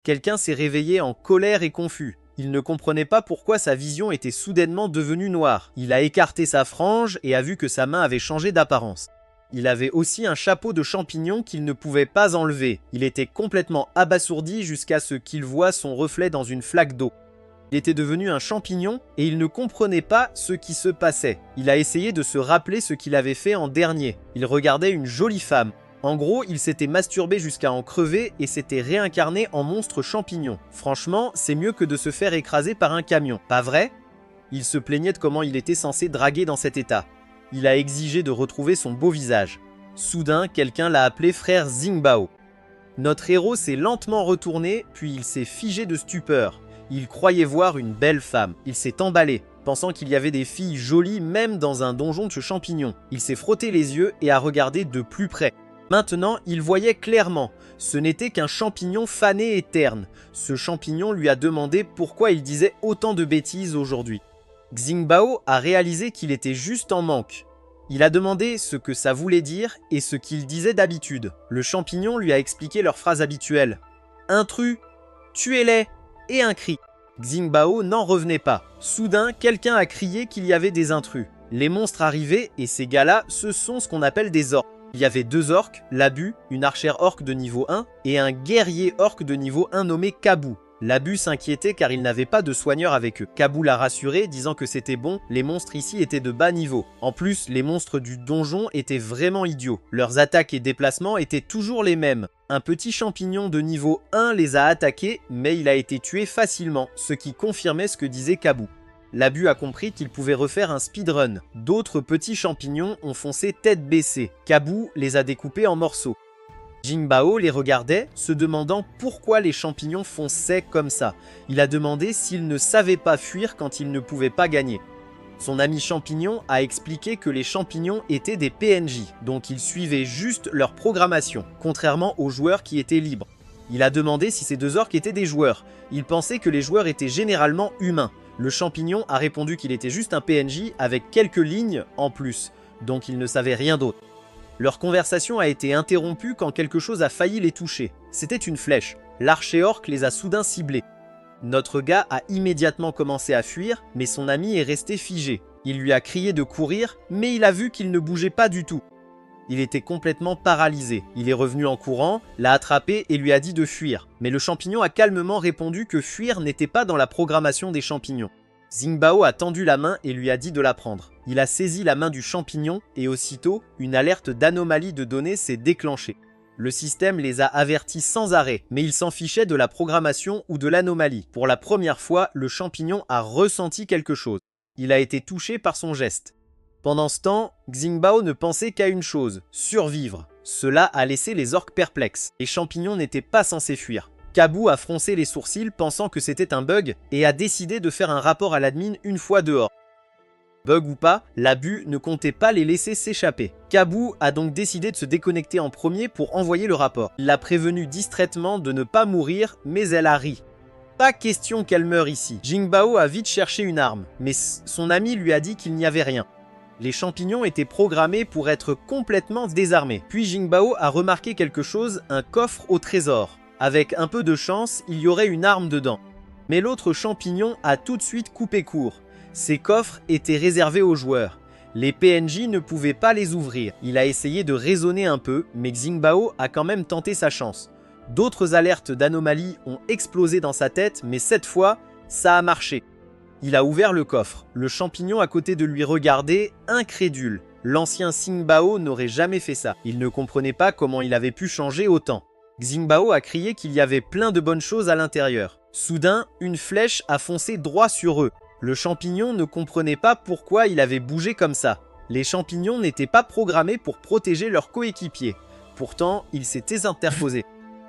Quelqu'un s'est réveillé en colère et confus. Il ne comprenait pas pourquoi sa vision était soudainement devenue noire. Il a écarté sa frange et a vu que sa main avait changé d'apparence. Il avait aussi un chapeau de champignon qu'il ne pouvait pas enlever. Il était complètement abasourdi jusqu'à ce qu'il voie son reflet dans une flaque d'eau. Il était devenu un champignon et il ne comprenait pas ce qui se passait. Il a essayé de se rappeler ce qu'il avait fait en dernier. Il regardait une jolie femme. En gros, il s'était masturbé jusqu'à en crever et s'était réincarné en monstre champignon. Franchement, c'est mieux que de se faire écraser par un camion, pas vrai? Il se plaignait de comment il était censé draguer dans cet état. Il a exigé de retrouver son beau visage. Soudain, quelqu'un l'a appelé frère Xingbao. Notre héros s'est lentement retourné, puis il s'est figé de stupeur. Il croyait voir une belle femme. Il s'est emballé, pensant qu'il y avait des filles jolies même dans un donjon de champignons. Il s'est frotté les yeux et a regardé de plus près. Maintenant, il voyait clairement. Ce n'était qu'un champignon fané et terne. Ce champignon lui a demandé pourquoi il disait autant de bêtises aujourd'hui. Xingbao a réalisé qu'il était juste en manque. Il a demandé ce que ça voulait dire et ce qu'il disait d'habitude. Le champignon lui a expliqué leur phrase habituelle. Intrus, tuez-les, et un cri. Xingbao n'en revenait pas. Soudain, quelqu'un a crié qu'il y avait des intrus. Les monstres arrivaient et ces gars-là, ce sont ce qu'on appelle des orques. Il y avait 2 orques, Labu, une archère orque de niveau 1, et un guerrier orque de niveau 1 nommé Kabu. Labu s'inquiétait car il n'avait pas de soigneur avec eux. Kabu l'a rassuré, disant que c'était bon, les monstres ici étaient de bas niveau. En plus, les monstres du donjon étaient vraiment idiots. Leurs attaques et déplacements étaient toujours les mêmes. Un petit champignon de niveau 1 les a attaqués, mais il a été tué facilement, ce qui confirmait ce que disait Kabu. Labu a compris qu'il pouvait refaire un speedrun. D'autres petits champignons ont foncé tête baissée. Kabu les a découpés en morceaux. Xingbao les regardait, se demandant pourquoi les champignons fonçaient comme ça. Il a demandé s'ils ne savaient pas fuir quand ils ne pouvaient pas gagner. Son ami champignon a expliqué que les champignons étaient des PNJ, donc ils suivaient juste leur programmation, contrairement aux joueurs qui étaient libres. Il a demandé si ces 2 orques étaient des joueurs. Il pensait que les joueurs étaient généralement humains. Le champignon a répondu qu'il était juste un PNJ avec quelques lignes en plus, donc il ne savait rien d'autre. Leur conversation a été interrompue quand quelque chose a failli les toucher. C'était une flèche. L'archéorque les a soudain ciblés. Notre gars a immédiatement commencé à fuir, mais son ami est resté figé. Il lui a crié de courir, mais il a vu qu'il ne bougeait pas du tout. Il était complètement paralysé. Il est revenu en courant, l'a attrapé et lui a dit de fuir. Mais le champignon a calmement répondu que fuir n'était pas dans la programmation des champignons. Xingbao a tendu la main et lui a dit de la prendre. Il a saisi la main du champignon et aussitôt, une alerte d'anomalie de données s'est déclenchée. Le système les a avertis sans arrêt, mais il s'en fichait de la programmation ou de l'anomalie. Pour la première fois, le champignon a ressenti quelque chose. Il a été touché par son geste. Pendant ce temps, Xingbao ne pensait qu'à une chose, survivre. Cela a laissé les orques perplexes. Les champignons n'étaient pas censés fuir. Kabu a froncé les sourcils pensant que c'était un bug et a décidé de faire un rapport à l'admin une fois dehors. Bug ou pas, Labu ne comptait pas les laisser s'échapper. Kabu a donc décidé de se déconnecter en premier pour envoyer le rapport. Il l'a prévenu distraitement de ne pas mourir, mais elle a ri. Pas question qu'elle meure ici. Xingbao a vite cherché une arme, mais son ami lui a dit qu'il n'y avait rien. Les champignons étaient programmés pour être complètement désarmés. Puis Xingbao a remarqué quelque chose, un coffre au trésor. Avec un peu de chance, il y aurait une arme dedans. Mais l'autre champignon a tout de suite coupé court. Ces coffres étaient réservés aux joueurs. Les PNJ ne pouvaient pas les ouvrir. Il a essayé de raisonner un peu, mais Xingbao a quand même tenté sa chance. D'autres alertes d'anomalie ont explosé dans sa tête, mais cette fois, ça a marché. Il a ouvert le coffre. Le champignon à côté de lui regardait, incrédule. L'ancien Xingbao n'aurait jamais fait ça. Il ne comprenait pas comment il avait pu changer autant. Xingbao a crié qu'il y avait plein de bonnes choses à l'intérieur. Soudain, une flèche a foncé droit sur eux. Le champignon ne comprenait pas pourquoi il avait bougé comme ça. Les champignons n'étaient pas programmés pour protéger leurs coéquipiers. Pourtant, il s'était interposé.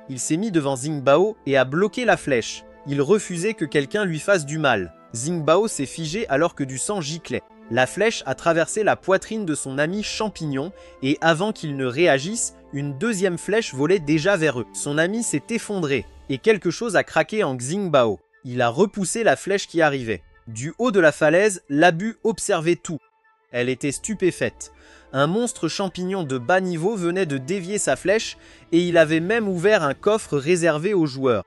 Il s'est mis devant Xingbao et a bloqué la flèche. Il refusait que quelqu'un lui fasse du mal. Xingbao s'est figé alors que du sang giclait. La flèche a traversé la poitrine de son ami champignon et avant qu'il ne réagisse, une deuxième flèche volait déjà vers eux. Son ami s'est effondré et quelque chose a craqué en Xingbao. Il a repoussé la flèche qui arrivait. Du haut de la falaise, Labu observait tout. Elle était stupéfaite. Un monstre champignon de bas niveau venait de dévier sa flèche et il avait même ouvert un coffre réservé aux joueurs.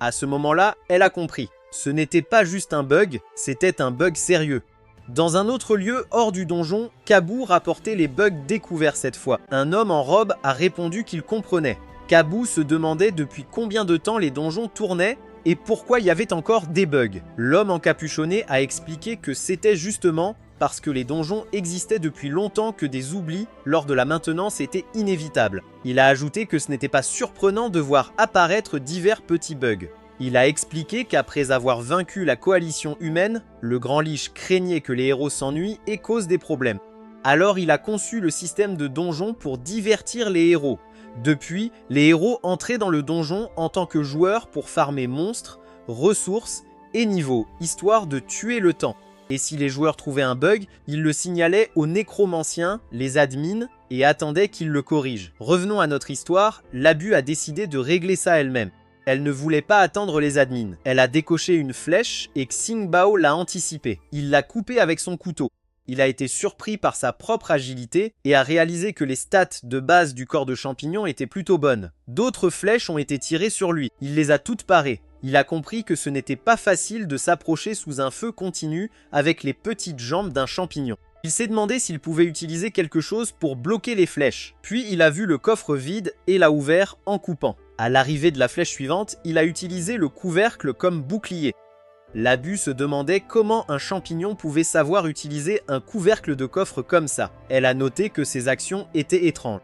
À ce moment-là, elle a compris. Ce n'était pas juste un bug, c'était un bug sérieux. Dans un autre lieu, hors du donjon, Kabou rapportait les bugs découverts cette fois. Un homme en robe a répondu qu'il comprenait. Kabou se demandait depuis combien de temps les donjons tournaient et pourquoi il y avait encore des bugs. L'homme encapuchonné a expliqué que c'était justement parce que les donjons existaient depuis longtemps que des oublis lors de la maintenance étaient inévitables. Il a ajouté que ce n'était pas surprenant de voir apparaître divers petits bugs. Il a expliqué qu'après avoir vaincu la coalition humaine, le Grand Lich craignait que les héros s'ennuient et causent des problèmes. Alors il a conçu le système de donjon pour divertir les héros. Depuis, les héros entraient dans le donjon en tant que joueurs pour farmer monstres, ressources et niveaux, histoire de tuer le temps. Et si les joueurs trouvaient un bug, ils le signalaient aux nécromanciens, les admins, et attendaient qu'ils le corrigent. Revenons à notre histoire, l'Abu a décidé de régler ça elle-même. Elle ne voulait pas attendre les admins. Elle a décoché une flèche et Xingbao l'a anticipé. Il l'a coupée avec son couteau. Il a été surpris par sa propre agilité et a réalisé que les stats de base du corps de champignon étaient plutôt bonnes. D'autres flèches ont été tirées sur lui. Il les a toutes parées. Il a compris que ce n'était pas facile de s'approcher sous un feu continu avec les petites jambes d'un champignon. Il s'est demandé s'il pouvait utiliser quelque chose pour bloquer les flèches. Puis il a vu le coffre vide et l'a ouvert en coupant. À l'arrivée de la flèche suivante, il a utilisé le couvercle comme bouclier. L'Abu se demandait comment un champignon pouvait savoir utiliser un couvercle de coffre comme ça. Elle a noté que ses actions étaient étranges.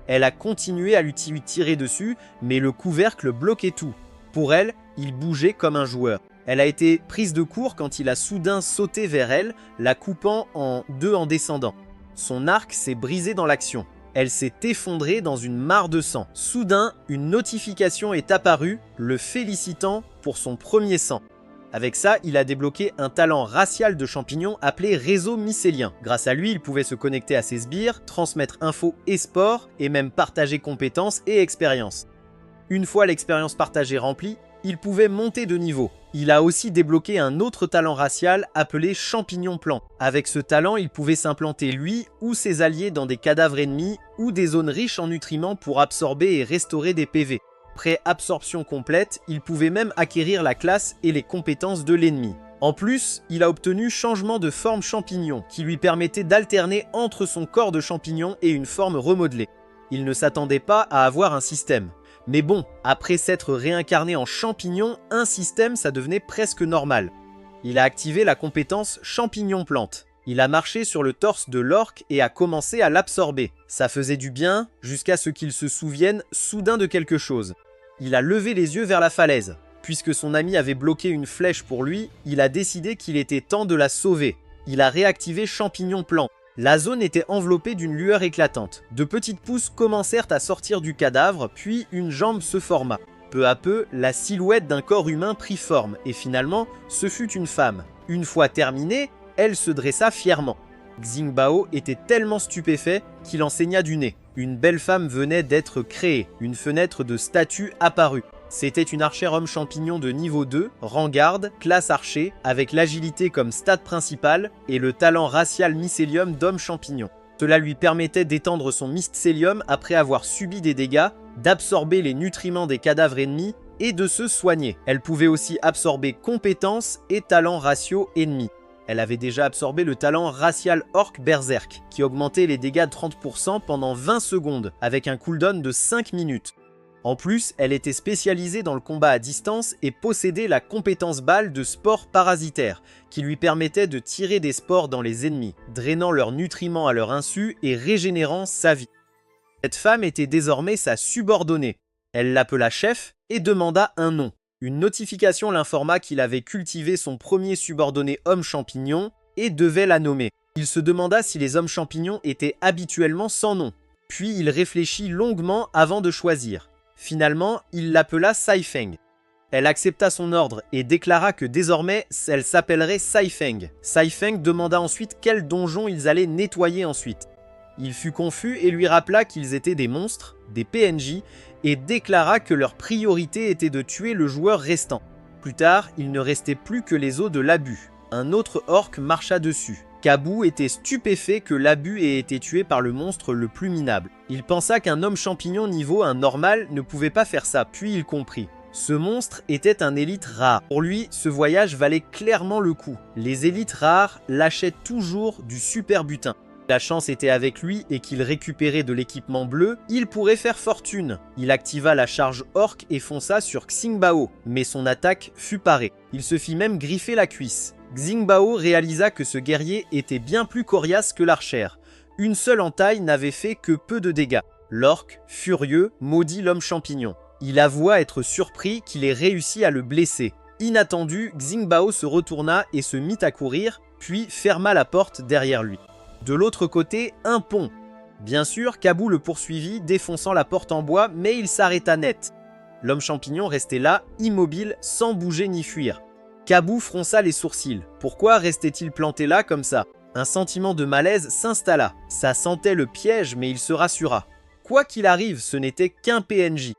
Elle a continué à lui tirer dessus, mais le couvercle bloquait tout. Pour elle, il bougeait comme un joueur. Elle a été prise de court quand il a soudain sauté vers elle, la coupant en deux en descendant. Son arc s'est brisé dans l'action. Elle s'est effondrée dans une mare de sang. Soudain, une notification est apparue, le félicitant pour son premier sang. Avec ça, il a débloqué un talent racial de champignon appelé réseau mycélien. Grâce à lui, il pouvait se connecter à ses sbires, transmettre infos et sports, et même partager compétences et expériences. Une fois l'expérience partagée remplie, il pouvait monter de niveau. Il a aussi débloqué un autre talent racial appelé champignon plant. Avec ce talent, il pouvait s'implanter lui ou ses alliés dans des cadavres ennemis ou des zones riches en nutriments pour absorber et restaurer des PV. Après absorption complète, il pouvait même acquérir la classe et les compétences de l'ennemi. En plus, il a obtenu changement de forme champignon, qui lui permettait d'alterner entre son corps de champignon et une forme remodelée. Il ne s'attendait pas à avoir un système. Mais bon, après s'être réincarné en champignon, un système ça devenait presque normal. Il a activé la compétence champignon plante. Il a marché sur le torse de l'orque et a commencé à l'absorber. Ça faisait du bien, jusqu'à ce qu'il se souvienne soudain de quelque chose. Il a levé les yeux vers la falaise. Puisque son ami avait bloqué une flèche pour lui, il a décidé qu'il était temps de la sauver. Il a réactivé champignon plant. La zone était enveloppée d'une lueur éclatante. De petites pousses commencèrent à sortir du cadavre, puis une jambe se forma. Peu à peu, la silhouette d'un corps humain prit forme, et finalement, ce fut une femme. Une fois terminée, elle se dressa fièrement. Xingbao était tellement stupéfait qu'il en saigna du nez. Une belle femme venait d'être créée, une fenêtre de statue apparut. C'était une archère homme champignon de niveau 2, rang garde, classe archer, avec l'agilité comme stat principal et le talent racial mycélium d'homme champignon. Cela lui permettait d'étendre son mycélium après avoir subi des dégâts, d'absorber les nutriments des cadavres ennemis et de se soigner. Elle pouvait aussi absorber compétences et talents raciaux ennemis. Elle avait déjà absorbé le talent racial orc berserk, qui augmentait les dégâts de 30% pendant 20 secondes, avec un cooldown de 5 minutes. En plus, elle était spécialisée dans le combat à distance et possédait la compétence balle de spores parasitaires, qui lui permettait de tirer des spores dans les ennemis, drainant leurs nutriments à leur insu et régénérant sa vie. Cette femme était désormais sa subordonnée. Elle l'appela chef et demanda un nom. Une notification l'informa qu'il avait cultivé son premier subordonné homme champignon et devait la nommer. Il se demanda si les hommes champignons étaient habituellement sans nom. Puis il réfléchit longuement avant de choisir. Finalement, il l'appela Saifeng. Elle accepta son ordre et déclara que désormais, elle s'appellerait Saifeng. Saifeng demanda ensuite quel donjon ils allaient nettoyer ensuite. Il fut confus et lui rappela qu'ils étaient des monstres, des PNJ, et déclara que leur priorité était de tuer le joueur restant. Plus tard, il ne restait plus que les os de l'Abu. Un autre orc marcha dessus. Kabou était stupéfait que l'Abu ait été tué par le monstre le plus minable. Il pensa qu'un homme champignon niveau 1 normal ne pouvait pas faire ça, puis il comprit. Ce monstre était un élite rare. Pour lui, ce voyage valait clairement le coup. Les élites rares lâchaient toujours du super butin. La chance était avec lui et qu'il récupérait de l'équipement bleu, il pourrait faire fortune. Il activa la charge orc et fonça sur Xingbao, mais son attaque fut parée. Il se fit même griffer la cuisse. Xingbao réalisa que ce guerrier était bien plus coriace que l'archère. Une seule entaille n'avait fait que peu de dégâts. L'orc, furieux, maudit l'homme champignon. Il avoua être surpris qu'il ait réussi à le blesser. Inattendu, Xingbao se retourna et se mit à courir, puis ferma la porte derrière lui. De l'autre côté, un pont. Bien sûr, Kabou le poursuivit, défonçant la porte en bois, mais il s'arrêta net. L'homme champignon restait là, immobile, sans bouger ni fuir. Kabou fronça les sourcils. Pourquoi restait-il planté là comme ça? Un sentiment de malaise s'installa. Ça sentait le piège, mais il se rassura. Quoi qu'il arrive, ce n'était qu'un PNJ.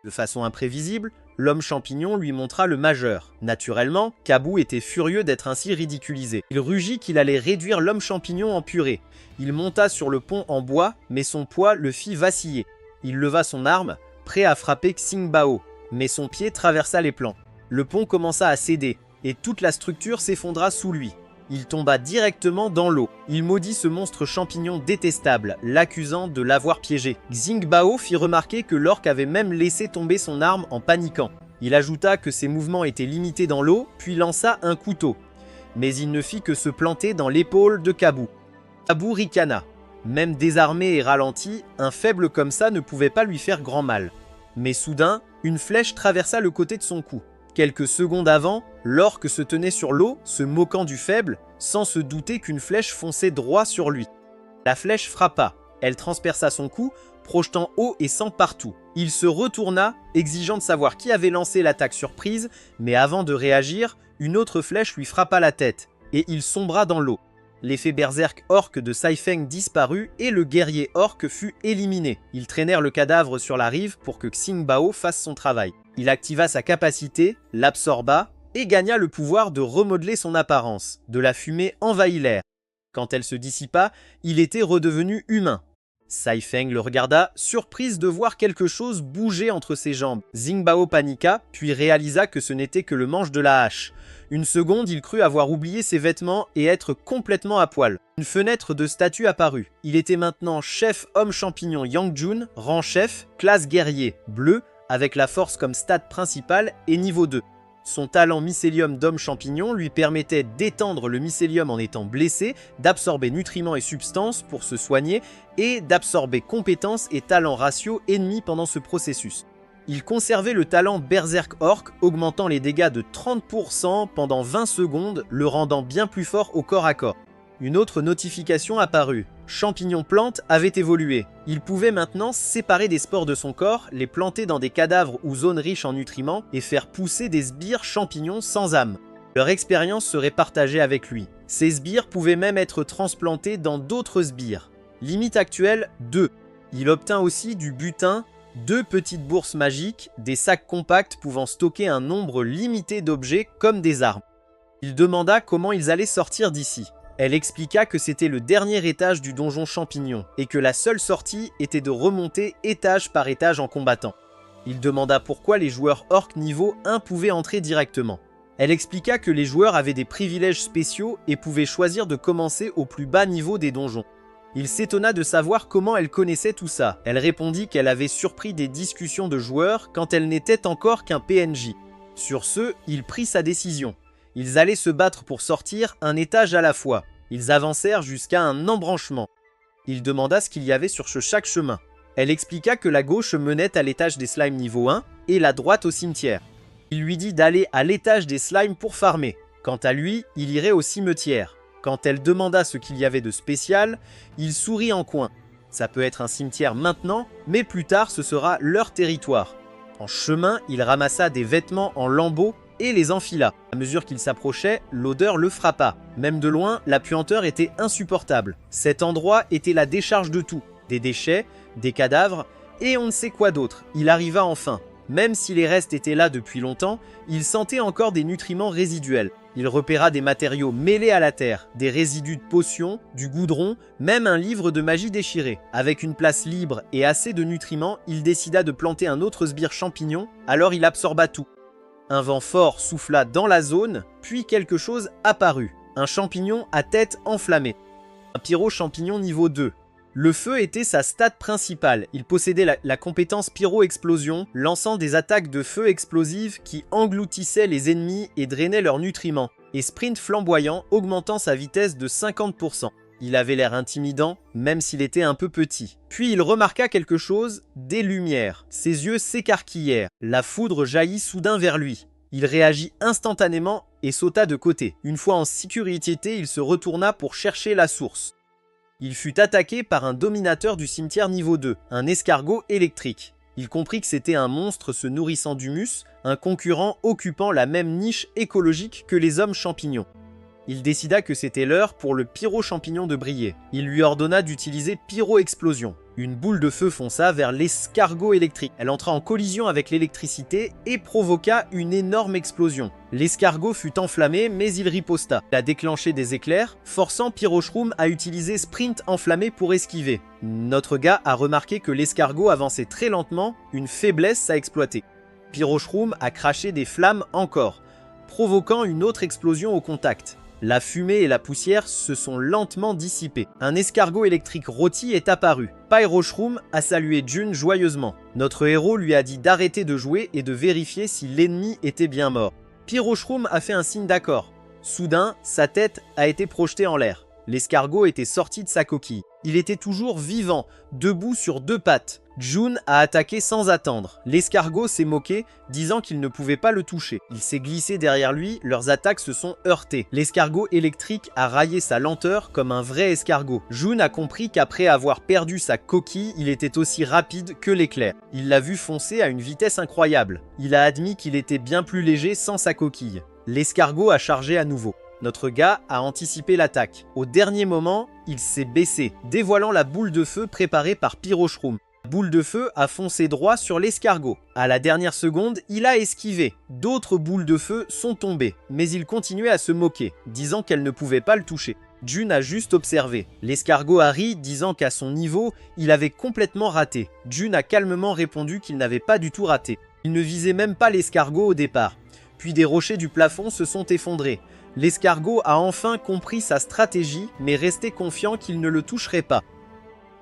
De façon imprévisible, l'homme champignon lui montra le majeur. Naturellement, Kabou était furieux d'être ainsi ridiculisé. Il rugit qu'il allait réduire l'homme champignon en purée. Il monta sur le pont en bois, mais son poids le fit vaciller. Il leva son arme, prêt à frapper Xingbao, mais son pied traversa les plans. Le pont commença à céder, et toute la structure s'effondra sous lui. Il tomba directement dans l'eau. Il maudit ce monstre champignon détestable, l'accusant de l'avoir piégé. Xingbao fit remarquer que l'orc avait même laissé tomber son arme en paniquant. Il ajouta que ses mouvements étaient limités dans l'eau, puis lança un couteau. Mais il ne fit que se planter dans l'épaule de Kabou. Kabou ricana. Même désarmé et ralenti, un faible comme ça ne pouvait pas lui faire grand mal. Mais soudain, une flèche traversa le côté de son cou. Quelques secondes avant, l'orc se tenait sur l'eau, se moquant du faible, sans se douter qu'une flèche fonçait droit sur lui. La flèche frappa, elle transperça son cou, projetant eau et sang partout. Il se retourna, exigeant de savoir qui avait lancé l'attaque surprise, mais avant de réagir, une autre flèche lui frappa la tête, et il sombra dans l'eau. L'effet berserk orc de Saifeng disparut et le guerrier orc fut éliminé. Ils traînèrent le cadavre sur la rive pour que Xingbao fasse son travail. Il activa sa capacité, l'absorba et gagna le pouvoir de remodeler son apparence. De la fumée envahit l'air. Quand elle se dissipa, il était redevenu humain. Saifeng le regarda, surprise de voir quelque chose bouger entre ses jambes. Xingbao paniqua, puis réalisa que ce n'était que le manche de la hache. Une seconde, il crut avoir oublié ses vêtements et être complètement à poil. Une fenêtre de statue apparut. Il était maintenant chef homme champignon Yangjun, rang chef, classe guerrier, bleu, avec la force comme stade principal et niveau 2. Son talent mycélium d'homme champignon lui permettait d'étendre le mycélium en étant blessé, d'absorber nutriments et substances pour se soigner et d'absorber compétences et talents ratio ennemis pendant ce processus. Il conservait le talent Berserk Orc, augmentant les dégâts de 30% pendant 20 secondes, le rendant bien plus fort au corps à corps. Une autre notification apparut. Champignon Plante avait évolué. Il pouvait maintenant séparer des spores de son corps, les planter dans des cadavres ou zones riches en nutriments et faire pousser des sbires champignons sans âme. Leur expérience serait partagée avec lui. Ces sbires pouvaient même être transplantés dans d'autres sbires. Limite actuelle 2. Il obtint aussi du butin, 2 petites bourses magiques, des sacs compacts pouvant stocker un nombre limité d'objets comme des armes. Il demanda comment ils allaient sortir d'ici. Elle expliqua que c'était le dernier étage du donjon champignon et que la seule sortie était de remonter étage par étage en combattant. Il demanda pourquoi les joueurs orc niveau 1 pouvaient entrer directement. Elle expliqua que les joueurs avaient des privilèges spéciaux et pouvaient choisir de commencer au plus bas niveau des donjons. Il s'étonna de savoir comment elle connaissait tout ça. Elle répondit qu'elle avait surpris des discussions de joueurs quand elle n'était encore qu'un PNJ. Sur ce, il prit sa décision. Ils allaient se battre pour sortir un étage à la fois. Ils avancèrent jusqu'à un embranchement. Il demanda ce qu'il y avait sur chaque chemin. Elle expliqua que la gauche menait à l'étage des slimes niveau 1 et la droite au cimetière. Il lui dit d'aller à l'étage des slimes pour farmer. Quant à lui, il irait au cimetière. Quand elle demanda ce qu'il y avait de spécial, il sourit en coin. Ça peut être un cimetière maintenant, mais plus tard ce sera leur territoire. En chemin, il ramassa des vêtements en lambeaux et les enfila. À mesure qu'il s'approchait, l'odeur le frappa. Même de loin, la puanteur était insupportable. Cet endroit était la décharge de tout. Des déchets, des cadavres, et on ne sait quoi d'autre. Il arriva enfin. Même si les restes étaient là depuis longtemps, il sentait encore des nutriments résiduels. Il repéra des matériaux mêlés à la terre, des résidus de potions, du goudron, même un livre de magie déchiré. Avec une place libre et assez de nutriments, il décida de planter un autre sbire champignon, alors il absorba tout. Un vent fort souffla dans la zone, puis quelque chose apparut. Un champignon à tête enflammée. Un pyro-champignon niveau 2. Le feu était sa stat principale. Il possédait la compétence pyro-explosion, lançant des attaques de feu explosives qui engloutissaient les ennemis et drainaient leurs nutriments, et sprint flamboyant, augmentant sa vitesse de 50%. Il avait l'air intimidant, même s'il était un peu petit. Puis il remarqua quelque chose, des lumières. Ses yeux s'écarquillèrent. La foudre jaillit soudain vers lui. Il réagit instantanément et sauta de côté. Une fois en sécurité, il se retourna pour chercher la source. Il fut attaqué par un dominateur du cimetière niveau 2, un escargot électrique. Il comprit que c'était un monstre se nourrissant d'humus, un concurrent occupant la même niche écologique que les hommes champignons. Il décida que c'était l'heure pour le pyro-champignon de briller. Il lui ordonna d'utiliser pyro-explosion. Une boule de feu fonça vers l'escargot électrique. Elle entra en collision avec l'électricité et provoqua une énorme explosion. L'escargot fut enflammé, mais il riposta. Il a déclenché des éclairs, forçant Pyroshroom à utiliser sprint enflammé pour esquiver. Notre gars a remarqué que l'escargot avançait très lentement, une faiblesse à exploiter. Pyroshroom a craché des flammes encore, provoquant une autre explosion au contact. La fumée et la poussière se sont lentement dissipées. Un escargot électrique rôti est apparu. Pyroshroom a salué June joyeusement. Notre héros lui a dit d'arrêter de jouer et de vérifier si l'ennemi était bien mort. Pyroshroom a fait un signe d'accord. Soudain, sa tête a été projetée en l'air. L'escargot était sorti de sa coquille. Il était toujours vivant, debout sur deux pattes. June a attaqué sans attendre. L'escargot s'est moqué, disant qu'il ne pouvait pas le toucher. Il s'est glissé derrière lui, leurs attaques se sont heurtées. L'escargot électrique a raillé sa lenteur comme un vrai escargot. June a compris qu'après avoir perdu sa coquille, il était aussi rapide que l'éclair. Il l'a vu foncer à une vitesse incroyable. Il a admis qu'il était bien plus léger sans sa coquille. L'escargot a chargé à nouveau. Notre gars a anticipé l'attaque. Au dernier moment, il s'est baissé, dévoilant la boule de feu préparée par Pyroshroom. La boule de feu a foncé droit sur l'escargot. À la dernière seconde, il a esquivé. D'autres boules de feu sont tombées, mais il continuait à se moquer, disant qu'elle ne pouvait pas le toucher. June a juste observé. L'escargot a ri, disant qu'à son niveau, il avait complètement raté. June a calmement répondu qu'il n'avait pas du tout raté. Il ne visait même pas l'escargot au départ. Puis des rochers du plafond se sont effondrés. L'escargot a enfin compris sa stratégie, mais restait confiant qu'il ne le toucherait pas.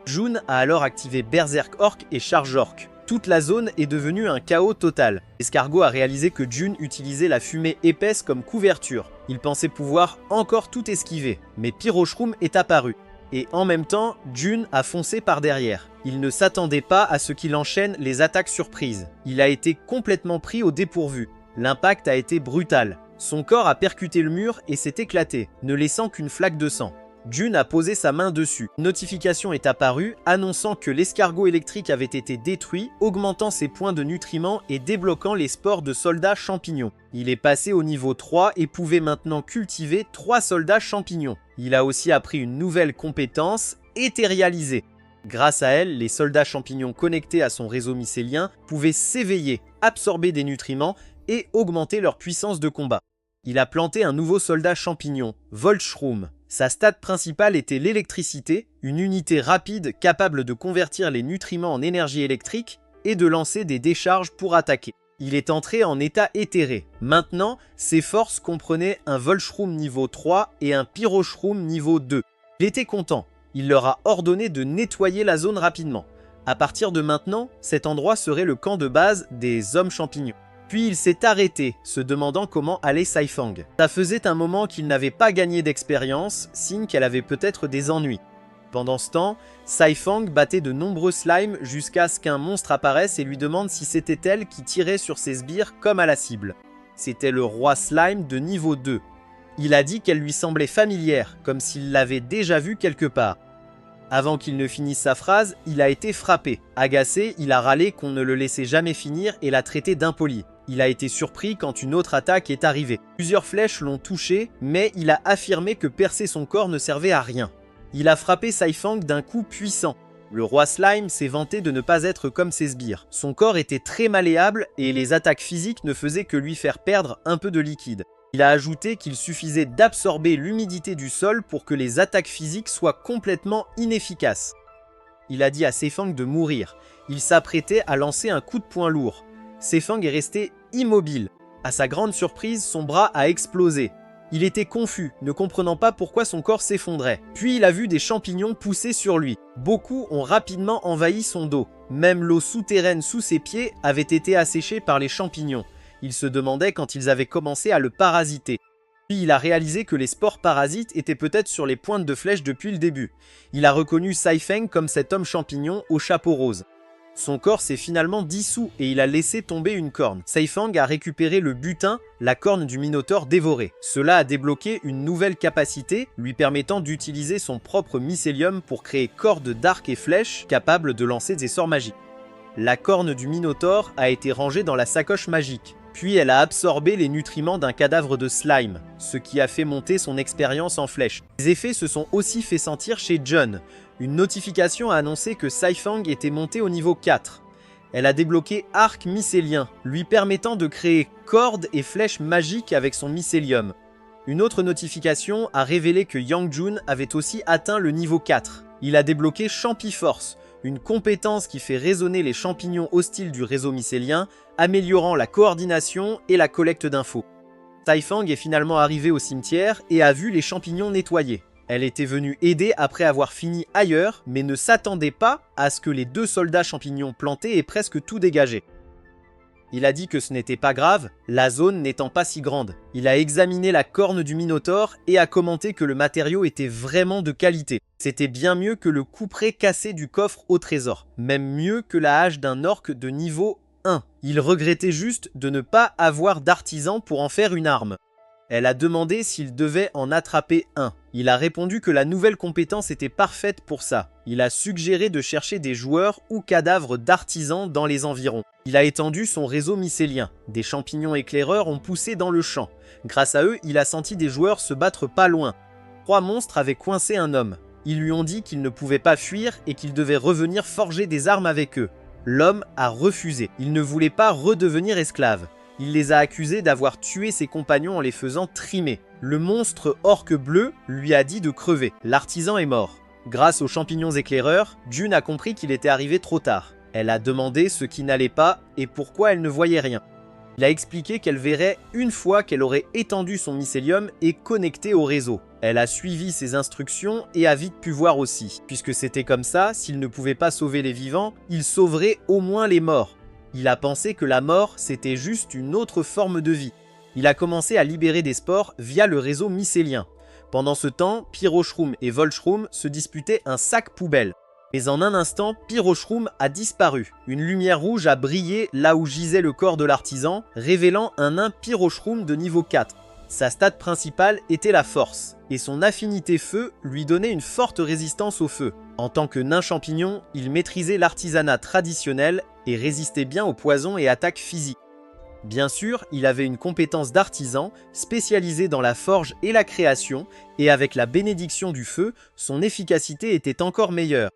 June a alors activé Berserk Orc et Charge Orc. Toute la zone est devenue un chaos total. L'escargot a réalisé que June utilisait la fumée épaisse comme couverture. Il pensait pouvoir encore tout esquiver, mais Pyroshroom est apparu. Et en même temps, June a foncé par derrière. Il ne s'attendait pas à ce qu'il enchaîne les attaques surprises. Il a été complètement pris au dépourvu. L'impact a été brutal. Son corps a percuté le mur et s'est éclaté, ne laissant qu'une flaque de sang. June a posé sa main dessus. Une notification est apparue, annonçant que l'escargot électrique avait été détruit, augmentant ses points de nutriments et débloquant les spores de soldats champignons. Il est passé au niveau 3 et pouvait maintenant cultiver 3 soldats champignons. Il a aussi appris une nouvelle compétence, éthérialiser. Grâce à elle, les soldats champignons connectés à son réseau mycélien pouvaient s'éveiller, absorber des nutriments et augmenter leur puissance de combat. Il a planté un nouveau soldat champignon, Voltshroom. Sa stat principale était l'électricité, une unité rapide capable de convertir les nutriments en énergie électrique et de lancer des décharges pour attaquer. Il est entré en état éthéré. Maintenant, ses forces comprenaient un Voltshroom niveau 3 et un Pyroshroom niveau 2. Il était content. Il leur a ordonné de nettoyer la zone rapidement. À partir de maintenant, cet endroit serait le camp de base des hommes champignons. Puis il s'est arrêté, se demandant comment allait Saifang. Ça faisait un moment qu'il n'avait pas gagné d'expérience, signe qu'elle avait peut-être des ennuis. Pendant ce temps, Saifang battait de nombreux slimes jusqu'à ce qu'un monstre apparaisse et lui demande si c'était elle qui tirait sur ses sbires comme à la cible. C'était le roi slime de niveau 2. Il a dit qu'elle lui semblait familière, comme s'il l'avait déjà vue quelque part. Avant qu'il ne finisse sa phrase, il a été frappé. Agacé, il a râlé qu'on ne le laissait jamais finir et l'a traité d'impoli. Il a été surpris quand une autre attaque est arrivée. Plusieurs flèches l'ont touché, mais il a affirmé que percer son corps ne servait à rien. Il a frappé Saifang d'un coup puissant. Le roi Slime s'est vanté de ne pas être comme ses sbires. Son corps était très malléable et les attaques physiques ne faisaient que lui faire perdre un peu de liquide. Il a ajouté qu'il suffisait d'absorber l'humidité du sol pour que les attaques physiques soient complètement inefficaces. Il a dit à Sefang de mourir. Il s'apprêtait à lancer un coup de poing lourd. Sefang est resté immobile. À sa grande surprise, son bras a explosé. Il était confus, ne comprenant pas pourquoi son corps s'effondrait. Puis il a vu des champignons pousser sur lui. Beaucoup ont rapidement envahi son dos. Même l'eau souterraine sous ses pieds avait été asséchée par les champignons. Il se demandait quand ils avaient commencé à le parasiter. Puis il a réalisé que les spores parasites étaient peut-être sur les pointes de flèche depuis le début. Il a reconnu Saifeng comme cet homme champignon au chapeau rose. Son corps s'est finalement dissous et il a laissé tomber une corne. Saifeng a récupéré le butin, la corne du Minotaure dévorée. Cela a débloqué une nouvelle capacité, lui permettant d'utiliser son propre mycélium pour créer cordes d'arcs et flèches capables de lancer des sorts magiques. La corne du Minotaure a été rangée dans la sacoche magique. Puis elle a absorbé les nutriments d'un cadavre de slime, ce qui a fait monter son expérience en flèche. Les effets se sont aussi fait sentir chez John. Une notification a annoncé que Saifeng était monté au niveau 4. Elle a débloqué Arc Mycélien, lui permettant de créer cordes et flèches magiques avec son mycélium. Une autre notification a révélé que Yang Jun avait aussi atteint le niveau 4. Il a débloqué Champiforce, une compétence qui fait résonner les champignons hostiles du réseau mycélien, améliorant la coordination et la collecte d'infos. Saifeng est finalement arrivée au cimetière et a vu les champignons nettoyés. Elle était venue aider après avoir fini ailleurs, mais ne s'attendait pas à ce que les 2 soldats champignons plantés aient presque tout dégagé. Il a dit que ce n'était pas grave, la zone n'étant pas si grande. Il a examiné la corne du Minotaure et a commenté que le matériau était vraiment de qualité. C'était bien mieux que le couperet cassé du coffre au trésor, même mieux que la hache d'un orc de niveau 1. Il regrettait juste de ne pas avoir d'artisan pour en faire une arme. Elle a demandé s'il devait en attraper un. Il a répondu que la nouvelle compétence était parfaite pour ça. Il a suggéré de chercher des joueurs ou cadavres d'artisans dans les environs. Il a étendu son réseau mycélien. Des champignons éclaireurs ont poussé dans le champ. Grâce à eux, il a senti des joueurs se battre pas loin. 3 monstres avaient coincé un homme. Ils lui ont dit qu'il ne pouvait pas fuir et qu'il devait revenir forger des armes avec eux. L'homme a refusé. Il ne voulait pas redevenir esclave. Il les a accusés d'avoir tué ses compagnons en les faisant trimer. Le monstre orque bleu lui a dit de crever. L'artisan est mort. Grâce aux champignons éclaireurs, Jun a compris qu'il était arrivé trop tard. Elle a demandé ce qui n'allait pas et pourquoi elle ne voyait rien. Il a expliqué qu'elle verrait une fois qu'elle aurait étendu son mycélium et connecté au réseau. Elle a suivi ses instructions et a vite pu voir aussi. Puisque c'était comme ça, s'il ne pouvait pas sauver les vivants, il sauverait au moins les morts. Il a pensé que la mort, c'était juste une autre forme de vie. Il a commencé à libérer des spores via le réseau mycélien. Pendant ce temps, Pyroshroom et Volshroom se disputaient un sac poubelle. Mais en un instant, Pyroshroom a disparu. Une lumière rouge a brillé là où gisait le corps de l'artisan, révélant un nain Pyroshroom de niveau 4. Sa stat principale était la force, et son affinité feu lui donnait une forte résistance au feu. En tant que nain champignon, il maîtrisait l'artisanat traditionnel et résistait bien aux poisons et attaques physiques. Bien sûr, il avait une compétence d'artisan, spécialisée dans la forge et la création, et avec la bénédiction du feu, son efficacité était encore meilleure.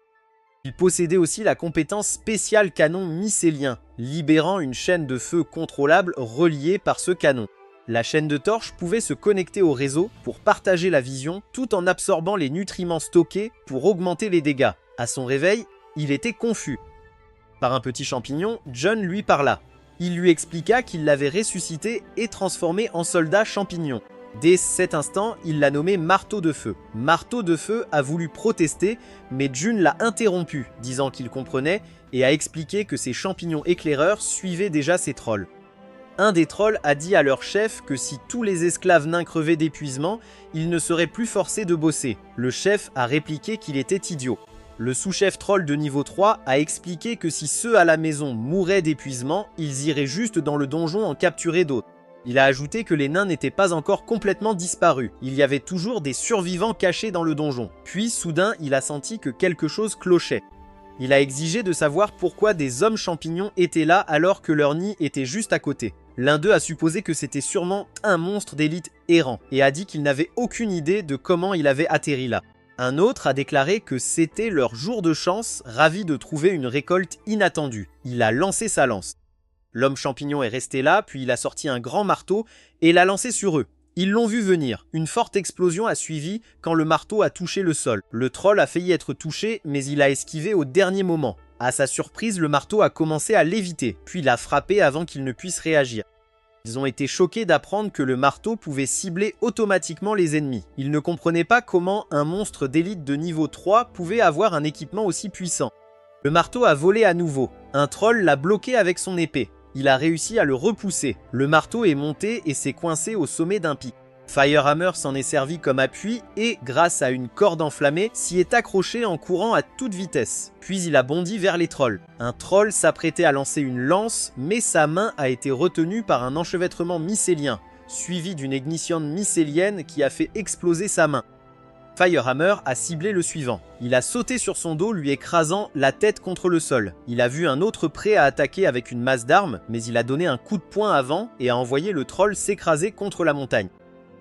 Il possédait aussi la compétence spéciale canon mycélien, libérant une chaîne de feu contrôlable reliée par ce canon. La chaîne de torche pouvait se connecter au réseau pour partager la vision tout en absorbant les nutriments stockés pour augmenter les dégâts. À son réveil, il était confus. Par un petit champignon, John lui parla. Il lui expliqua qu'il l'avait ressuscité et transformé en soldat champignon. Dès cet instant, il l'a nommé Marteau de Feu. Marteau de Feu a voulu protester, mais Jun l'a interrompu, disant qu'il comprenait et a expliqué que ses champignons éclaireurs suivaient déjà ses trolls. Un des trolls a dit à leur chef que si tous les esclaves nains crevaient d'épuisement, ils ne seraient plus forcés de bosser. Le chef a répliqué qu'il était idiot. Le sous-chef troll de niveau 3 a expliqué que si ceux à la maison mouraient d'épuisement, ils iraient juste dans le donjon en capturer d'autres. Il a ajouté que les nains n'étaient pas encore complètement disparus. Il y avait toujours des survivants cachés dans le donjon. Puis soudain, il a senti que quelque chose clochait. Il a exigé de savoir pourquoi des hommes champignons étaient là alors que leur nid était juste à côté. L'un d'eux a supposé que c'était sûrement un monstre d'élite errant et a dit qu'il n'avait aucune idée de comment il avait atterri là. Un autre a déclaré que c'était leur jour de chance, ravi de trouver une récolte inattendue. Il a lancé sa lance. L'homme champignon est resté là, puis il a sorti un grand marteau et l'a lancé sur eux. Ils l'ont vu venir. Une forte explosion a suivi quand le marteau a touché le sol. Le troll a failli être touché, mais il a esquivé au dernier moment. À sa surprise, le marteau a commencé à l'éviter, puis l'a frappé avant qu'il ne puisse réagir. Ils ont été choqués d'apprendre que le marteau pouvait cibler automatiquement les ennemis. Ils ne comprenaient pas comment un monstre d'élite de niveau 3 pouvait avoir un équipement aussi puissant. Le marteau a volé à nouveau. Un troll l'a bloqué avec son épée. Il a réussi à le repousser. Le marteau est monté et s'est coincé au sommet d'un pic. Firehammer s'en est servi comme appui et, grâce à une corde enflammée, s'y est accroché en courant à toute vitesse. Puis il a bondi vers les trolls. Un troll s'apprêtait à lancer une lance, mais sa main a été retenue par un enchevêtrement mycélien, suivi d'une ignition mycélienne qui a fait exploser sa main. Firehammer a ciblé le suivant. Il a sauté sur son dos, lui écrasant la tête contre le sol. Il a vu un autre prêt à attaquer avec une masse d'armes, mais il a donné un coup de poing avant et a envoyé le troll s'écraser contre la montagne.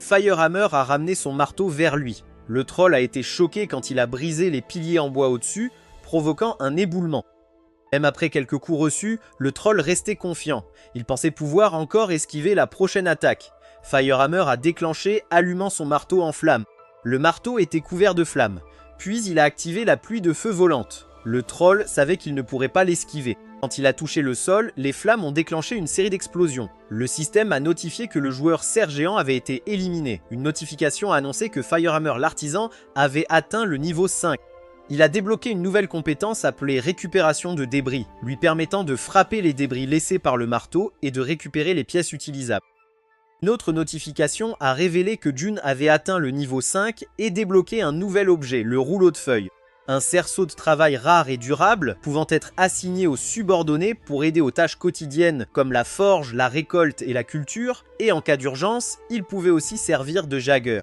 Firehammer a ramené son marteau vers lui. Le troll a été choqué quand il a brisé les piliers en bois au-dessus, provoquant un éboulement. Même après quelques coups reçus, le troll restait confiant. Il pensait pouvoir encore esquiver la prochaine attaque. Firehammer a déclenché, allumant son marteau en flammes. Le marteau était couvert de flammes. Puis il a activé la pluie de feu volante. Le troll savait qu'il ne pourrait pas l'esquiver. Quand il a touché le sol, les flammes ont déclenché une série d'explosions. Le système a notifié que le joueur cerf géant avait été éliminé. Une notification a annoncé que Firehammer l'artisan avait atteint le niveau 5. Il a débloqué une nouvelle compétence appelée récupération de débris, lui permettant de frapper les débris laissés par le marteau et de récupérer les pièces utilisables. Une autre notification a révélé que June avait atteint le niveau 5 et débloqué un nouvel objet, le rouleau de feuilles. Un cerceau de travail rare et durable, pouvant être assigné aux subordonnés pour aider aux tâches quotidiennes comme la forge, la récolte et la culture, et en cas d'urgence, il pouvait aussi servir de jagger.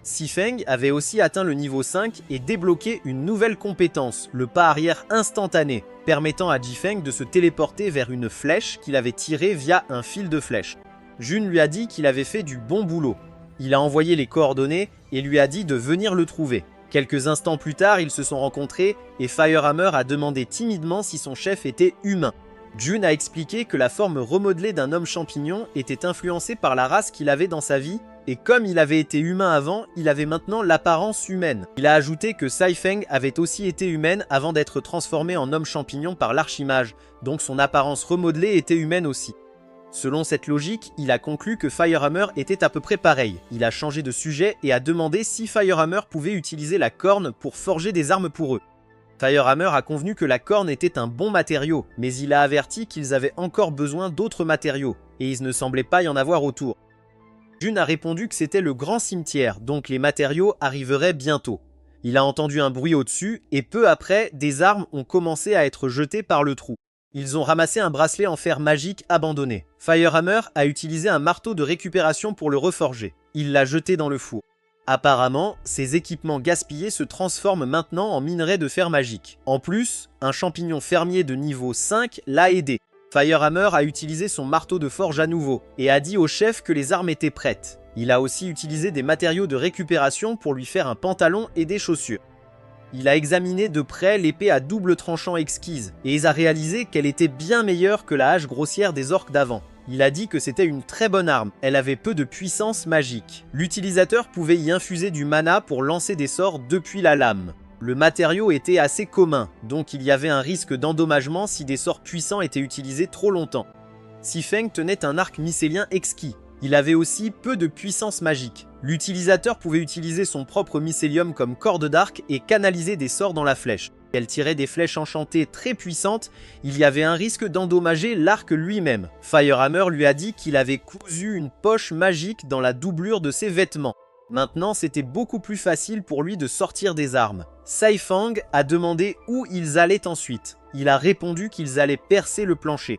Sifeng avait aussi atteint le niveau 5 et débloqué une nouvelle compétence, le pas arrière instantané, permettant à Jifeng de se téléporter vers une flèche qu'il avait tirée via un fil de flèche. June lui a dit qu'il avait fait du bon boulot. Il a envoyé les coordonnées et lui a dit de venir le trouver. Quelques instants plus tard, ils se sont rencontrés et Firehammer a demandé timidement si son chef était humain. June a expliqué que la forme remodelée d'un homme champignon était influencée par la race qu'il avait dans sa vie, et comme il avait été humain avant, il avait maintenant l'apparence humaine. Il a ajouté que Saifeng avait aussi été humaine avant d'être transformée en homme champignon par l'archimage, donc son apparence remodelée était humaine aussi. Selon cette logique, il a conclu que Firehammer était à peu près pareil. Il a changé de sujet et a demandé si Firehammer pouvait utiliser la corne pour forger des armes pour eux. Firehammer a convenu que la corne était un bon matériau, mais il a averti qu'ils avaient encore besoin d'autres matériaux, et il ne semblait pas y en avoir autour. June a répondu que c'était le grand cimetière, donc les matériaux arriveraient bientôt. Il a entendu un bruit au-dessus, et peu après, des armes ont commencé à être jetées par le trou. Ils ont ramassé un bracelet en fer magique abandonné. Firehammer a utilisé un marteau de récupération pour le reforger. Il l'a jeté dans le four. Apparemment, ces équipements gaspillés se transforment maintenant en minerais de fer magique. En plus, un champignon fermier de niveau 5 l'a aidé. Firehammer a utilisé son marteau de forge à nouveau et a dit au chef que les armes étaient prêtes. Il a aussi utilisé des matériaux de récupération pour lui faire un pantalon et des chaussures. Il a examiné de près l'épée à double tranchant exquise, et il a réalisé qu'elle était bien meilleure que la hache grossière des orques d'avant. Il a dit que c'était une très bonne arme, elle avait peu de puissance magique. L'utilisateur pouvait y infuser du mana pour lancer des sorts depuis la lame. Le matériau était assez commun, donc il y avait un risque d'endommagement si des sorts puissants étaient utilisés trop longtemps. Sifeng tenait un arc mycélien exquis. Il avait aussi peu de puissance magique. L'utilisateur pouvait utiliser son propre mycélium comme corde d'arc et canaliser des sorts dans la flèche. Elle tirait des flèches enchantées très puissantes, il y avait un risque d'endommager l'arc lui-même. Firehammer lui a dit qu'il avait cousu une poche magique dans la doublure de ses vêtements. Maintenant, c'était beaucoup plus facile pour lui de sortir des armes. Saifeng a demandé où ils allaient ensuite. Il a répondu qu'ils allaient percer le plancher.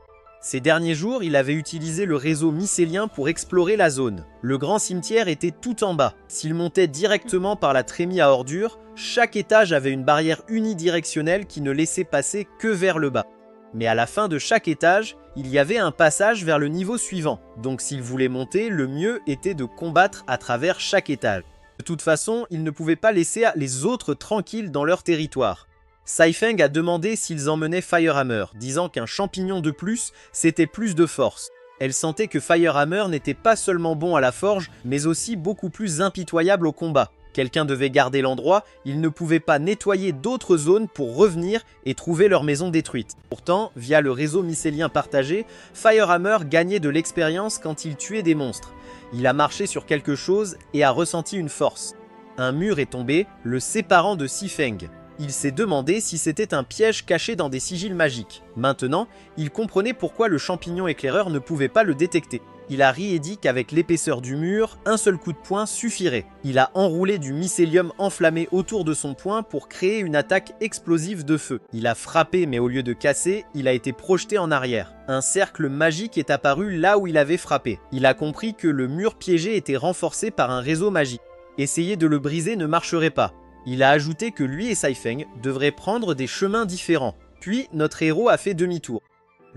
Ces derniers jours, il avait utilisé le réseau mycélien pour explorer la zone. Le grand cimetière était tout en bas. S'il montait directement par la trémie à ordures, chaque étage avait une barrière unidirectionnelle qui ne laissait passer que vers le bas. Mais à la fin de chaque étage, il y avait un passage vers le niveau suivant. Donc s'il voulait monter, le mieux était de combattre à travers chaque étage. De toute façon, il ne pouvait pas laisser les autres tranquilles dans leur territoire. Saifeng a demandé s'ils emmenaient Firehammer, disant qu'un champignon de plus, c'était plus de force. Elle sentait que Firehammer n'était pas seulement bon à la forge, mais aussi beaucoup plus impitoyable au combat. Quelqu'un devait garder l'endroit, il ne pouvait pas nettoyer d'autres zones pour revenir et trouver leur maison détruite. Pourtant, via le réseau mycélien partagé, Firehammer gagnait de l'expérience quand il tuait des monstres. Il a marché sur quelque chose et a ressenti une force. Un mur est tombé, le séparant de Saifeng. Il s'est demandé si c'était un piège caché dans des sigils magiques. Maintenant, il comprenait pourquoi le champignon éclaireur ne pouvait pas le détecter. Il a ri et dit qu'avec l'épaisseur du mur, un seul coup de poing suffirait. Il a enroulé du mycélium enflammé autour de son poing pour créer une attaque explosive de feu. Il a frappé, mais au lieu de casser, il a été projeté en arrière. Un cercle magique est apparu là où il avait frappé. Il a compris que le mur piégé était renforcé par un réseau magique. Essayer de le briser ne marcherait pas. Il a ajouté que lui et Saifeng devraient prendre des chemins différents. Puis, notre héros a fait demi-tour.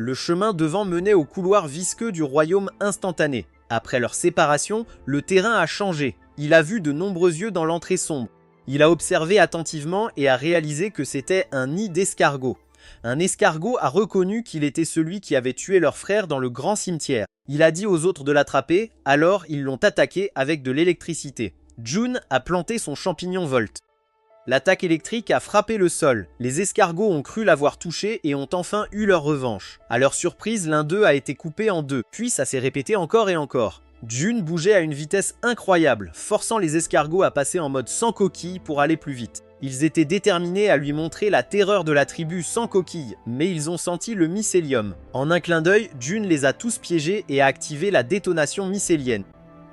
Le chemin devant menait au couloir visqueux du royaume instantané. Après leur séparation, le terrain a changé. Il a vu de nombreux yeux dans l'entrée sombre. Il a observé attentivement et a réalisé que c'était un nid d'escargots. Un escargot a reconnu qu'il était celui qui avait tué leur frère dans le grand cimetière. Il a dit aux autres de l'attraper, alors ils l'ont attaqué avec de l'électricité. June a planté son champignon Volt. L'attaque électrique a frappé le sol. Les escargots ont cru l'avoir touché et ont enfin eu leur revanche. À leur surprise, l'un d'eux a été coupé en deux, puis ça s'est répété encore et encore. June bougeait à une vitesse incroyable, forçant les escargots à passer en mode sans coquille pour aller plus vite. Ils étaient déterminés à lui montrer la terreur de la tribu sans coquille, mais ils ont senti le mycélium. En un clin d'œil, June les a tous piégés et a activé la détonation mycélienne.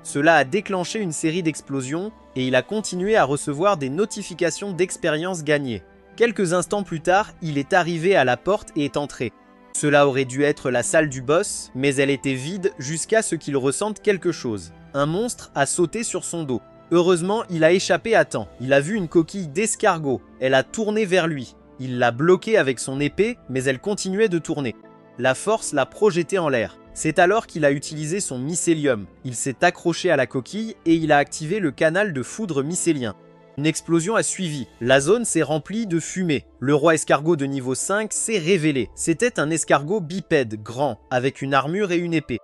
Cela a déclenché une série d'explosions et il a continué à recevoir des notifications d'expérience gagnée. Quelques instants plus tard, il est arrivé à la porte et est entré. Cela aurait dû être la salle du boss, mais elle était vide jusqu'à ce qu'il ressente quelque chose. Un monstre a sauté sur son dos. Heureusement, il a échappé à temps. Il a vu une coquille d'escargot. Elle a tourné vers lui. Il l'a bloquée avec son épée, mais elle continuait de tourner. La force l'a projeté en l'air. C'est alors qu'il a utilisé son mycélium. Il s'est accroché à la coquille et il a activé le canal de foudre mycélien. Une explosion a suivi. La zone s'est remplie de fumée. Le roi escargot de niveau 5 s'est révélé. C'était un escargot bipède, grand, avec une armure et une épée.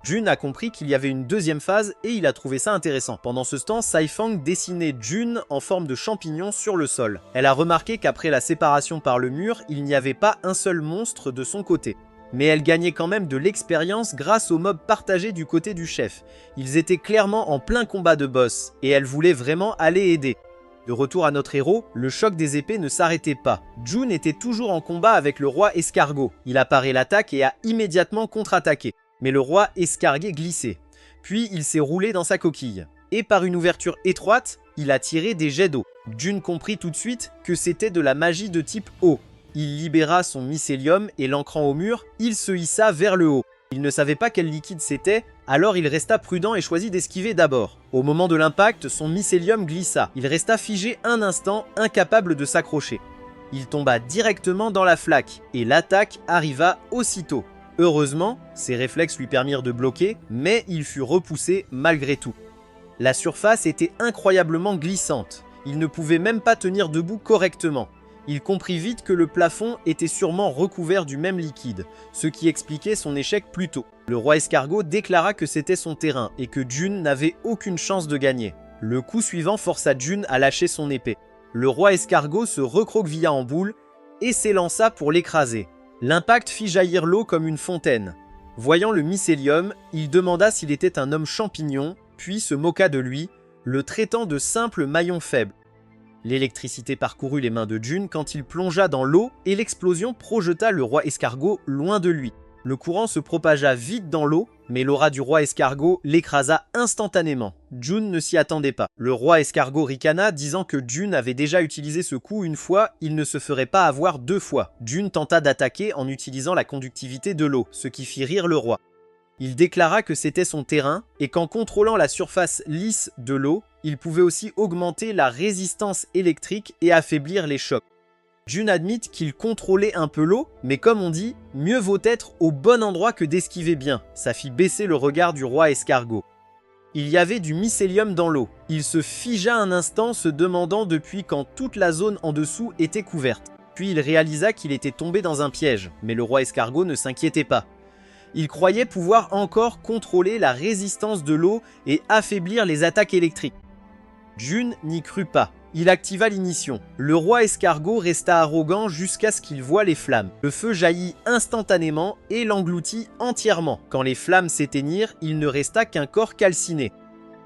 June a compris qu'il y avait une deuxième phase et il a trouvé ça intéressant. Pendant ce temps, Saifeng dessinait June en forme de champignon sur le sol. Elle a remarqué qu'après la séparation par le mur, il n'y avait pas un seul monstre de son côté. Mais elle gagnait quand même de l'expérience grâce aux mobs partagés du côté du chef. Ils étaient clairement en plein combat de boss, et elle voulait vraiment aller aider. De retour à notre héros, le choc des épées ne s'arrêtait pas. June était toujours en combat avec le roi escargot. Il a paré l'attaque et a immédiatement contre-attaqué. Mais le roi escargué glissait. Puis il s'est roulé dans sa coquille. Et par une ouverture étroite, il a tiré des jets d'eau. June comprit tout de suite que c'était de la magie de type eau. Il libéra son mycélium et l'ancrant au mur, il se hissa vers le haut. Il ne savait pas quel liquide c'était, alors il resta prudent et choisit d'esquiver d'abord. Au moment de l'impact, son mycélium glissa. Il resta figé un instant, incapable de s'accrocher. Il tomba directement dans la flaque, et l'attaque arriva aussitôt. Heureusement, ses réflexes lui permirent de bloquer, mais il fut repoussé malgré tout. La surface était incroyablement glissante. Il ne pouvait même pas tenir debout correctement. Il comprit vite que le plafond était sûrement recouvert du même liquide, ce qui expliquait son échec plus tôt. Le roi escargot déclara que c'était son terrain et que June n'avait aucune chance de gagner. Le coup suivant força June à lâcher son épée. Le roi escargot se recroquevilla en boule et s'élança pour l'écraser. L'impact fit jaillir l'eau comme une fontaine. Voyant le mycélium, il demanda s'il était un homme champignon, puis se moqua de lui, le traitant de simple maillon faible. L'électricité parcourut les mains de June quand il plongea dans l'eau et l'explosion projeta le roi escargot loin de lui. Le courant se propagea vite dans l'eau, mais l'aura du roi escargot l'écrasa instantanément. June ne s'y attendait pas. Le roi escargot ricana, disant que June avait déjà utilisé ce coup une fois, il ne se ferait pas avoir deux fois. June tenta d'attaquer en utilisant la conductivité de l'eau, ce qui fit rire le roi. Il déclara que c'était son terrain et qu'en contrôlant la surface lisse de l'eau, il pouvait aussi augmenter la résistance électrique et affaiblir les chocs. June admit qu'il contrôlait un peu l'eau, mais comme on dit, mieux vaut être au bon endroit que d'esquiver bien. Ça fit baisser le regard du roi escargot. Il y avait du mycélium dans l'eau. Il se figea un instant, se demandant depuis quand toute la zone en dessous était couverte. Puis il réalisa qu'il était tombé dans un piège, mais le roi escargot ne s'inquiétait pas. Il croyait pouvoir encore contrôler la résistance de l'eau et affaiblir les attaques électriques. June n'y crut pas. Il activa l'ignition. Le roi escargot resta arrogant jusqu'à ce qu'il voie les flammes. Le feu jaillit instantanément et l'engloutit entièrement. Quand les flammes s'éteignirent, il ne resta qu'un corps calciné.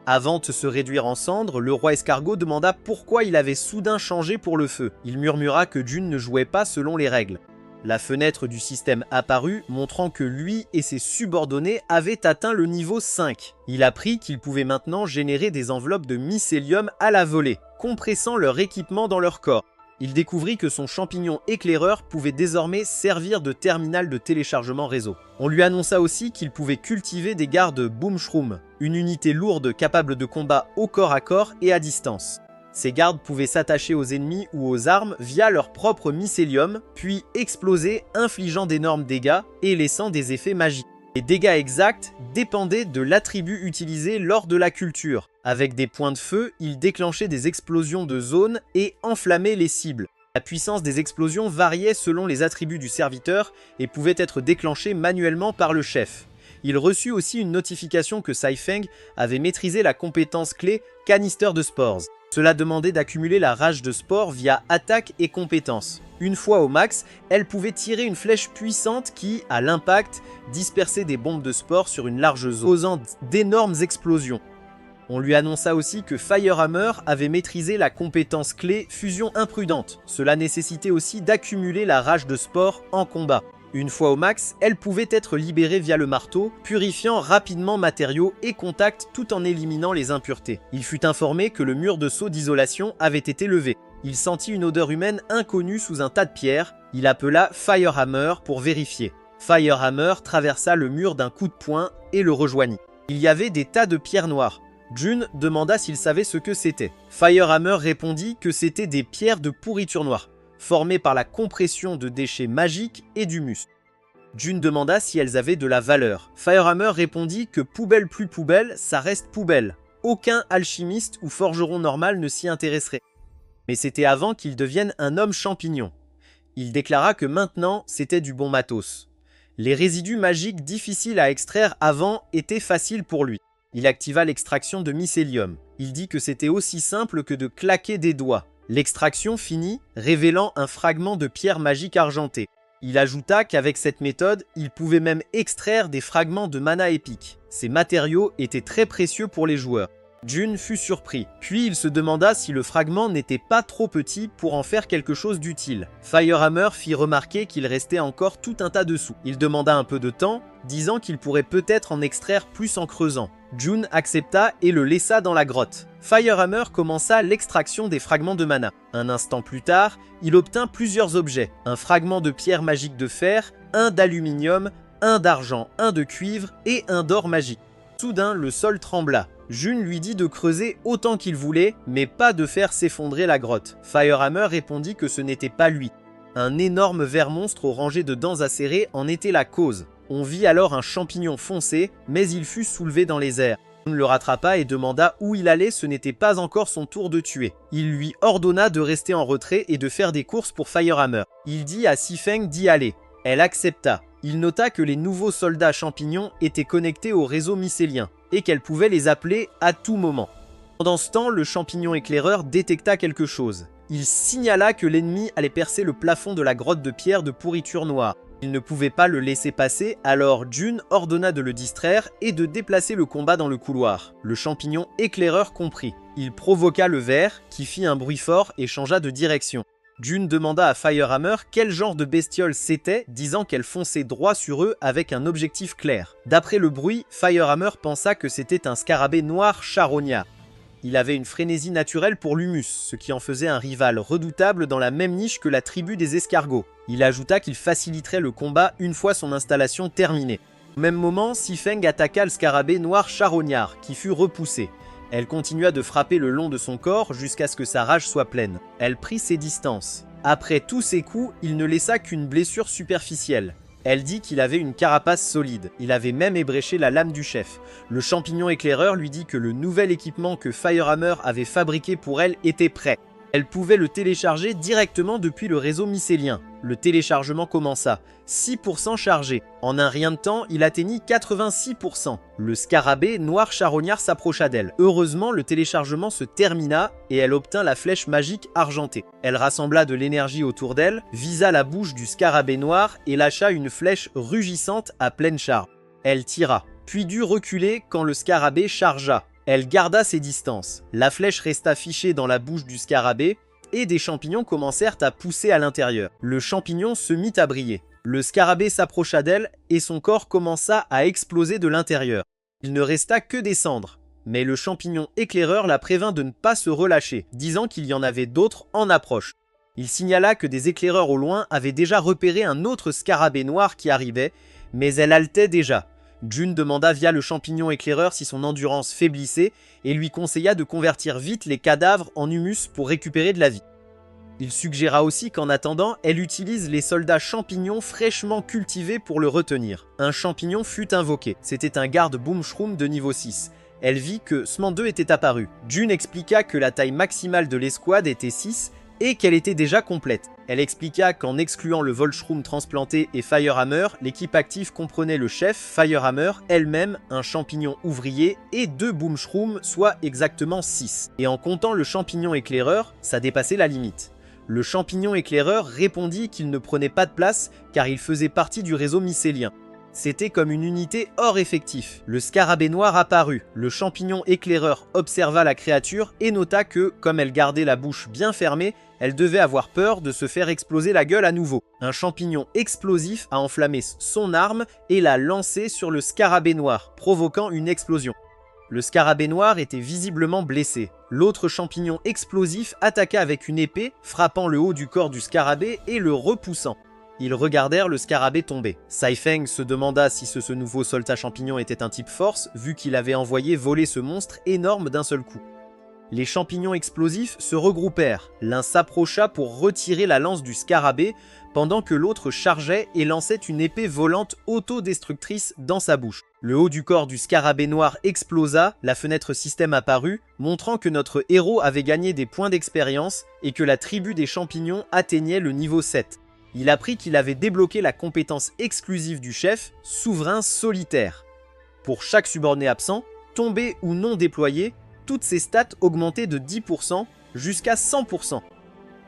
Avant de se réduire en cendres, le roi escargot demanda pourquoi il avait soudain changé pour le feu. Il murmura que June ne jouait pas selon les règles. La fenêtre du système apparut, montrant que lui et ses subordonnés avaient atteint le niveau 5. Il apprit qu'ils pouvaient maintenant générer des enveloppes de mycélium à la volée, compressant leur équipement dans leur corps. Il découvrit que son champignon éclaireur pouvait désormais servir de terminal de téléchargement réseau. On lui annonça aussi qu'il pouvait cultiver des gardes Boomshroom, une unité lourde capable de combat au corps à corps et à distance. Ces gardes pouvaient s'attacher aux ennemis ou aux armes via leur propre mycélium, puis exploser, infligeant d'énormes dégâts et laissant des effets magiques. Les dégâts exacts dépendaient de l'attribut utilisé lors de la culture. Avec des points de feu, ils déclenchaient des explosions de zone et enflammaient les cibles. La puissance des explosions variait selon les attributs du serviteur et pouvait être déclenchée manuellement par le chef. Il reçut aussi une notification que Saifeng avait maîtrisé la compétence clé Canister de Spores. Cela demandait d'accumuler la rage de spores via attaque et compétences. Une fois au max, elle pouvait tirer une flèche puissante qui, à l'impact, dispersait des bombes de spores sur une large zone, causant d'énormes explosions. On lui annonça aussi que Firehammer avait maîtrisé la compétence clé Fusion imprudente. Cela nécessitait aussi d'accumuler la rage de spores en combat. Une fois au max, elle pouvait être libérée via le marteau, purifiant rapidement matériaux et contacts tout en éliminant les impuretés. Il fut informé que le mur de sceau d'isolation avait été levé. Il sentit une odeur humaine inconnue sous un tas de pierres. Il appela Firehammer pour vérifier. Firehammer traversa le mur d'un coup de poing et le rejoignit. Il y avait des tas de pierres noires. June demanda s'il savait ce que c'était. Firehammer répondit que c'était des pierres de pourriture noire, formées par la compression de déchets magiques et d'humus. June demanda si elles avaient de la valeur. Firehammer répondit que poubelle plus poubelle, ça reste poubelle. Aucun alchimiste ou forgeron normal ne s'y intéresserait. Mais c'était avant qu'il devienne un homme champignon. Il déclara que maintenant, c'était du bon matos. Les résidus magiques difficiles à extraire avant étaient faciles pour lui. Il activa l'extraction de mycélium. Il dit que c'était aussi simple que de claquer des doigts. L'extraction finit, révélant un fragment de pierre magique argentée. Il ajouta qu'avec cette méthode, il pouvait même extraire des fragments de mana épique. Ces matériaux étaient très précieux pour les joueurs. June fut surpris, puis il se demanda si le fragment n'était pas trop petit pour en faire quelque chose d'utile. Firehammer fit remarquer qu'il restait encore tout un tas de sous. Il demanda un peu de temps, disant qu'il pourrait peut-être en extraire plus en creusant. June accepta et le laissa dans la grotte. Firehammer commença l'extraction des fragments de mana. Un instant plus tard, il obtint plusieurs objets. Un fragment de pierre magique de fer, un d'aluminium, un d'argent, un de cuivre et un d'or magique. Soudain, le sol trembla. June lui dit de creuser autant qu'il voulait, mais pas de faire s'effondrer la grotte. Firehammer répondit que ce n'était pas lui. Un énorme ver monstre aux rangées de dents acérées en était la cause. On vit alors un champignon foncé, mais il fut soulevé dans les airs. June le rattrapa et demanda où il allait, ce n'était pas encore son tour de tuer. Il lui ordonna de rester en retrait et de faire des courses pour Firehammer. Il dit à Saifeng d'y aller. Elle accepta. Il nota que les nouveaux soldats champignons étaient connectés au réseau mycélien et qu'elle pouvait les appeler à tout moment. Pendant ce temps, le champignon éclaireur détecta quelque chose. Il signala que l'ennemi allait percer le plafond de la grotte de pierre de pourriture noire. Il ne pouvait pas le laisser passer, alors June ordonna de le distraire et de déplacer le combat dans le couloir. Le champignon éclaireur comprit. Il provoqua le ver, qui fit un bruit fort et changea de direction. June demanda à Firehammer quel genre de bestiole c'était, disant qu'elle fonçait droit sur eux avec un objectif clair. D'après le bruit, Firehammer pensa que c'était un scarabée noir charognard. Il avait une frénésie naturelle pour l'humus, ce qui en faisait un rival redoutable dans la même niche que la tribu des escargots. Il ajouta qu'il faciliterait le combat une fois son installation terminée. Au même moment, Saifeng attaqua le scarabée noir charognard, qui fut repoussé. Elle continua de frapper le long de son corps jusqu'à ce que sa rage soit pleine. Elle prit ses distances. Après tous ces coups, il ne laissa qu'une blessure superficielle. Elle dit qu'il avait une carapace solide, il avait même ébréché la lame du chef. Le champignon éclaireur lui dit que le nouvel équipement que Firehammer avait fabriqué pour elle était prêt. Elle pouvait le télécharger directement depuis le réseau mycélien. Le téléchargement commença, 6% chargé. En un rien de temps, il atteignit 86%. Le scarabée noir charognard s'approcha d'elle. Heureusement, le téléchargement se termina et elle obtint la flèche magique argentée. Elle rassembla de l'énergie autour d'elle, visa la bouche du scarabée noir et lâcha une flèche rugissante à pleine charge. Elle tira, puis dut reculer quand le scarabée chargea. Elle garda ses distances. La flèche resta fichée dans la bouche du scarabée et des champignons commencèrent à pousser à l'intérieur. Le champignon se mit à briller. Le scarabée s'approcha d'elle et son corps commença à exploser de l'intérieur. Il ne resta que des cendres. Mais le champignon éclaireur la prévint de ne pas se relâcher, disant qu'il y en avait d'autres en approche. Il signala que des éclaireurs au loin avaient déjà repéré un autre scarabée noir qui arrivait, mais elle haletait déjà. June demanda via le champignon éclaireur si son endurance faiblissait et lui conseilla de convertir vite les cadavres en humus pour récupérer de la vie. Il suggéra aussi qu'en attendant, elle utilise les soldats champignons fraîchement cultivés pour le retenir. Un champignon fut invoqué, c'était un garde boomshroom de niveau 6. Elle vit que Sman 2 était apparu. June expliqua que la taille maximale de l'escouade était 6 et qu'elle était déjà complète. Elle expliqua qu'en excluant le Volshroom transplanté et Firehammer, l'équipe active comprenait le chef, Firehammer, elle-même, un champignon ouvrier et 2 Boomshrooms, soit exactement 6. Et en comptant le champignon éclaireur, ça dépassait la limite. Le champignon éclaireur répondit qu'il ne prenait pas de place car il faisait partie du réseau mycélien. C'était comme une unité hors effectif. Le scarabée noir apparut. Le champignon éclaireur observa la créature et nota que, comme elle gardait la bouche bien fermée, elle devait avoir peur de se faire exploser la gueule à nouveau. Un champignon explosif a enflammé son arme et l'a lancé sur le scarabée noir, provoquant une explosion. Le scarabée noir était visiblement blessé. L'autre champignon explosif attaqua avec une épée, frappant le haut du corps du scarabée et le repoussant. Ils regardèrent le scarabée tomber. Saifeng se demanda si ce nouveau soldat champignon était un type force, vu qu'il avait envoyé voler ce monstre énorme d'un seul coup. Les champignons explosifs se regroupèrent. L'un s'approcha pour retirer la lance du scarabée, pendant que l'autre chargeait et lançait une épée volante autodestructrice dans sa bouche. Le haut du corps du scarabée noir explosa, la fenêtre système apparut, montrant que notre héros avait gagné des points d'expérience et que la tribu des champignons atteignait le niveau 7. Il apprit qu'il avait débloqué la compétence exclusive du chef, souverain solitaire. Pour chaque subordonné absent, tombé ou non déployé, toutes ses stats augmentaient de 10% jusqu'à 100%.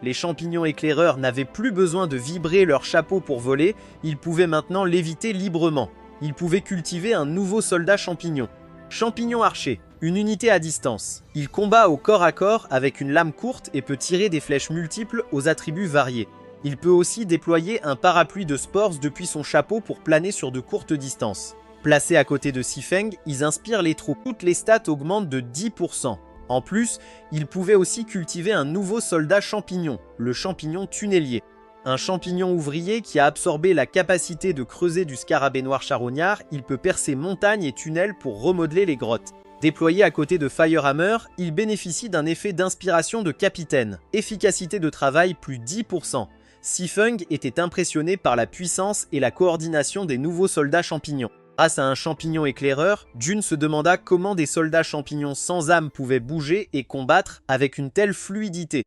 Les champignons éclaireurs n'avaient plus besoin de vibrer leur chapeau pour voler, ils pouvaient maintenant léviter librement. Ils pouvaient cultiver un nouveau soldat champignon. Champignon archer, une unité à distance. Il combat au corps à corps avec une lame courte et peut tirer des flèches multiples aux attributs variés. Il peut aussi déployer un parapluie de spores depuis son chapeau pour planer sur de courtes distances. Placés à côté de Saifeng, ils inspirent les troupes. Toutes les stats augmentent de 10%. En plus, il pouvait aussi cultiver un nouveau soldat champignon, le champignon tunnelier. Un champignon ouvrier qui a absorbé la capacité de creuser du scarabée noir charognard, il peut percer montagnes et tunnels pour remodeler les grottes. Déployé à côté de Firehammer, il bénéficie d'un effet d'inspiration de capitaine. Efficacité de travail plus 10%. Saifeng était impressionné par la puissance et la coordination des nouveaux soldats champignons. Grâce à un champignon éclaireur, June se demanda comment des soldats champignons sans âme pouvaient bouger et combattre avec une telle fluidité.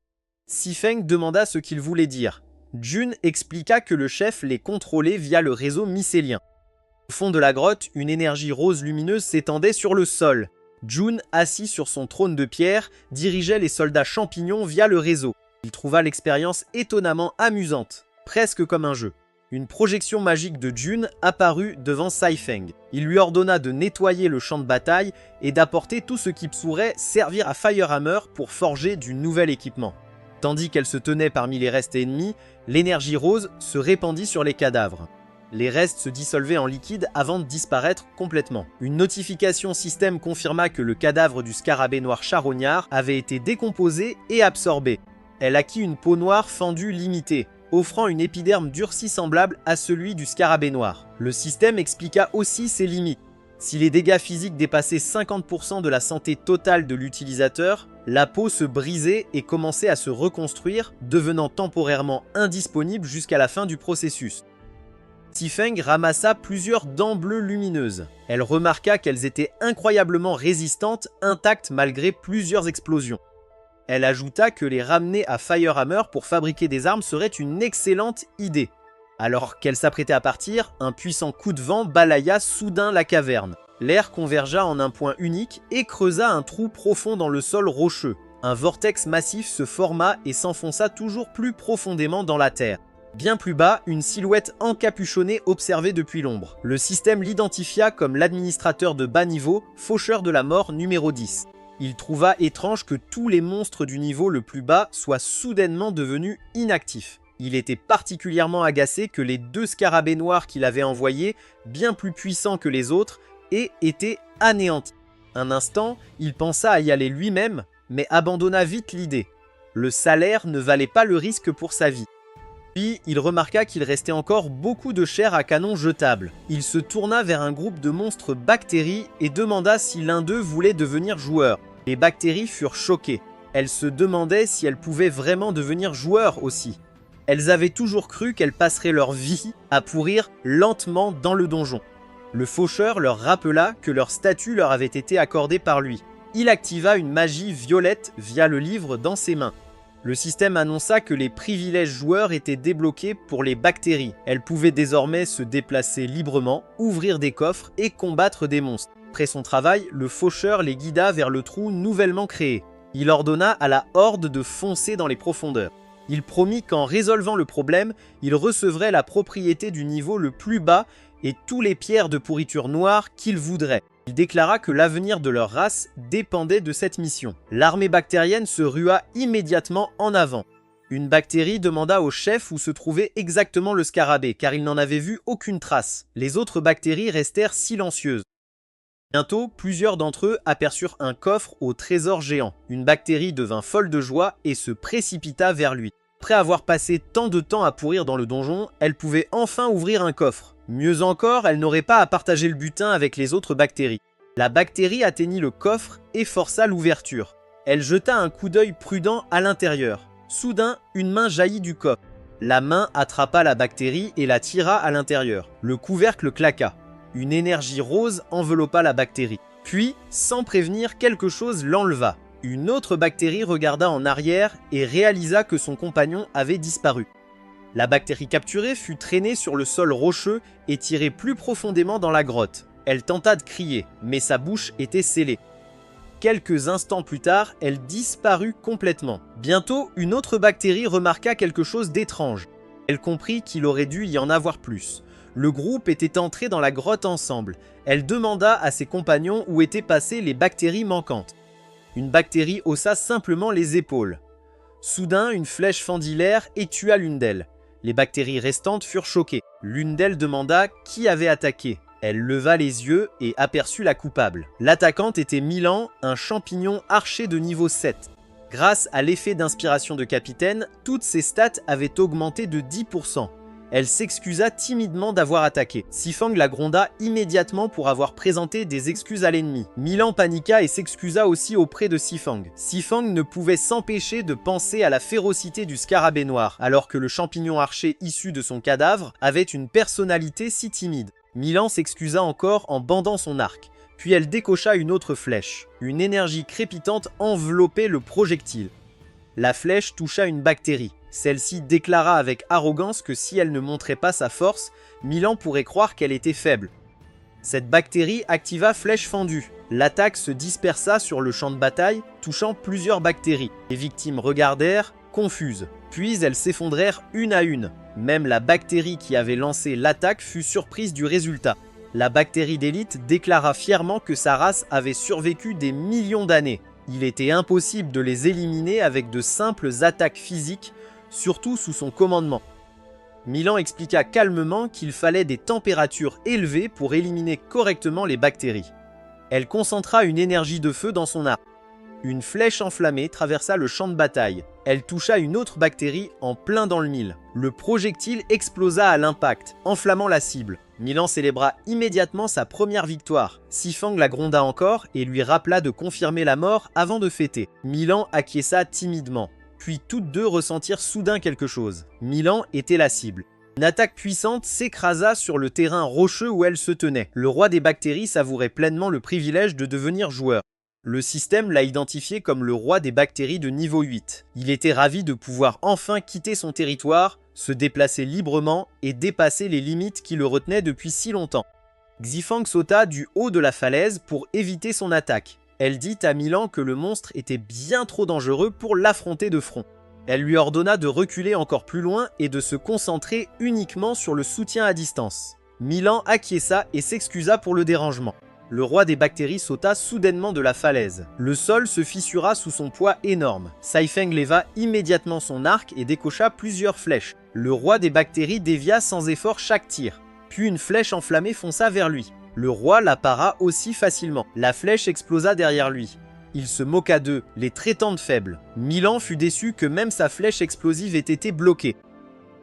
Saifeng demanda ce qu'il voulait dire. June expliqua que le chef les contrôlait via le réseau mycélien. Au fond de la grotte, une énergie rose lumineuse s'étendait sur le sol. June, assis sur son trône de pierre, dirigeait les soldats champignons via le réseau. Il trouva l'expérience étonnamment amusante, presque comme un jeu. Une projection magique de June apparut devant Saifeng. Il lui ordonna de nettoyer le champ de bataille et d'apporter tout ce qui pourrait servir à Firehammer pour forger du nouvel équipement. Tandis qu'elle se tenait parmi les restes ennemis, l'énergie rose se répandit sur les cadavres. Les restes se dissolvaient en liquide avant de disparaître complètement. Une notification système confirma que le cadavre du scarabée noir charognard avait été décomposé et absorbé. Elle acquit une peau noire fendue limitée, offrant une épiderme durcie semblable à celui du scarabée noir. Le système expliqua aussi ses limites. Si les dégâts physiques dépassaient 50% de la santé totale de l'utilisateur, la peau se brisait et commençait à se reconstruire, devenant temporairement indisponible jusqu'à la fin du processus. Xifeng ramassa plusieurs dents bleues lumineuses. Elle remarqua qu'elles étaient incroyablement résistantes, intactes malgré plusieurs explosions. Elle ajouta que les ramener à Firehammer pour fabriquer des armes serait une excellente idée. Alors qu'elle s'apprêtait à partir, un puissant coup de vent balaya soudain la caverne. L'air convergea en un point unique et creusa un trou profond dans le sol rocheux. Un vortex massif se forma et s'enfonça toujours plus profondément dans la terre. Bien plus bas, une silhouette encapuchonnée observait depuis l'ombre. Le système l'identifia comme l'administrateur de bas niveau, faucheur de la mort numéro 10. Il trouva étrange que tous les monstres du niveau le plus bas soient soudainement devenus inactifs. Il était particulièrement agacé que les 2 scarabées noirs qu'il avait envoyés, bien plus puissants que les autres, aient été anéantis. Un instant, il pensa à y aller lui-même, mais abandonna vite l'idée. Le salaire ne valait pas le risque pour sa vie. Puis, il remarqua qu'il restait encore beaucoup de chair à canon jetable. Il se tourna vers un groupe de monstres bactéries et demanda si l'un d'eux voulait devenir joueur. Les bactéries furent choquées. Elles se demandaient si elles pouvaient vraiment devenir joueurs aussi. Elles avaient toujours cru qu'elles passeraient leur vie à pourrir lentement dans le donjon. Le faucheur leur rappela que leur statut leur avait été accordé par lui. Il activa une magie violette via le livre dans ses mains. Le système annonça que les privilèges joueurs étaient débloqués pour les bactéries. Elles pouvaient désormais se déplacer librement, ouvrir des coffres et combattre des monstres. Après son travail, le faucheur les guida vers le trou nouvellement créé. Il ordonna à la horde de foncer dans les profondeurs. Il promit qu'en résolvant le problème, il recevrait la propriété du niveau le plus bas et tous les pierres de pourriture noire qu'il voudrait. Il déclara que l'avenir de leur race dépendait de cette mission. L'armée bactérienne se rua immédiatement en avant. Une bactérie demanda au chef où se trouvait exactement le scarabée, car il n'en avait vu aucune trace. Les autres bactéries restèrent silencieuses. Bientôt, plusieurs d'entre eux aperçurent un coffre au trésor géant. Une bactérie devint folle de joie et se précipita vers lui. Après avoir passé tant de temps à pourrir dans le donjon, elle pouvait enfin ouvrir un coffre. Mieux encore, elle n'aurait pas à partager le butin avec les autres bactéries. La bactérie atteignit le coffre et força l'ouverture. Elle jeta un coup d'œil prudent à l'intérieur. Soudain, une main jaillit du coffre. La main attrapa la bactérie et la tira à l'intérieur. Le couvercle claqua. Une énergie rose enveloppa la bactérie. Puis, sans prévenir, quelque chose l'enleva. Une autre bactérie regarda en arrière et réalisa que son compagnon avait disparu. La bactérie capturée fut traînée sur le sol rocheux et tirée plus profondément dans la grotte. Elle tenta de crier, mais sa bouche était scellée. Quelques instants plus tard, elle disparut complètement. Bientôt, une autre bactérie remarqua quelque chose d'étrange. Elle comprit qu'il aurait dû y en avoir plus. Le groupe était entré dans la grotte ensemble. Elle demanda à ses compagnons où étaient passées les bactéries manquantes. Une bactérie haussa simplement les épaules. Soudain, une flèche fendit l'air et tua l'une d'elles. Les bactéries restantes furent choquées. L'une d'elles demanda qui avait attaqué. Elle leva les yeux et aperçut la coupable. L'attaquante était Milan, un champignon archer de niveau 7. Grâce à l'effet d'inspiration de Capitaine, toutes ses stats avaient augmenté de 10%. Elle s'excusa timidement d'avoir attaqué. Xifeng la gronda immédiatement pour avoir présenté des excuses à l'ennemi. Milan paniqua et s'excusa aussi auprès de Xifeng. Xifeng ne pouvait s'empêcher de penser à la férocité du scarabée noir, alors que le champignon archer issu de son cadavre avait une personnalité si timide. Milan s'excusa encore en bandant son arc, puis elle décocha une autre flèche. Une énergie crépitante enveloppait le projectile. La flèche toucha une bactérie. Celle-ci déclara avec arrogance que si elle ne montrait pas sa force, Milan pourrait croire qu'elle était faible. Cette bactérie activa Flèche fendue. L'attaque se dispersa sur le champ de bataille, touchant plusieurs bactéries. Les victimes regardèrent, confuses. Puis elles s'effondrèrent une à une. Même la bactérie qui avait lancé l'attaque fut surprise du résultat. La bactérie d'élite déclara fièrement que sa race avait survécu des millions d'années. Il était impossible de les éliminer avec de simples attaques physiques, surtout sous son commandement. Milan expliqua calmement qu'il fallait des températures élevées pour éliminer correctement les bactéries. Elle concentra une énergie de feu dans son arc. Une flèche enflammée traversa le champ de bataille. Elle toucha une autre bactérie en plein dans le mille. Le projectile explosa à l'impact, enflammant la cible. Milan célébra immédiatement sa première victoire. Xifeng la gronda encore et lui rappela de confirmer la mort avant de fêter. Milan acquiesça timidement. Puis toutes deux ressentirent soudain quelque chose. Milan était la cible. Une attaque puissante s'écrasa sur le terrain rocheux où elle se tenait. Le roi des bactéries savourait pleinement le privilège de devenir joueur. Le système l'a identifié comme le roi des bactéries de niveau 8. Il était ravi de pouvoir enfin quitter son territoire, se déplacer librement et dépasser les limites qui le retenaient depuis si longtemps. Xifang sauta du haut de la falaise pour éviter son attaque. Elle dit à Milan que le monstre était bien trop dangereux pour l'affronter de front. Elle lui ordonna de reculer encore plus loin et de se concentrer uniquement sur le soutien à distance. Milan acquiesça et s'excusa pour le dérangement. Le roi des bactéries sauta soudainement de la falaise. Le sol se fissura sous son poids énorme. Saifeng leva immédiatement son arc et décocha plusieurs flèches. Le roi des bactéries dévia sans effort chaque tir. Puis une flèche enflammée fonça vers lui. Le roi la para aussi facilement. La flèche explosa derrière lui. Il se moqua d'eux, les traitant de faibles. Milan fut déçu que même sa flèche explosive ait été bloquée.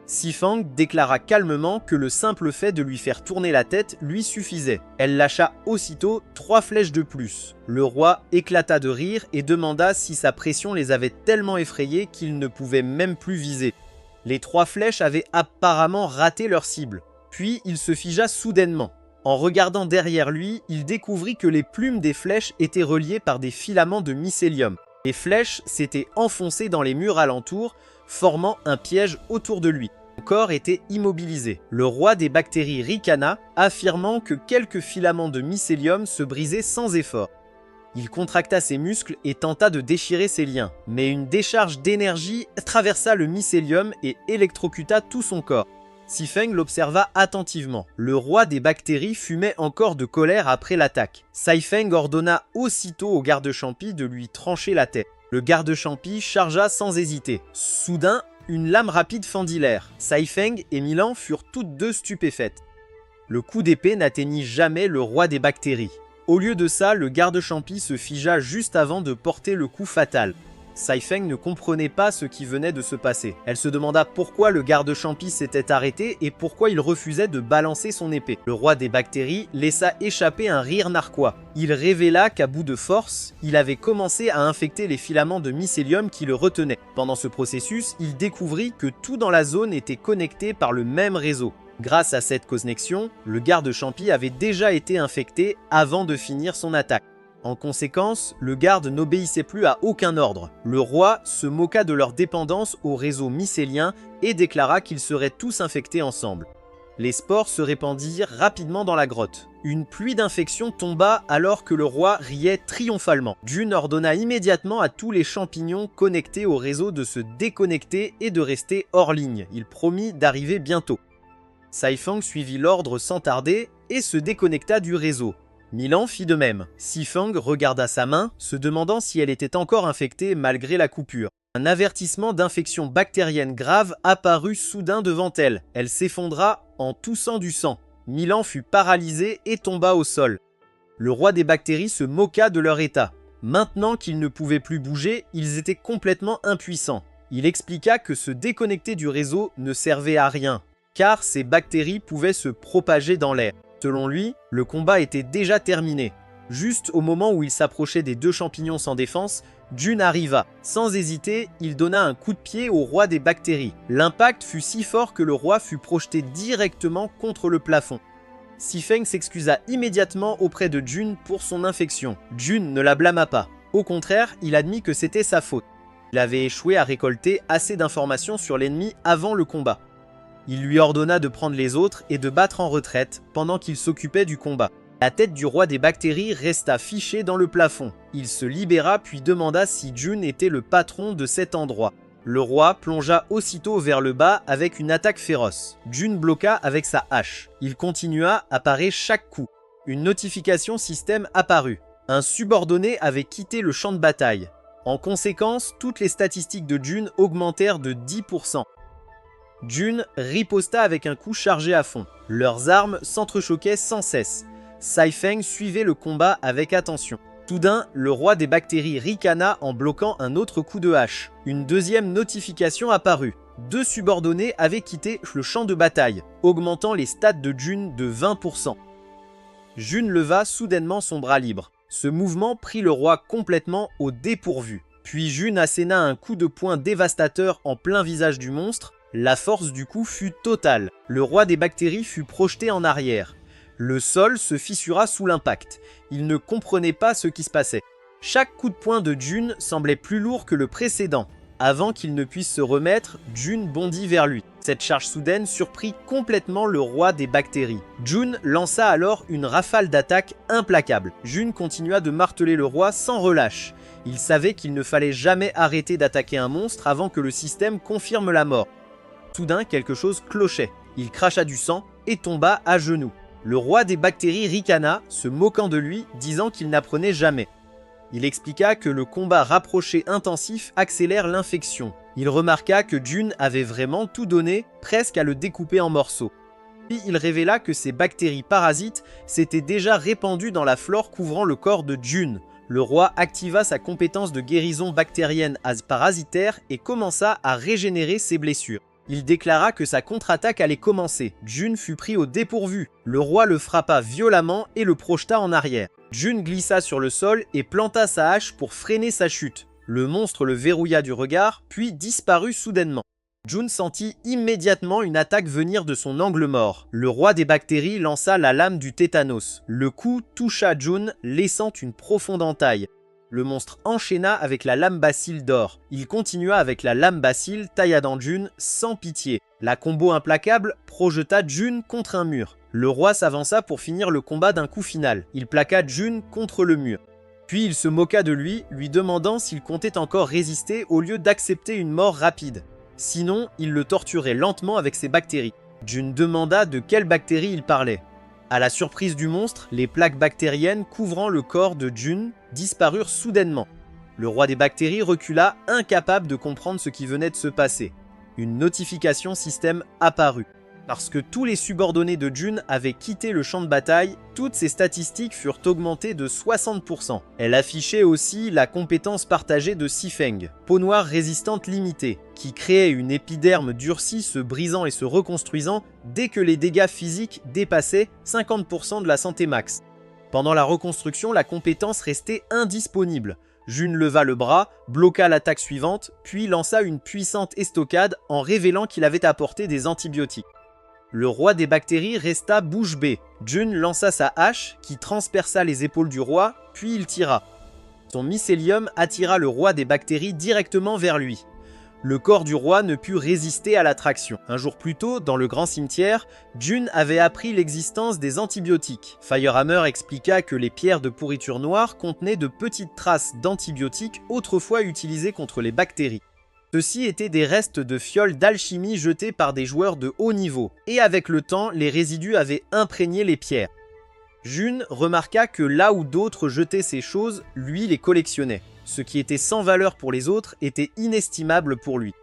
Xifang déclara calmement que le simple fait de lui faire tourner la tête lui suffisait. Elle lâcha aussitôt 3 flèches de plus. Le roi éclata de rire et demanda si sa pression les avait tellement effrayés qu'ils ne pouvaient même plus viser. Les 3 flèches avaient apparemment raté leur cible. Puis il se figea soudainement. En regardant derrière lui, il découvrit que les plumes des flèches étaient reliées par des filaments de mycélium. Les flèches s'étaient enfoncées dans les murs alentours, formant un piège autour de lui. Son corps était immobilisé. Le roi des bactéries ricana, affirmant que quelques filaments de mycélium se brisaient sans effort. Il contracta ses muscles et tenta de déchirer ses liens, mais une décharge d'énergie traversa le mycélium et électrocuta tout son corps. Xifeng l'observa attentivement. Le roi des bactéries fumait encore de colère après l'attaque. Saifeng ordonna aussitôt au garde-champi de lui trancher la tête. Le garde-champi chargea sans hésiter. Soudain, une lame rapide fendit l'air. Saifeng et Milan furent toutes deux stupéfaites. Le coup d'épée n'atteignit jamais le roi des bactéries. Au lieu de ça, le garde-champi se figea juste avant de porter le coup fatal. Saifeng ne comprenait pas ce qui venait de se passer. Elle se demanda pourquoi le garde-champi s'était arrêté et pourquoi il refusait de balancer son épée. Le roi des bactéries laissa échapper un rire narquois. Il révéla qu'à bout de force, il avait commencé à infecter les filaments de mycélium qui le retenaient. Pendant ce processus, il découvrit que tout dans la zone était connecté par le même réseau. Grâce à cette connexion, le garde-champi avait déjà été infecté avant de finir son attaque. En conséquence, le garde n'obéissait plus à aucun ordre. Le roi se moqua de leur dépendance au réseau mycélien et déclara qu'ils seraient tous infectés ensemble. Les spores se répandirent rapidement dans la grotte. Une pluie d'infections tomba alors que le roi riait triomphalement. Jun ordonna immédiatement à tous les champignons connectés au réseau de se déconnecter et de rester hors ligne. Il promit d'arriver bientôt. Saifeng suivit l'ordre sans tarder et se déconnecta du réseau. Milan fit de même. Xifang regarda sa main, se demandant si elle était encore infectée malgré la coupure. Un avertissement d'infection bactérienne grave apparut soudain devant elle. Elle s'effondra en toussant du sang. Milan fut paralysé et tomba au sol. Le roi des bactéries se moqua de leur état. Maintenant qu'ils ne pouvaient plus bouger, ils étaient complètement impuissants. Il expliqua que se déconnecter du réseau ne servait à rien, car ces bactéries pouvaient se propager dans l'air. Selon lui, le combat était déjà terminé. Juste au moment où il s'approchait des 2 champignons sans défense, Jun arriva. Sans hésiter, il donna un coup de pied au roi des bactéries. L'impact fut si fort que le roi fut projeté directement contre le plafond. Xifeng s'excusa immédiatement auprès de Jun pour son infection. Jun ne la blâma pas. Au contraire, il admit que c'était sa faute. Il avait échoué à récolter assez d'informations sur l'ennemi avant le combat. Il lui ordonna de prendre les autres et de battre en retraite pendant qu'il s'occupait du combat. La tête du roi des bactéries resta fichée dans le plafond. Il se libéra puis demanda si Jun était le patron de cet endroit. Le roi plongea aussitôt vers le bas avec une attaque féroce. Jun bloqua avec sa hache. Il continua à parer chaque coup. Une notification système apparut. Un subordonné avait quitté le champ de bataille. En conséquence, toutes les statistiques de Jun augmentèrent de 10%. Jun riposta avec un coup chargé à fond. Leurs armes s'entrechoquaient sans cesse. Saifeng suivait le combat avec attention. Soudain, le roi des bactéries ricana en bloquant un autre coup de hache. Une deuxième notification apparut. 2 subordonnés avaient quitté le champ de bataille, augmentant les stats de Jun de 20%. Jun leva soudainement son bras libre. Ce mouvement prit le roi complètement au dépourvu. Puis Jun asséna un coup de poing dévastateur en plein visage du monstre. La force du coup fut totale. Le roi des bactéries fut projeté en arrière. Le sol se fissura sous l'impact. Il ne comprenait pas ce qui se passait. Chaque coup de poing de Jun semblait plus lourd que le précédent. Avant qu'il ne puisse se remettre, Jun bondit vers lui. Cette charge soudaine surprit complètement le roi des bactéries. Jun lança alors une rafale d'attaques implacable. Jun continua de marteler le roi sans relâche. Il savait qu'il ne fallait jamais arrêter d'attaquer un monstre avant que le système confirme la mort. Soudain, quelque chose clochait. Il cracha du sang et tomba à genoux. Le roi des bactéries ricana, se moquant de lui, disant qu'il n'apprenait jamais. Il expliqua que le combat rapproché intensif accélère l'infection. Il remarqua que Jun avait vraiment tout donné, presque à le découper en morceaux. Puis il révéla que ces bactéries parasites s'étaient déjà répandues dans la flore couvrant le corps de Jun. Le roi activa sa compétence de guérison bactérienne parasitaire et commença à régénérer ses blessures. Il déclara que sa contre-attaque allait commencer. Jun fut pris au dépourvu. Le roi le frappa violemment et le projeta en arrière. Jun glissa sur le sol et planta sa hache pour freiner sa chute. Le monstre le verrouilla du regard, puis disparut soudainement. Jun sentit immédiatement une attaque venir de son angle mort. Le roi des bactéries lança la lame du tétanos. Le coup toucha Jun, laissant une profonde entaille. Le monstre enchaîna avec la lame bacille d'or. Il continua avec la lame bacille tailladant Jun sans pitié. La combo implacable projeta Jun contre un mur. Le roi s'avança pour finir le combat d'un coup final. Il plaqua Jun contre le mur. Puis il se moqua de lui, lui demandant s'il comptait encore résister au lieu d'accepter une mort rapide. Sinon, il le torturait lentement avec ses bactéries. Jun demanda de quelles bactéries il parlait. À la surprise du monstre, les plaques bactériennes couvrant le corps de Jun disparurent soudainement. Le roi des bactéries recula, incapable de comprendre ce qui venait de se passer. Une notification système apparut. Parce que tous les subordonnés de Jun avaient quitté le champ de bataille, toutes ses statistiques furent augmentées de 60%. Elle affichait aussi la compétence partagée de Sifeng, peau noire résistante limitée, qui créait une épiderme durcie se brisant et se reconstruisant dès que les dégâts physiques dépassaient 50% de la santé max. Pendant la reconstruction, la compétence restait indisponible. Jun leva le bras, bloqua l'attaque suivante, puis lança une puissante estocade en révélant qu'il avait apporté des antibiotiques. Le roi des bactéries resta bouche bée. Jun lança sa hache, qui transperça les épaules du roi, puis il tira. Son mycélium attira le roi des bactéries directement vers lui. Le corps du roi ne put résister à l'attraction. Un jour plus tôt, dans le grand cimetière, Jun avait appris l'existence des antibiotiques. Firehammer expliqua que les pierres de pourriture noire contenaient de petites traces d'antibiotiques autrefois utilisées contre les bactéries. Ceux-ci étaient des restes de fioles d'alchimie jetés par des joueurs de haut niveau, et avec le temps, les résidus avaient imprégné les pierres. Jun remarqua que là où d'autres jetaient ces choses, lui les collectionnait. Ce qui était sans valeur pour les autres était inestimable pour lui.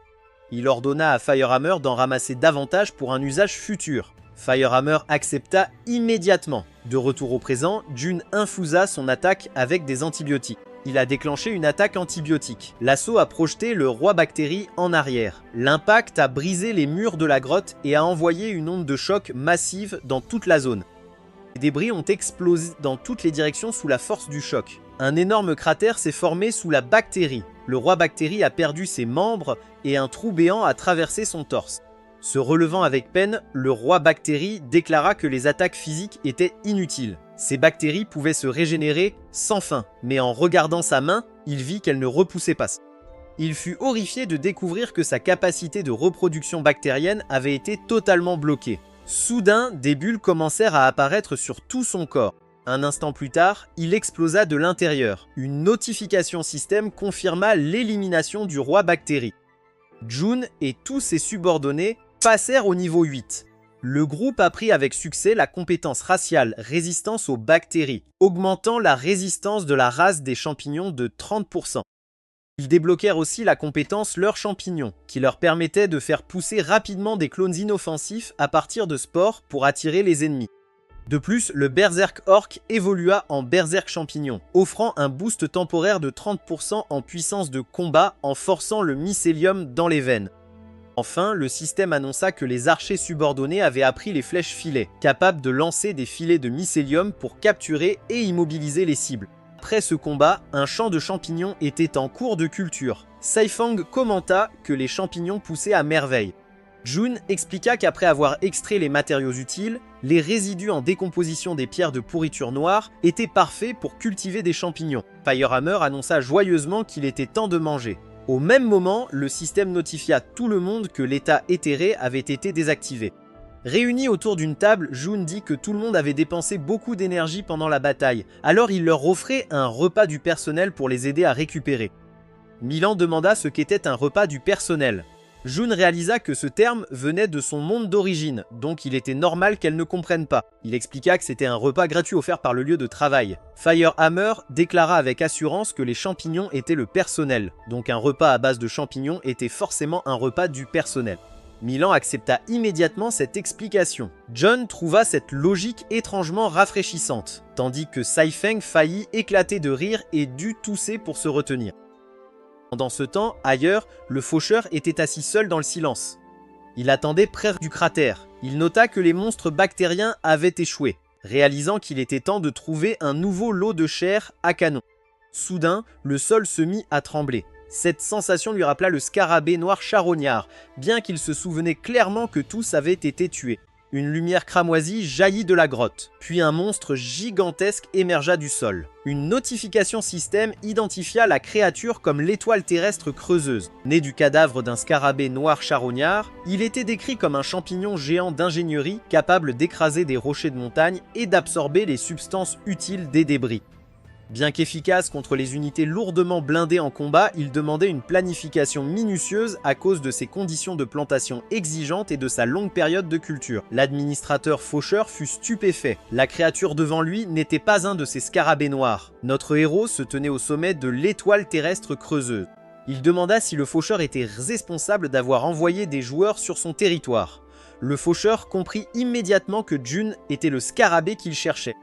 Il ordonna à Firehammer d'en ramasser davantage pour un usage futur. Firehammer accepta immédiatement. De retour au présent, Jun infusa son attaque avec des antibiotiques. Il a déclenché une attaque antibiotique. L'assaut a projeté le roi bactérie en arrière. L'impact a brisé les murs de la grotte et a envoyé une onde de choc massive dans toute la zone. Les débris ont explosé dans toutes les directions sous la force du choc. Un énorme cratère s'est formé sous la bactérie. Le roi bactérie a perdu ses membres et un trou béant a traversé son torse. Se relevant avec peine, le roi bactérie déclara que les attaques physiques étaient inutiles. Ces bactéries pouvaient se régénérer sans fin, mais en regardant sa main, il vit qu'elle ne repoussait pas. Il fut horrifié de découvrir que sa capacité de reproduction bactérienne avait été totalement bloquée. Soudain, des bulles commencèrent à apparaître sur tout son corps. Un instant plus tard, il explosa de l'intérieur. Une notification système confirma l'élimination du roi bactérie. Jun et tous ses subordonnés passèrent au niveau 8. Le groupe a pris avec succès la compétence raciale résistance aux bactéries, augmentant la résistance de la race des champignons de 30%. Ils débloquèrent aussi la compétence leurs champignons, qui leur permettait de faire pousser rapidement des clones inoffensifs à partir de spores pour attirer les ennemis. De plus, le Berserk Orc évolua en Berserk Champignon, offrant un boost temporaire de 30% en puissance de combat en forçant le mycélium dans les veines. Enfin, le système annonça que les archers subordonnés avaient appris les flèches filets, capables de lancer des filets de mycélium pour capturer et immobiliser les cibles. Après ce combat, un champ de champignons était en cours de culture. Saifang commenta que les champignons poussaient à merveille. Jun expliqua qu'après avoir extrait les matériaux utiles, les résidus en décomposition des pierres de pourriture noire étaient parfaits pour cultiver des champignons. Firehammer annonça joyeusement qu'il était temps de manger. Au même moment, le système notifia tout le monde que l'état éthéré avait été désactivé. Réunis autour d'une table, Jun dit que tout le monde avait dépensé beaucoup d'énergie pendant la bataille, alors il leur offrait un repas du personnel pour les aider à récupérer. Milan demanda ce qu'était un repas du personnel. Jun réalisa que ce terme venait de son monde d'origine, donc il était normal qu'elle ne comprenne pas. Il expliqua que c'était un repas gratuit offert par le lieu de travail. Firehammer déclara avec assurance que les champignons étaient le personnel, donc un repas à base de champignons était forcément un repas du personnel. Milan accepta immédiatement cette explication. John trouva cette logique étrangement rafraîchissante, tandis que Saifeng faillit éclater de rire et dut tousser pour se retenir. Pendant ce temps, ailleurs, le faucheur était assis seul dans le silence. Il attendait près du cratère. Il nota que les monstres bactériens avaient échoué, réalisant qu'il était temps de trouver un nouveau lot de chair à canon. Soudain, le sol se mit à trembler. Cette sensation lui rappela le scarabée noir charognard, bien qu'il se souvenait clairement que tous avaient été tués. Une lumière cramoisie jaillit de la grotte, puis un monstre gigantesque émergea du sol. Une notification système identifia la créature comme l'étoile terrestre creuseuse. Né du cadavre d'un scarabée noir charognard, il était décrit comme un champignon géant d'ingénierie capable d'écraser des rochers de montagne et d'absorber les substances utiles des débris. Bien qu'efficace contre les unités lourdement blindées en combat, il demandait une planification minutieuse à cause de ses conditions de plantation exigeantes et de sa longue période de culture. L'administrateur faucheur fut stupéfait. La créature devant lui n'était pas un de ces scarabées noirs. Notre héros se tenait au sommet de l'étoile terrestre creuseuse. Il demanda si le faucheur était responsable d'avoir envoyé des joueurs sur son territoire. Le faucheur comprit immédiatement que Jun était le scarabée qu'il cherchait.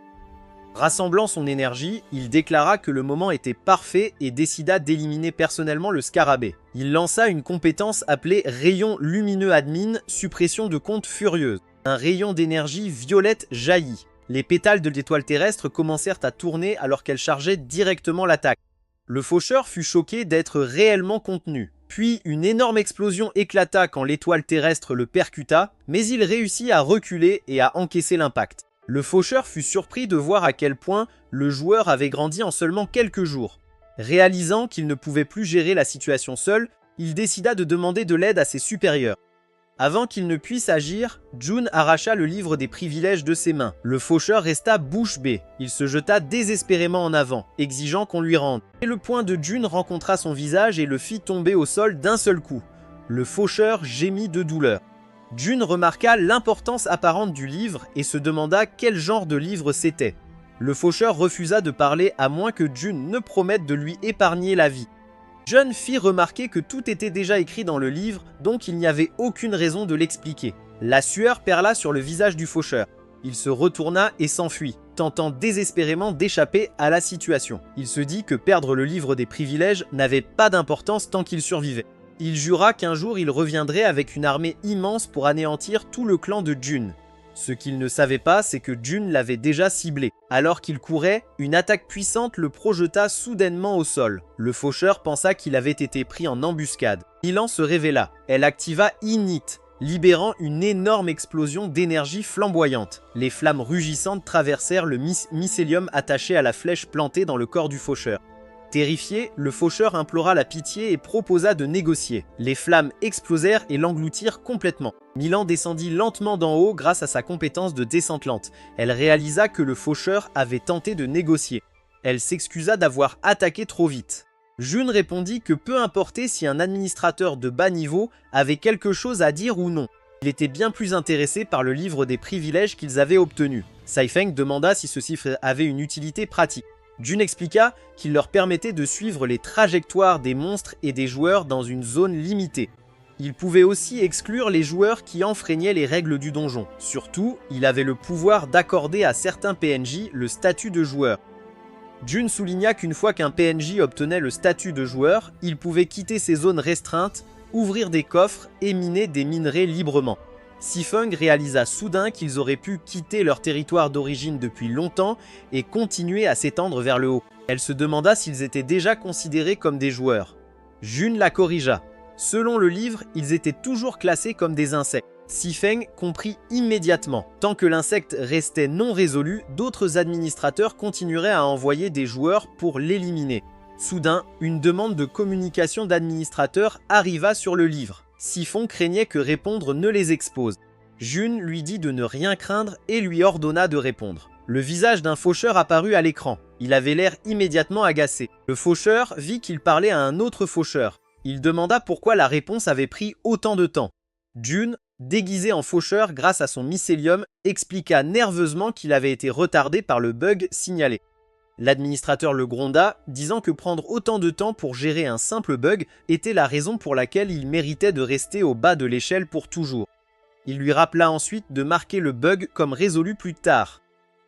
Rassemblant son énergie, il déclara que le moment était parfait et décida d'éliminer personnellement le scarabée. Il lança une compétence appelée Rayon lumineux admin, suppression de compte furieuse. Un rayon d'énergie violette jaillit. Les pétales de l'étoile terrestre commencèrent à tourner alors qu'elle chargeait directement l'attaque. Le faucheur fut choqué d'être réellement contenu. Puis une énorme explosion éclata quand l'étoile terrestre le percuta, mais il réussit à reculer et à encaisser l'impact. Le faucheur fut surpris de voir à quel point le joueur avait grandi en seulement quelques jours. Réalisant qu'il ne pouvait plus gérer la situation seul, il décida de demander de l'aide à ses supérieurs. Avant qu'il ne puisse agir, Jun arracha le livre des privilèges de ses mains. Le faucheur resta bouche bée. Il se jeta désespérément en avant, exigeant qu'on lui rende. Et le poing de Jun rencontra son visage et le fit tomber au sol d'un seul coup. Le faucheur gémit de douleur. Jun remarqua l'importance apparente du livre et se demanda quel genre de livre c'était. Le faucheur refusa de parler à moins que Jun ne promette de lui épargner la vie. Jun fit remarquer que tout était déjà écrit dans le livre, donc il n'y avait aucune raison de l'expliquer. La sueur perla sur le visage du faucheur. Il se retourna et s'enfuit, tentant désespérément d'échapper à la situation. Il se dit que perdre le livre des privilèges n'avait pas d'importance tant qu'il survivait. Il jura qu'un jour il reviendrait avec une armée immense pour anéantir tout le clan de Jun. Ce qu'il ne savait pas, c'est que Jun l'avait déjà ciblé. Alors qu'il courait, une attaque puissante le projeta soudainement au sol. Le faucheur pensa qu'il avait été pris en embuscade. Milan se révéla. Elle activa Init, libérant une énorme explosion d'énergie flamboyante. Les flammes rugissantes traversèrent le mycélium attaché à la flèche plantée dans le corps du faucheur. Terrifié, le faucheur implora la pitié et proposa de négocier. Les flammes explosèrent et l'engloutirent complètement. Milan descendit lentement d'en haut grâce à sa compétence de descente lente. Elle réalisa que le faucheur avait tenté de négocier. Elle s'excusa d'avoir attaqué trop vite. Jun répondit que peu importait si un administrateur de bas niveau avait quelque chose à dire ou non. Il était bien plus intéressé par le livre des privilèges qu'ils avaient obtenu. Saifeng demanda si ceci avait une utilité pratique. Jun expliqua qu'il leur permettait de suivre les trajectoires des monstres et des joueurs dans une zone limitée. Il pouvait aussi exclure les joueurs qui enfreignaient les règles du donjon. Surtout, il avait le pouvoir d'accorder à certains PNJ le statut de joueur. Jun souligna qu'une fois qu'un PNJ obtenait le statut de joueur, il pouvait quitter ces zones restreintes, ouvrir des coffres et miner des minerais librement. Saifeng réalisa soudain qu'ils auraient pu quitter leur territoire d'origine depuis longtemps et continuer à s'étendre vers le haut. Elle se demanda s'ils étaient déjà considérés comme des joueurs. Jun la corrigea. Selon le livre, ils étaient toujours classés comme des insectes. Si Feng comprit immédiatement. Tant que l'insecte restait non résolu, d'autres administrateurs continueraient à envoyer des joueurs pour l'éliminer. Soudain, une demande de communication d'administrateur arriva sur le livre. Si Feng craignait que répondre ne les expose. Jun lui dit de ne rien craindre et lui ordonna de répondre. Le visage d'un faucheur apparut à l'écran. Il avait l'air immédiatement agacé. Le faucheur vit qu'il parlait à un autre faucheur. Il demanda pourquoi la réponse avait pris autant de temps. Jun, déguisé en faucheur grâce à son mycélium, expliqua nerveusement qu'il avait été retardé par le bug signalé. L'administrateur le gronda, disant que prendre autant de temps pour gérer un simple bug était la raison pour laquelle il méritait de rester au bas de l'échelle pour toujours. Il lui rappela ensuite de marquer le bug comme résolu plus tard.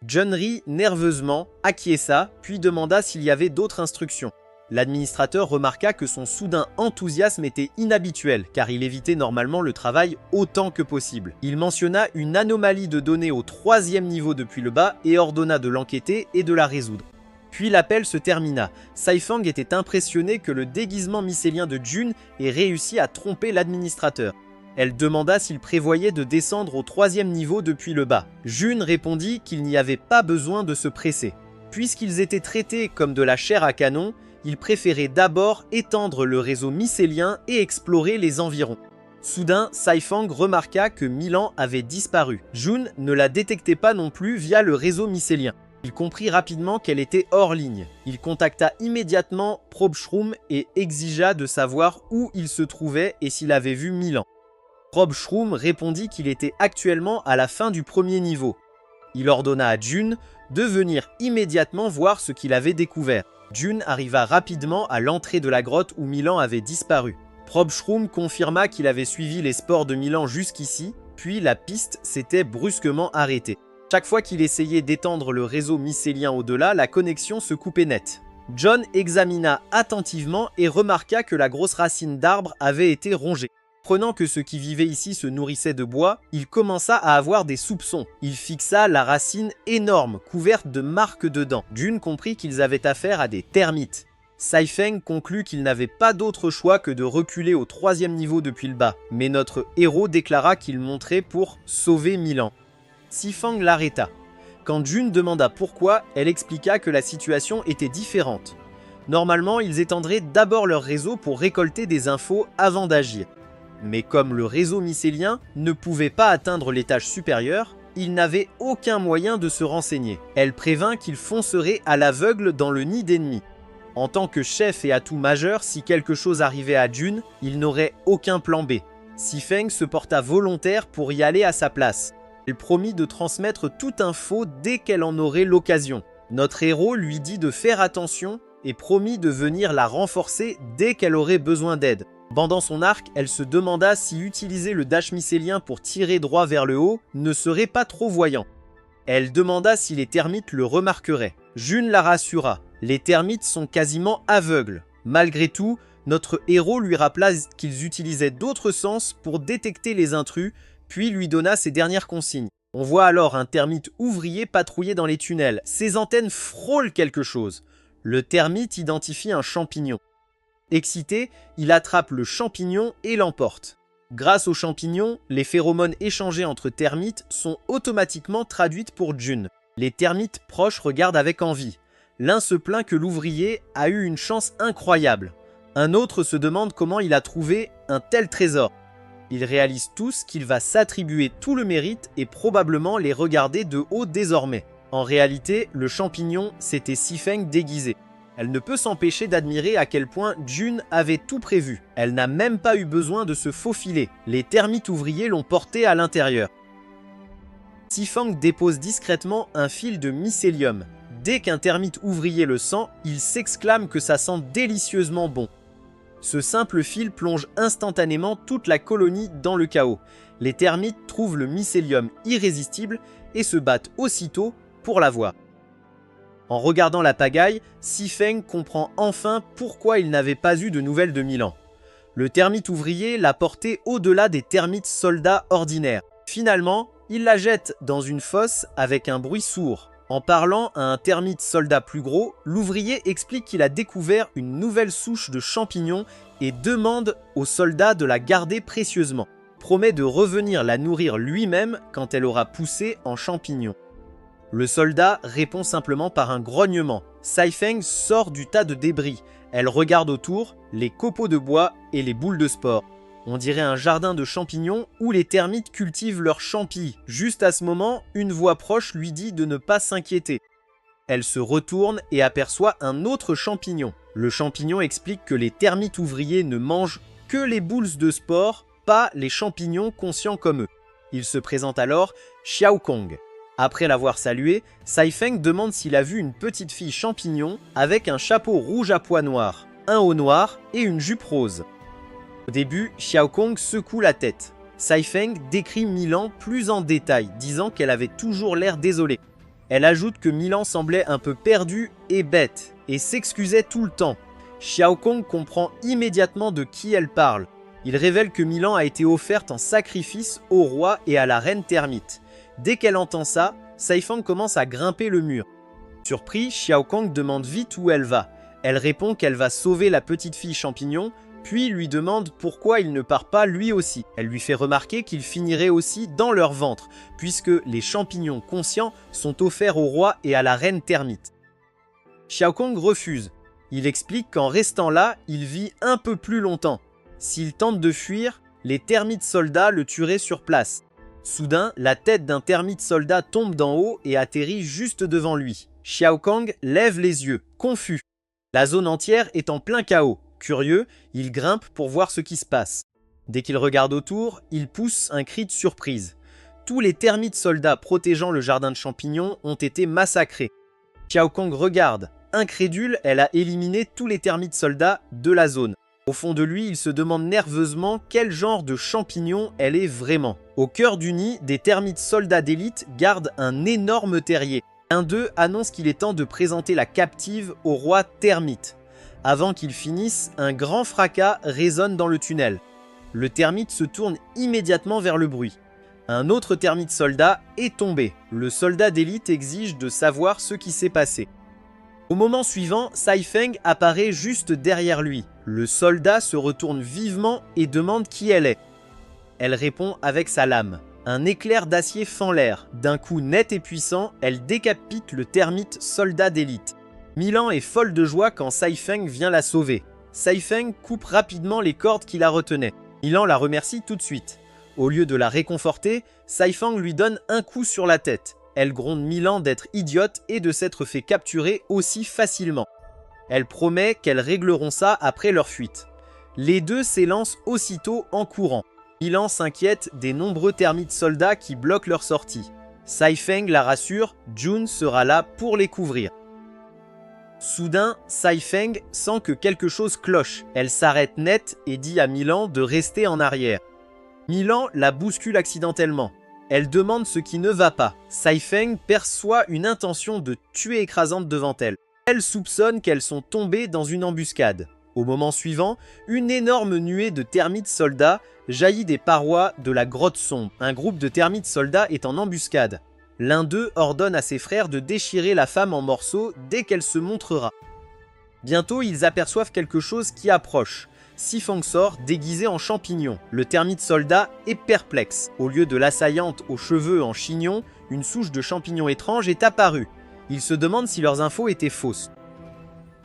Jun rit nerveusement, acquiesça, puis demanda s'il y avait d'autres instructions. L'administrateur remarqua que son soudain enthousiasme était inhabituel, car il évitait normalement le travail autant que possible. Il mentionna une anomalie de données au 3e niveau depuis le bas et ordonna de l'enquêter et de la résoudre. Puis l'appel se termina. Saifang était impressionné que le déguisement mycélien de Jun ait réussi à tromper l'administrateur. Elle demanda s'il prévoyait de descendre au 3e niveau depuis le bas. Jun répondit qu'il n'y avait pas besoin de se presser. Puisqu'ils étaient traités comme de la chair à canon, il préférait d'abord étendre le réseau mycélien et explorer les environs. Soudain, Saifang remarqua que Milan avait disparu. Jun ne la détectait pas non plus via le réseau mycélien. Il comprit rapidement qu'elle était hors ligne. Il contacta immédiatement Probschrum et exigea de savoir où il se trouvait et s'il avait vu Milan. Probschrum répondit qu'il était actuellement à la fin du 1er niveau. Il ordonna à Jun de venir immédiatement voir ce qu'il avait découvert. Jun arriva rapidement à l'entrée de la grotte où Milan avait disparu. Probschrum confirma qu'il avait suivi les spores de Milan jusqu'ici, puis la piste s'était brusquement arrêtée. Chaque fois qu'il essayait d'étendre le réseau mycélien au-delà, la connexion se coupait net. John examina attentivement et remarqua que la grosse racine d'arbre avait été rongée. Prenant que ceux qui vivaient ici se nourrissaient de bois, il commença à avoir des soupçons. Il fixa la racine énorme, couverte de marques de dents. Jun comprit qu'ils avaient affaire à des termites. Saifeng conclut qu'il n'avait pas d'autre choix que de reculer au 3e niveau depuis le bas, mais notre héros déclara qu'il monterait pour sauver Milan. Sifang l'arrêta. Quand Jun demanda pourquoi, elle expliqua que la situation était différente. Normalement, ils étendraient d'abord leur réseau pour récolter des infos avant d'agir. Mais comme le réseau mycélien ne pouvait pas atteindre l'étage supérieur, il n'avait aucun moyen de se renseigner. Elle prévint qu'il foncerait à l'aveugle dans le nid d'ennemis. En tant que chef et atout majeur, si quelque chose arrivait à Jun, il n'aurait aucun plan B. Sifeng se porta volontaire pour y aller à sa place. Elle promit de transmettre toute info dès qu'elle en aurait l'occasion. Notre héros lui dit de faire attention et promit de venir la renforcer dès qu'elle aurait besoin d'aide. Bandant son arc, elle se demanda si utiliser le dash mycélien pour tirer droit vers le haut ne serait pas trop voyant. Elle demanda si les termites le remarqueraient. Jun la rassura. Les termites sont quasiment aveugles. Malgré tout, notre héros lui rappela qu'ils utilisaient d'autres sens pour détecter les intrus, puis lui donna ses dernières consignes. On voit alors un termite ouvrier patrouiller dans les tunnels. Ses antennes frôlent quelque chose. Le termite identifie un champignon. Excité, il attrape le champignon et l'emporte. Grâce au champignon, les phéromones échangées entre termites sont automatiquement traduites pour Jun. Les termites proches regardent avec envie. L'un se plaint que l'ouvrier a eu une chance incroyable. Un autre se demande comment il a trouvé un tel trésor. Ils réalisent tous qu'il va s'attribuer tout le mérite et probablement les regarder de haut désormais. En réalité, le champignon, c'était Sifeng déguisé. Elle ne peut s'empêcher d'admirer à quel point Jun avait tout prévu. Elle n'a même pas eu besoin de se faufiler. Les termites ouvriers l'ont porté à l'intérieur. Sifang dépose discrètement un fil de mycélium. Dès qu'un termite ouvrier le sent, il s'exclame que ça sent délicieusement bon. Ce simple fil plonge instantanément toute la colonie dans le chaos. Les termites trouvent le mycélium irrésistible et se battent aussitôt pour l'avoir. En regardant la pagaille, Sifeng comprend enfin pourquoi il n'avait pas eu de nouvelles de Milan. Le termite ouvrier l'a porté au-delà des termites soldats ordinaires. Finalement, il la jette dans une fosse avec un bruit sourd. En parlant à un termite soldat plus gros, l'ouvrier explique qu'il a découvert une nouvelle souche de champignons et demande au soldat de la garder précieusement. Promet de revenir la nourrir lui-même quand elle aura poussé en champignons. Le soldat répond simplement par un grognement. Saifeng sort du tas de débris. Elle regarde autour, les copeaux de bois et les boules de sport. On dirait un jardin de champignons où les termites cultivent leurs champis. Juste à ce moment, une voix proche lui dit de ne pas s'inquiéter. Elle se retourne et aperçoit un autre champignon. Le champignon explique que les termites ouvriers ne mangent que les boules de sport, pas les champignons conscients comme eux. Il se présente alors Xiao Kong. Après l'avoir salué, Saifeng demande s'il a vu une petite fille champignon avec un chapeau rouge à pois noirs, un haut noir et une jupe rose. Au début, Xiao Kong secoue la tête. Saifeng décrit Milan plus en détail, disant qu'elle avait toujours l'air désolée. Elle ajoute que Milan semblait un peu perdu et bête, et s'excusait tout le temps. Xiao Kong comprend immédiatement de qui elle parle. Il révèle que Milan a été offerte en sacrifice au roi et à la reine termite. Dès qu'elle entend ça, Saifeng commence à grimper le mur. Surpris, Xiao Kong demande vite où elle va. Elle répond qu'elle va sauver la petite fille champignon, puis lui demande pourquoi il ne part pas lui aussi. Elle lui fait remarquer qu'il finirait aussi dans leur ventre, puisque les champignons conscients sont offerts au roi et à la reine termite. Xiao Kong refuse. Il explique qu'en restant là, il vit un peu plus longtemps. S'il tente de fuir, les termites soldats le tueraient sur place. Soudain, la tête d'un termite soldat tombe d'en haut et atterrit juste devant lui. Xiao Kong lève les yeux, confus. La zone entière est en plein chaos. Curieux, il grimpe pour voir ce qui se passe. Dès qu'il regarde autour, il pousse un cri de surprise. Tous les termites soldats protégeant le jardin de champignons ont été massacrés. Xiao Kong regarde. Incrédule, elle a éliminé tous les termites soldats de la zone. Au fond de lui, il se demande nerveusement quel genre de champignon elle est vraiment. Au cœur du nid, des termites soldats d'élite gardent un énorme terrier. L'un d'eux annonce qu'il est temps de présenter la captive au roi termite. Avant qu'il finisse, un grand fracas résonne dans le tunnel. Le termite se tourne immédiatement vers le bruit. Un autre termite soldat est tombé. Le soldat d'élite exige de savoir ce qui s'est passé. Au moment suivant, Saifeng apparaît juste derrière lui. Le soldat se retourne vivement et demande qui elle est. Elle répond avec sa lame. Un éclair d'acier fend l'air. D'un coup net et puissant, elle décapite le termite soldat d'élite. Milan est folle de joie quand Saifeng vient la sauver. Saifeng coupe rapidement les cordes qui la retenaient. Milan la remercie tout de suite. Au lieu de la réconforter, Saifeng lui donne un coup sur la tête. Elle gronde Milan d'être idiote et de s'être fait capturer aussi facilement. Elle promet qu'elles régleront ça après leur fuite. Les deux s'élancent aussitôt en courant. Milan s'inquiète des nombreux termites soldats qui bloquent leur sortie. Saifeng la rassure, Jun sera là pour les couvrir. Soudain, Saifeng sent que quelque chose cloche. Elle s'arrête net et dit à Milan de rester en arrière. Milan la bouscule accidentellement. Elle demande ce qui ne va pas. Saifeng perçoit une intention de tuer écrasante devant elle. Elle soupçonne qu'elles sont tombées dans une embuscade. Au moment suivant, une énorme nuée de termites soldats jaillit des parois de la grotte sombre. Un groupe de termites soldats est en embuscade. L'un d'eux ordonne à ses frères de déchirer la femme en morceaux dès qu'elle se montrera. Bientôt, ils aperçoivent quelque chose qui approche. Sifeng sort déguisé en champignon. Le termite soldat est perplexe. Au lieu de l'assaillante aux cheveux en chignon, une souche de champignons étrange est apparue. Il se demande si leurs infos étaient fausses.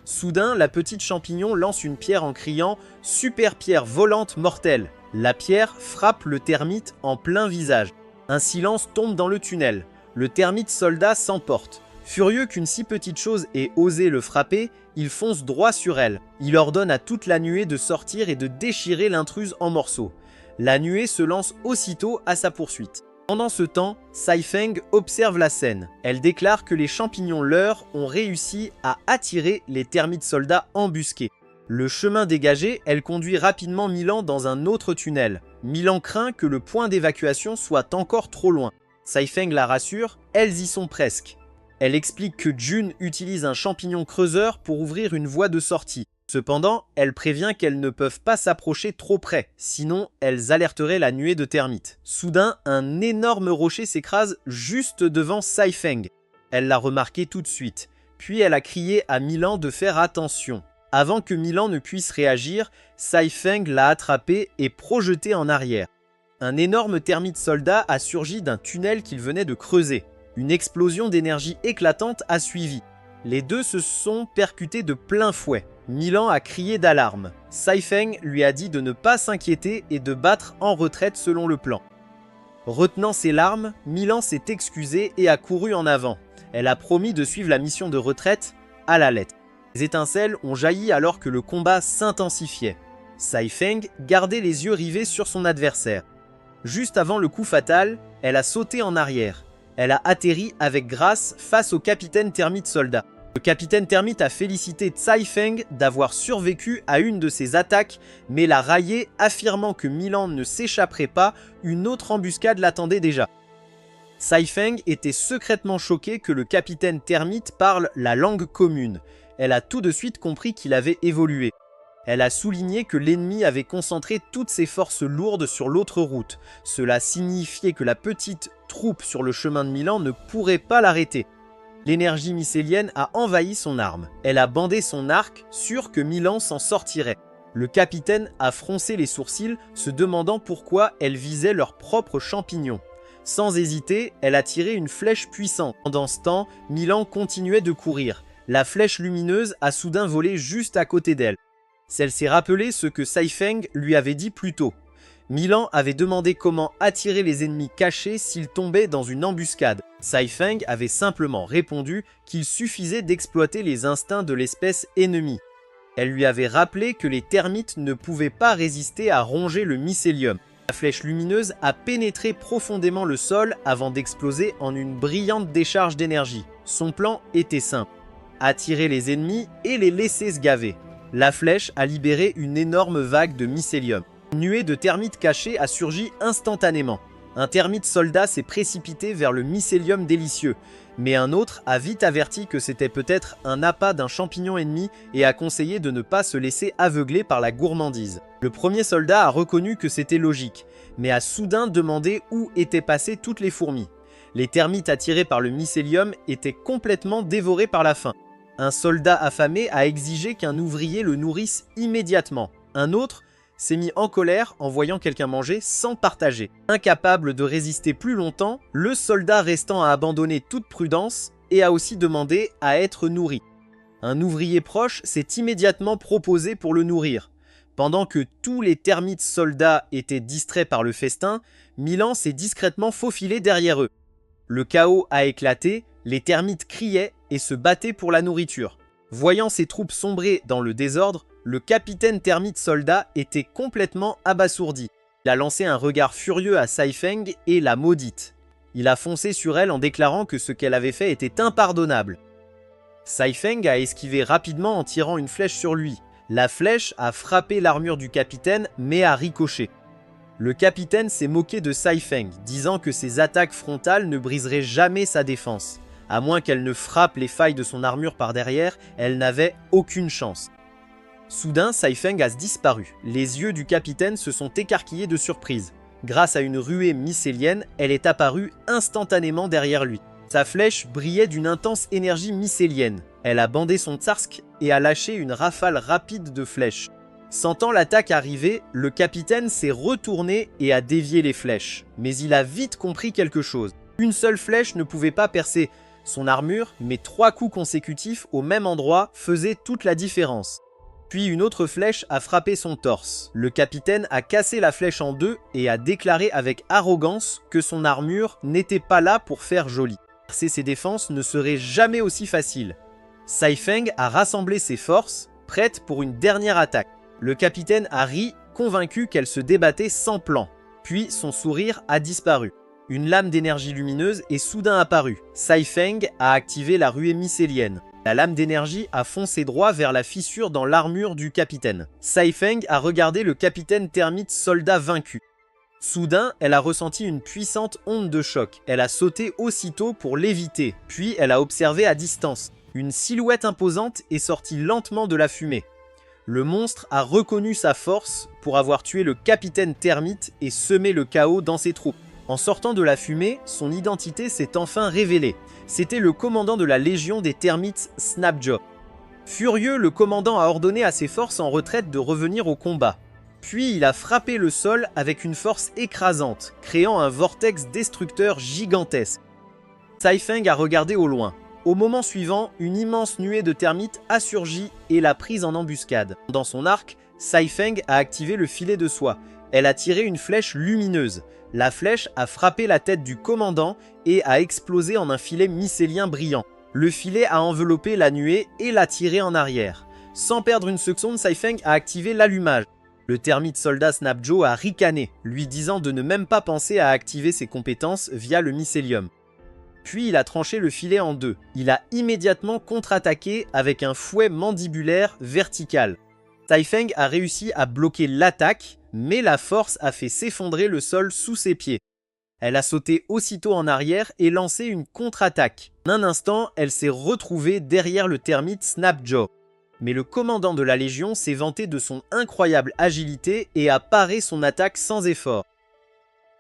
Soudain, la petite champignon lance une pierre en criant « Super pierre volante mortelle ». La pierre frappe le termite en plein visage. Un silence tombe dans le tunnel. Le termite soldat s'emporte. Furieux qu'une si petite chose ait osé le frapper, il fonce droit sur elle. Il ordonne à toute la nuée de sortir et de déchirer l'intruse en morceaux. La nuée se lance aussitôt à sa poursuite. Pendant ce temps, Saifeng observe la scène. Elle déclare que les champignons leurres ont réussi à attirer les termites soldats embusqués. Le chemin dégagé, elle conduit rapidement Milan dans un autre tunnel. Milan craint que le point d'évacuation soit encore trop loin. Saifeng la rassure, elles y sont presque. Elle explique que Jun utilise un champignon creuseur pour ouvrir une voie de sortie. Cependant, elle prévient qu'elles ne peuvent pas s'approcher trop près, sinon elles alerteraient la nuée de termites. Soudain, un énorme rocher s'écrase juste devant Saifeng. Elle l'a remarqué tout de suite, puis elle a crié à Milan de faire attention. Avant que Milan ne puisse réagir, Sai Feng l'a attrapé et projeté en arrière. Un énorme termite soldat a surgi d'un tunnel qu'il venait de creuser. Une explosion d'énergie éclatante a suivi. Les deux se sont percutés de plein fouet. Milan a crié d'alarme. Sai Feng lui a dit de ne pas s'inquiéter et de battre en retraite selon le plan. Retenant ses larmes, Milan s'est excusé et a couru en avant. Elle a promis de suivre la mission de retraite à la lettre. Les étincelles ont jailli alors que le combat s'intensifiait. Sai Feng gardait les yeux rivés sur son adversaire. Juste avant le coup fatal, elle a sauté en arrière. Elle a atterri avec grâce face au capitaine termite soldat. Le capitaine termite a félicité Sai Feng d'avoir survécu à une de ses attaques, mais l'a raillé, affirmant que Milan ne s'échapperait pas, une autre embuscade l'attendait déjà. Sai Feng était secrètement choquée que le capitaine termite parle la langue commune. Elle a tout de suite compris qu'il avait évolué. Elle a souligné que l'ennemi avait concentré toutes ses forces lourdes sur l'autre route. Cela signifiait que la petite troupe sur le chemin de Milan ne pourrait pas l'arrêter. L'énergie mycélienne a envahi son arme. Elle a bandé son arc, sûre que Milan s'en sortirait. Le capitaine a froncé les sourcils, se demandant pourquoi elle visait leurs propres champignons. Sans hésiter, elle a tiré une flèche puissante. Pendant ce temps, Milan continuait de courir. La flèche lumineuse a soudain volé juste à côté d'elle. Elle s'est rappelé ce que Sai Feng lui avait dit plus tôt. Milan avait demandé comment attirer les ennemis cachés s'ils tombaient dans une embuscade. Sai Feng avait simplement répondu qu'il suffisait d'exploiter les instincts de l'espèce ennemie. Elle lui avait rappelé que les termites ne pouvaient pas résister à ronger le mycélium. La flèche lumineuse a pénétré profondément le sol avant d'exploser en une brillante décharge d'énergie. Son plan était simple: attirer les ennemis et les laisser se gaver. La flèche a libéré une énorme vague de mycélium. Une nuée de termites cachés a surgi instantanément. Un termite soldat s'est précipité vers le mycélium délicieux, mais un autre a vite averti que c'était peut-être un appât d'un champignon ennemi et a conseillé de ne pas se laisser aveugler par la gourmandise. Le premier soldat a reconnu que c'était logique, mais a soudain demandé où étaient passées toutes les fourmis. Les termites attirés par le mycélium étaient complètement dévorés par la faim. Un soldat affamé a exigé qu'un ouvrier le nourrisse immédiatement. Un autre s'est mis en colère en voyant quelqu'un manger sans partager. Incapable de résister plus longtemps, le soldat restant a abandonné toute prudence et a aussi demandé à être nourri. Un ouvrier proche s'est immédiatement proposé pour le nourrir. Pendant que tous les termites soldats étaient distraits par le festin, Milan s'est discrètement faufilé derrière eux. Le chaos a éclaté, les termites criaient et se battaient pour la nourriture. Voyant ses troupes sombrer dans le désordre, le capitaine termite soldat était complètement abasourdi. Il a lancé un regard furieux à Sai Feng et l'a maudite. Il a foncé sur elle en déclarant que ce qu'elle avait fait était impardonnable. Sai Feng a esquivé rapidement en tirant une flèche sur lui. La flèche a frappé l'armure du capitaine mais a ricoché. Le capitaine s'est moqué de Sai Feng, disant que ses attaques frontales ne briseraient jamais sa défense. À moins qu'elle ne frappe les failles de son armure par derrière, elle n'avait aucune chance. Soudain, Sai Feng a disparu. Les yeux du capitaine se sont écarquillés de surprise. Grâce à une ruée mycélienne, elle est apparue instantanément derrière lui. Sa flèche brillait d'une intense énergie mycélienne. Elle a bandé son tsarsk et a lâché une rafale rapide de flèches. Sentant l'attaque arriver, le capitaine s'est retourné et a dévié les flèches. Mais il a vite compris quelque chose. Une seule flèche ne pouvait pas percer son armure, mais 3 coups consécutifs au même endroit faisaient toute la différence. Puis une autre flèche a frappé son torse. Le capitaine a cassé la flèche en deux et a déclaré avec arrogance que son armure n'était pas là pour faire joli. Percer ses défenses ne serait jamais aussi facile. Sai Feng a rassemblé ses forces, prête pour une dernière attaque. Le capitaine a ri, convaincu qu'elle se débattait sans plan. Puis son sourire a disparu. Une lame d'énergie lumineuse est soudain apparue. Sai Feng a activé la ruée mycélienne. La lame d'énergie a foncé droit vers la fissure dans l'armure du capitaine. Sai Feng a regardé le capitaine termite soldat vaincu. Soudain, elle a ressenti une puissante onde de choc. Elle a sauté aussitôt pour l'éviter, puis elle a observé à distance. Une silhouette imposante est sortie lentement de la fumée. Le monstre a reconnu sa force pour avoir tué le capitaine termite et semé le chaos dans ses troupes. En sortant de la fumée, son identité s'est enfin révélée. C'était le commandant de la Légion des Termites Snapjaw. Furieux, le commandant a ordonné à ses forces en retraite de revenir au combat. Puis il a frappé le sol avec une force écrasante, créant un vortex destructeur gigantesque. Saifeng a regardé au loin. Au moment suivant, une immense nuée de termites a surgi et l'a prise en embuscade. Dans son arc, Saifeng a activé le filet de soie. Elle a tiré une flèche lumineuse. La flèche a frappé la tête du commandant et a explosé en un filet mycélien brillant. Le filet a enveloppé la nuée et l'a tiré en arrière. Sans perdre une seconde, Saifeng a activé l'allumage. Le termite soldat Snapjaw a ricané, lui disant de ne même pas penser à activer ses compétences via le mycélium. Puis il a tranché le filet en deux. Il a immédiatement contre-attaqué avec un fouet mandibulaire vertical. Saifeng a réussi à bloquer l'attaque, mais la force a fait s'effondrer le sol sous ses pieds. Elle a sauté aussitôt en arrière et lancé une contre-attaque. En un instant, elle s'est retrouvée derrière le termite Snapjaw. Mais le commandant de la Légion s'est vanté de son incroyable agilité et a paré son attaque sans effort.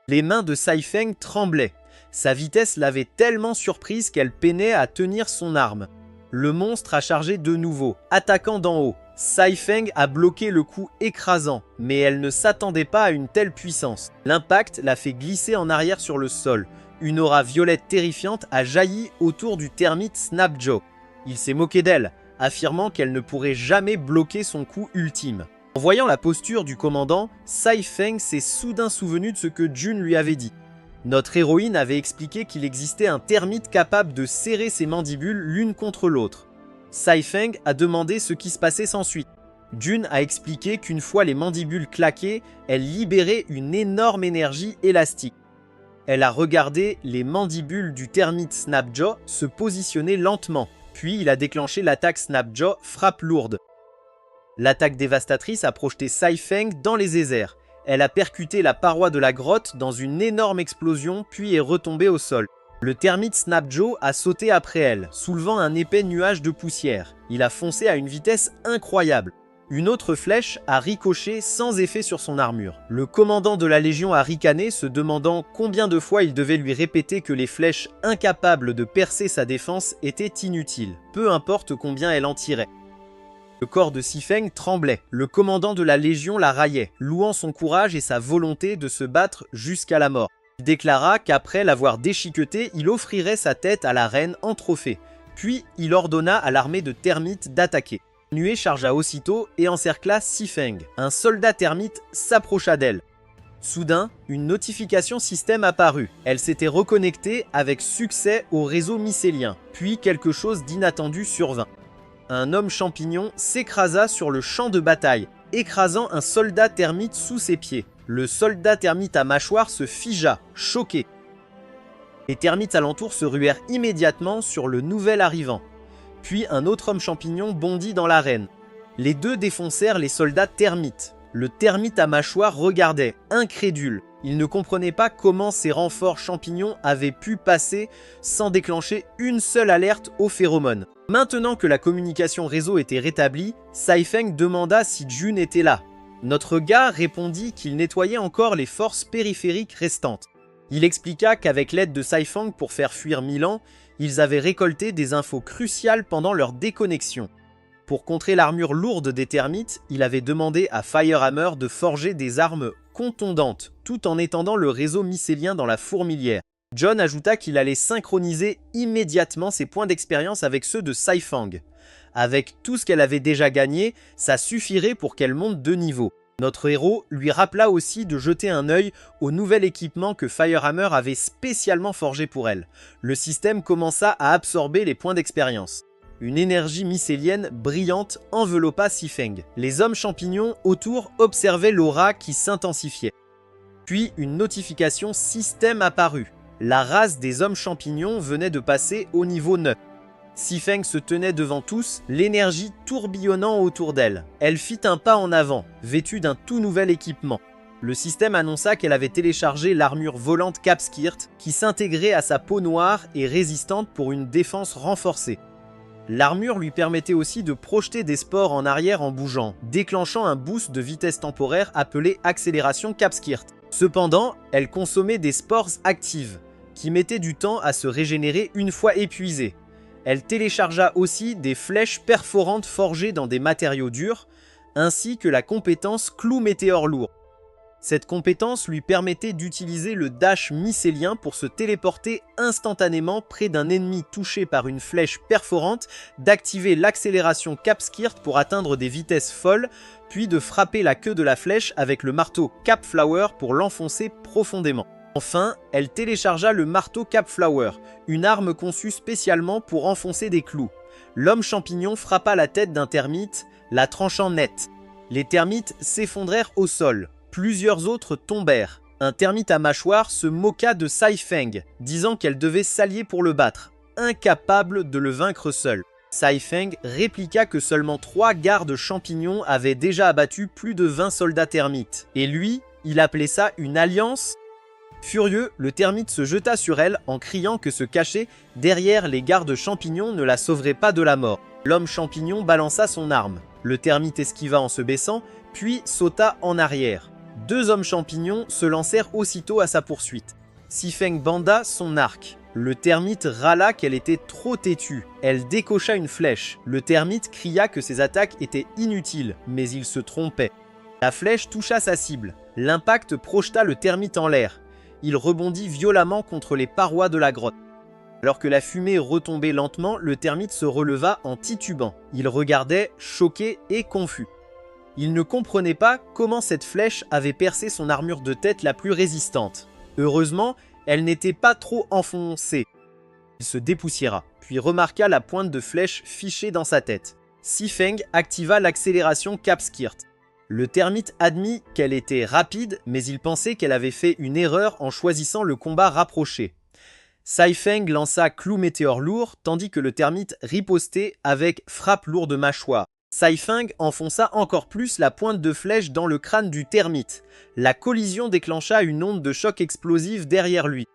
Les mains de Saifeng tremblaient. Sa vitesse l'avait tellement surprise qu'elle peinait à tenir son arme. Le monstre a chargé de nouveau, attaquant d'en haut. Saifeng a bloqué le coup écrasant, mais elle ne s'attendait pas à une telle puissance. L'impact l'a fait glisser en arrière sur le sol. Une aura violette terrifiante a jailli autour du termite Snapjaw. Il s'est moqué d'elle, affirmant qu'elle ne pourrait jamais bloquer son coup ultime. En voyant la posture du commandant, Saifeng s'est soudain souvenu de ce que Jun lui avait dit. Notre héroïne avait expliqué qu'il existait un termite capable de serrer ses mandibules l'une contre l'autre. Saifeng a demandé ce qui se passait sans suite. Jun a expliqué qu'une fois les mandibules claquées, elle libérait une énorme énergie élastique. Elle a regardé les mandibules du termite Snapjaw se positionner lentement, puis il a déclenché l'attaque Snapjaw frappe lourde. L'attaque dévastatrice a projeté Saifeng dans les airs. Elle a percuté la paroi de la grotte dans une énorme explosion, puis est retombée au sol. Le termite Snapjaw a sauté après elle, soulevant un épais nuage de poussière. Il a foncé à une vitesse incroyable. Une autre flèche a ricoché sans effet sur son armure. Le commandant de la Légion a ricané, se demandant combien de fois il devait lui répéter que les flèches incapables de percer sa défense étaient inutiles, peu importe combien elle en tirait. Le corps de Saifeng tremblait. Le commandant de la Légion la raillait, louant son courage et sa volonté de se battre jusqu'à la mort. Il déclara qu'après l'avoir déchiquetée, il offrirait sa tête à la reine en trophée. Puis il ordonna à l'armée de termites d'attaquer. La nuée chargea aussitôt et encercla Saifeng. Un soldat termite s'approcha d'elle. Soudain, une notification système apparut. Elle s'était reconnectée avec succès au réseau mycélien. Puis quelque chose d'inattendu survint. Un homme champignon s'écrasa sur le champ de bataille, écrasant un soldat termite sous ses pieds. Le soldat termite à mâchoire se figea, choqué. Les termites alentours se ruèrent immédiatement sur le nouvel arrivant. Puis un autre homme champignon bondit dans l'arène. Les deux défoncèrent les soldats termites. Le termite à mâchoire regardait, incrédule. Il ne comprenait pas comment ces renforts champignons avaient pu passer sans déclencher une seule alerte aux phéromones. Maintenant que la communication réseau était rétablie, Saifeng demanda si Jun était là. Notre gars répondit qu'il nettoyait encore les forces périphériques restantes. Il expliqua qu'avec l'aide de Saifeng pour faire fuir Milan, ils avaient récolté des infos cruciales pendant leur déconnexion. Pour contrer l'armure lourde des termites, il avait demandé à Firehammer de forger des armes contondantes, tout en étendant le réseau mycélien dans la fourmilière. John ajouta qu'il allait synchroniser immédiatement ses points d'expérience avec ceux de Saifeng. Avec tout ce qu'elle avait déjà gagné, ça suffirait pour qu'elle monte de niveau. Notre héros lui rappela aussi de jeter un œil au nouvel équipement que Firehammer avait spécialement forgé pour elle. Le système commença à absorber les points d'expérience. Une énergie mycélienne brillante enveloppa Saifeng. Les hommes champignons autour observaient l'aura qui s'intensifiait. Puis une notification système apparut. La race des hommes champignons venait de passer au niveau 9. Saifeng se tenait devant tous, l'énergie tourbillonnant autour d'elle. Elle fit un pas en avant, vêtue d'un tout nouvel équipement. Le système annonça qu'elle avait téléchargé l'armure volante Capskirt, qui s'intégrait à sa peau noire et résistante pour une défense renforcée. L'armure lui permettait aussi de projeter des spores en arrière en bougeant, déclenchant un boost de vitesse temporaire appelé accélération Capskirt. Cependant, elle consommait des spores actives, qui mettaient du temps à se régénérer une fois épuisées. Elle téléchargea aussi des flèches perforantes forgées dans des matériaux durs, ainsi que la compétence Clou Météore Lourd. Cette compétence lui permettait d'utiliser le dash mycélien pour se téléporter instantanément près d'un ennemi touché par une flèche perforante, d'activer l'accélération Capskirt pour atteindre des vitesses folles, puis de frapper la queue de la flèche avec le marteau Capflower pour l'enfoncer profondément. Enfin, elle téléchargea le marteau Capflower, une arme conçue spécialement pour enfoncer des clous. L'homme champignon frappa la tête d'un termite, la tranchant net. Les termites s'effondrèrent au sol. Plusieurs autres tombèrent. Un termite à mâchoire se moqua de Sai Feng, disant qu'elle devait s'allier pour le battre, incapable de le vaincre seule. Sai Feng répliqua que seulement 3 gardes champignons avaient déjà abattu plus de 20 soldats termites. Et lui, il appelait ça une alliance. Furieux, le termite se jeta sur elle en criant que se cacher derrière les gardes champignons ne la sauverait pas de la mort. L'homme champignon balança son arme. Le termite esquiva en se baissant, puis sauta en arrière. 2 hommes champignons se lancèrent aussitôt à sa poursuite. Si Feng banda son arc. Le termite râla qu'elle était trop têtue. Elle décocha une flèche. Le termite cria que ses attaques étaient inutiles, mais il se trompait. La flèche toucha sa cible. L'impact projeta le termite en l'air. Il rebondit violemment contre les parois de la grotte. Alors que la fumée retombait lentement, le termite se releva en titubant. Il regardait, choqué et confus. Il ne comprenait pas comment cette flèche avait percé son armure de tête la plus résistante. Heureusement, elle n'était pas trop enfoncée. Il se dépoussiéra, puis remarqua la pointe de flèche fichée dans sa tête. Si Feng activa l'accélération Capskirt. Le termite admit qu'elle était rapide, mais il pensait qu'elle avait fait une erreur en choisissant le combat rapproché. Sai Feng lança Clou Météore Lourd, tandis que le termite ripostait avec Frappe Lourde Mâchoire. Sai Feng enfonça encore plus la pointe de flèche dans le crâne du termite. La collision déclencha une onde de choc explosive derrière lui.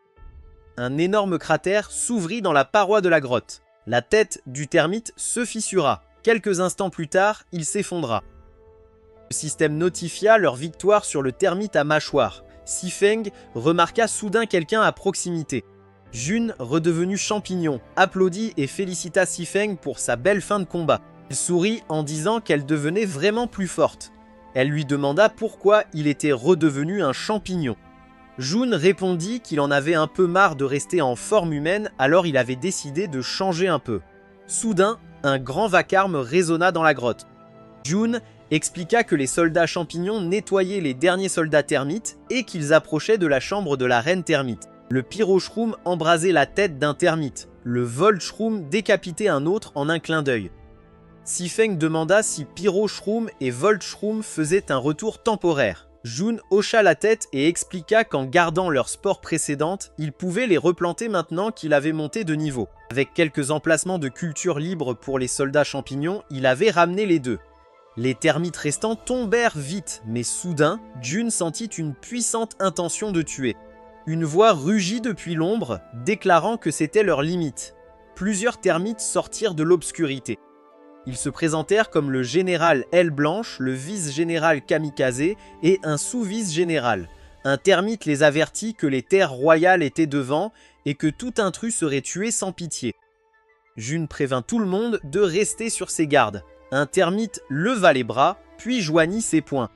Un énorme cratère s'ouvrit dans la paroi de la grotte. La tête du termite se fissura. Quelques instants plus tard, il s'effondra. Le système notifia leur victoire sur le termite à mâchoire. Si Feng remarqua soudain quelqu'un à proximité. Jun, redevenu champignon, applaudit et félicita Si Feng pour sa belle fin de combat. Il sourit en disant qu'elle devenait vraiment plus forte. Elle lui demanda pourquoi il était redevenu un champignon. Jun répondit qu'il en avait un peu marre de rester en forme humaine, alors il avait décidé de changer un peu. Soudain, un grand vacarme résonna dans la grotte. Jun expliqua que les soldats champignons nettoyaient les derniers soldats termites et qu'ils approchaient de la chambre de la reine termite. Le pyroshroom embrasait la tête d'un termite. Le volshroom décapitait un autre en un clin d'œil. Si Feng demanda si pyroshroom et volshroom faisaient un retour temporaire. Jun hocha la tête et expliqua qu'en gardant leur sport précédente, il pouvait les replanter maintenant qu'il avait monté de niveau. Avec quelques emplacements de culture libres pour les soldats champignons, il avait ramené les deux. Les termites restants tombèrent vite, mais soudain, Jun sentit une puissante intention de tuer. Une voix rugit depuis l'ombre, déclarant que c'était leur limite. Plusieurs termites sortirent de l'obscurité. Ils se présentèrent comme le général Aile Blanche, le vice-général Kamikaze et un sous-vice-général. Un termite les avertit que les terres royales étaient devant et que tout intrus serait tué sans pitié. Jun prévint tout le monde de rester sur ses gardes. Un termite leva les bras, puis joignit ses poings.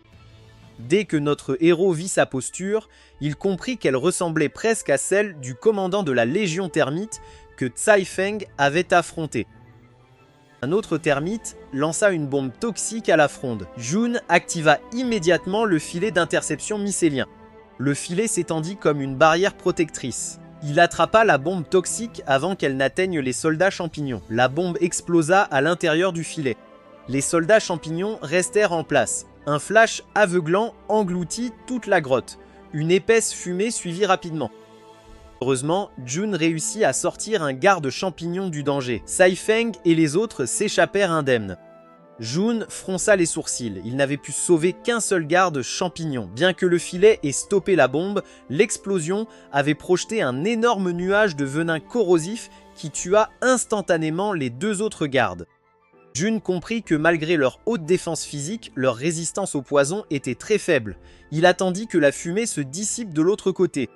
Dès que notre héros vit sa posture, il comprit qu'elle ressemblait presque à celle du commandant de la Légion termite que Sai Feng avait affronté. Un autre termite lança une bombe toxique à la fronde. Jun activa immédiatement le filet d'interception mycélien. Le filet s'étendit comme une barrière protectrice. Il attrapa la bombe toxique avant qu'elle n'atteigne les soldats champignons. La bombe explosa à l'intérieur du filet. Les soldats champignons restèrent en place. Un flash aveuglant engloutit toute la grotte. Une épaisse fumée suivit rapidement. Heureusement, Jun réussit à sortir un garde champignon du danger. Sai Feng et les autres s'échappèrent indemnes. Jun fronça les sourcils. Il n'avait pu sauver qu'un seul garde champignon. Bien que le filet ait stoppé la bombe, l'explosion avait projeté un énorme nuage de venin corrosif qui tua instantanément les 2 autres gardes. Jun comprit que malgré leur haute défense physique, leur résistance au poison était très faible. Il attendit que la fumée se dissipe de l'autre côté.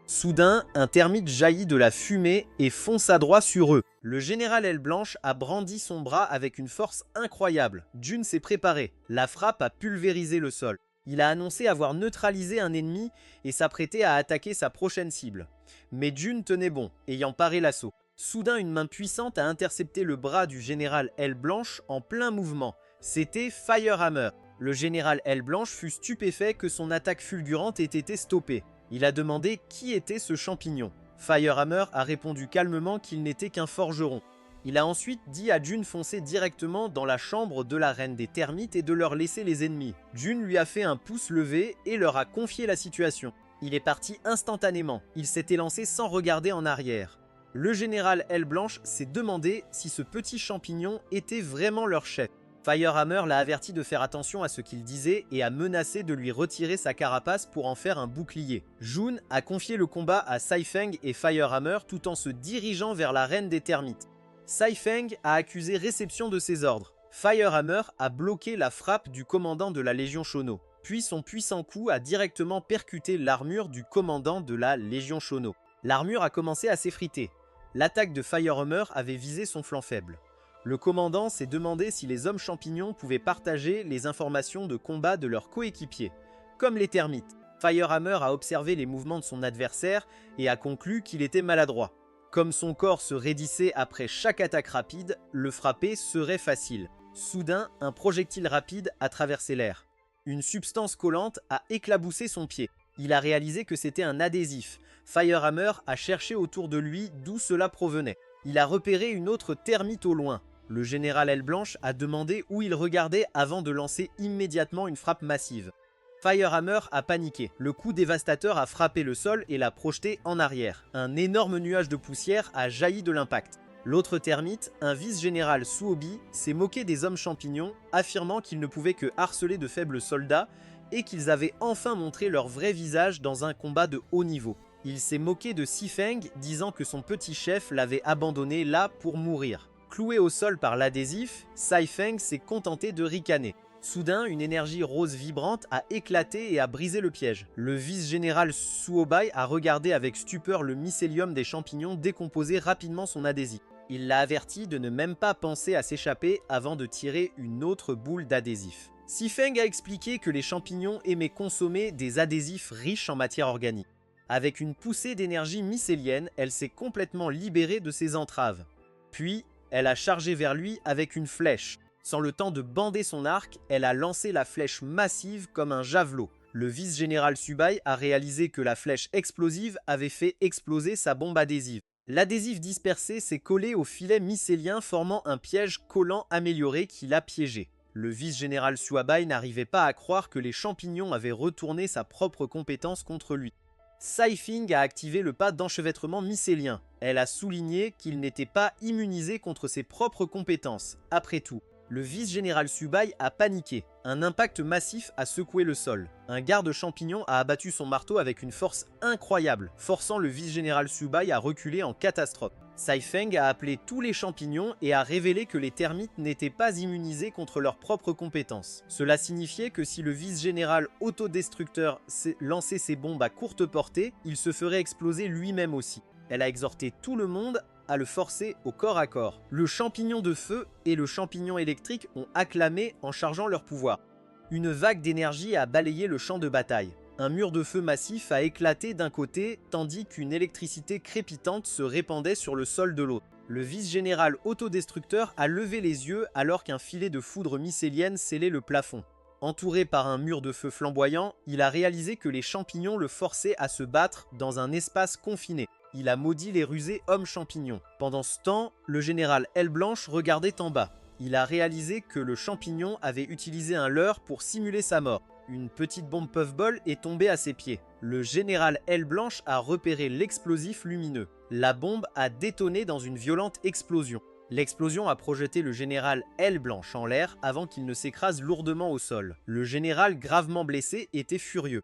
Soudain, un termite jaillit de la fumée et fonça droit sur eux. Le général Aile Blanche a brandi son bras avec une force incroyable. Jun s'est préparé. La frappe a pulvérisé le sol. Il a annoncé avoir neutralisé un ennemi et s'apprêtait à attaquer sa prochaine cible. Mais Jun tenait bon, ayant paré l'assaut. Soudain, une main puissante a intercepté le bras du général Aile Blanche en plein mouvement. C'était Firehammer. Le général Aile Blanche fut stupéfait que son attaque fulgurante ait été stoppée. Il a demandé qui était ce champignon. Firehammer a répondu calmement qu'il n'était qu'un forgeron. Il a ensuite dit à Jun foncer directement dans la chambre de la reine des termites et de leur laisser les ennemis. Jun lui a fait un pouce levé et leur a confié la situation. Il est parti instantanément. Il s'était lancé sans regarder en arrière. Le général Aile Blanche s'est demandé si ce petit champignon était vraiment leur chef. Firehammer l'a averti de faire attention à ce qu'il disait et a menacé de lui retirer sa carapace pour en faire un bouclier. Jun a confié le combat à Saifeng et Firehammer tout en se dirigeant vers la reine des termites. Saifeng a accusé réception de ses ordres. Firehammer a bloqué la frappe du commandant de la Légion Shono. Puis son puissant coup a directement percuté l'armure du commandant de la Légion Shono. L'armure a commencé à s'effriter. L'attaque de Firehammer avait visé son flanc faible. Le commandant s'est demandé si les hommes champignons pouvaient partager les informations de combat de leurs coéquipiers. Comme les termites, Firehammer a observé les mouvements de son adversaire et a conclu qu'il était maladroit. Comme son corps se raidissait après chaque attaque rapide, le frapper serait facile. Soudain, un projectile rapide a traversé l'air. Une substance collante a éclaboussé son pied. Il a réalisé que c'était un adhésif. Firehammer a cherché autour de lui d'où cela provenait. Il a repéré une autre termite au loin. Le général Aile Blanche a demandé où il regardait avant de lancer immédiatement une frappe massive. Firehammer a paniqué. Le coup dévastateur a frappé le sol et l'a projeté en arrière. Un énorme nuage de poussière a jailli de l'impact. L'autre termite, un vice-général Suobi, s'est moqué des hommes champignons, affirmant qu'ils ne pouvaient que harceler de faibles soldats et qu'ils avaient enfin montré leur vrai visage dans un combat de haut niveau. Il s'est moqué de Saifeng, disant que son petit chef l'avait abandonné là pour mourir. Cloué au sol par l'adhésif, Saifeng s'est contenté de ricaner. Soudain, une énergie rose vibrante a éclaté et a brisé le piège. Le vice-général Suobai a regardé avec stupeur le mycélium des champignons décomposer rapidement son adhésif. Il l'a averti de ne même pas penser à s'échapper avant de tirer une autre boule d'adhésif. Saifeng a expliqué que les champignons aimaient consommer des adhésifs riches en matière organique. Avec une poussée d'énergie mycélienne, elle s'est complètement libérée de ses entraves. Puis, elle a chargé vers lui avec une flèche. Sans le temps de bander son arc, elle a lancé la flèche massive comme un javelot. Le vice-général Subai a réalisé que la flèche explosive avait fait exploser sa bombe adhésive. L'adhésif dispersé s'est collé au filet mycélien formant un piège collant amélioré qui l'a piégé. Le vice-général Suabai n'arrivait pas à croire que les champignons avaient retourné sa propre compétence contre lui. Saifeng a activé le pas d'enchevêtrement mycélien. Elle a souligné qu'il n'était pas immunisé contre ses propres compétences. Après tout, le vice-général Subai a paniqué. Un impact massif a secoué le sol. Un garde champignon a abattu son marteau avec une force incroyable, forçant le vice-général Subai à reculer en catastrophe. Saifeng a appelé tous les champignons et a révélé que les termites n'étaient pas immunisés contre leurs propres compétences. Cela signifiait que si le vice-général autodestructeur lançait ses bombes à courte portée, il se ferait exploser lui-même aussi. Elle a exhorté tout le monde à le forcer au corps à corps. Le champignon de feu et le champignon électrique ont acclamé en chargeant leur pouvoir. Une vague d'énergie a balayé le champ de bataille. Un mur de feu massif a éclaté d'un côté, tandis qu'une électricité crépitante se répandait sur le sol de l'autre. Le vice-général autodestructeur a levé les yeux alors qu'un filet de foudre mycélienne scellait le plafond. Entouré par un mur de feu flamboyant, il a réalisé que les champignons le forçaient à se battre dans un espace confiné. Il a maudit les rusés hommes champignons. Pendant ce temps, le général Aile Blanche regardait en bas. Il a réalisé que le champignon avait utilisé un leurre pour simuler sa mort. Une petite bombe puffball est tombée à ses pieds. Le général Aile Blanche a repéré l'explosif lumineux. La bombe a détonné dans une violente explosion. L'explosion a projeté le général Aile Blanche en l'air avant qu'il ne s'écrase lourdement au sol. Le général, gravement blessé, était furieux.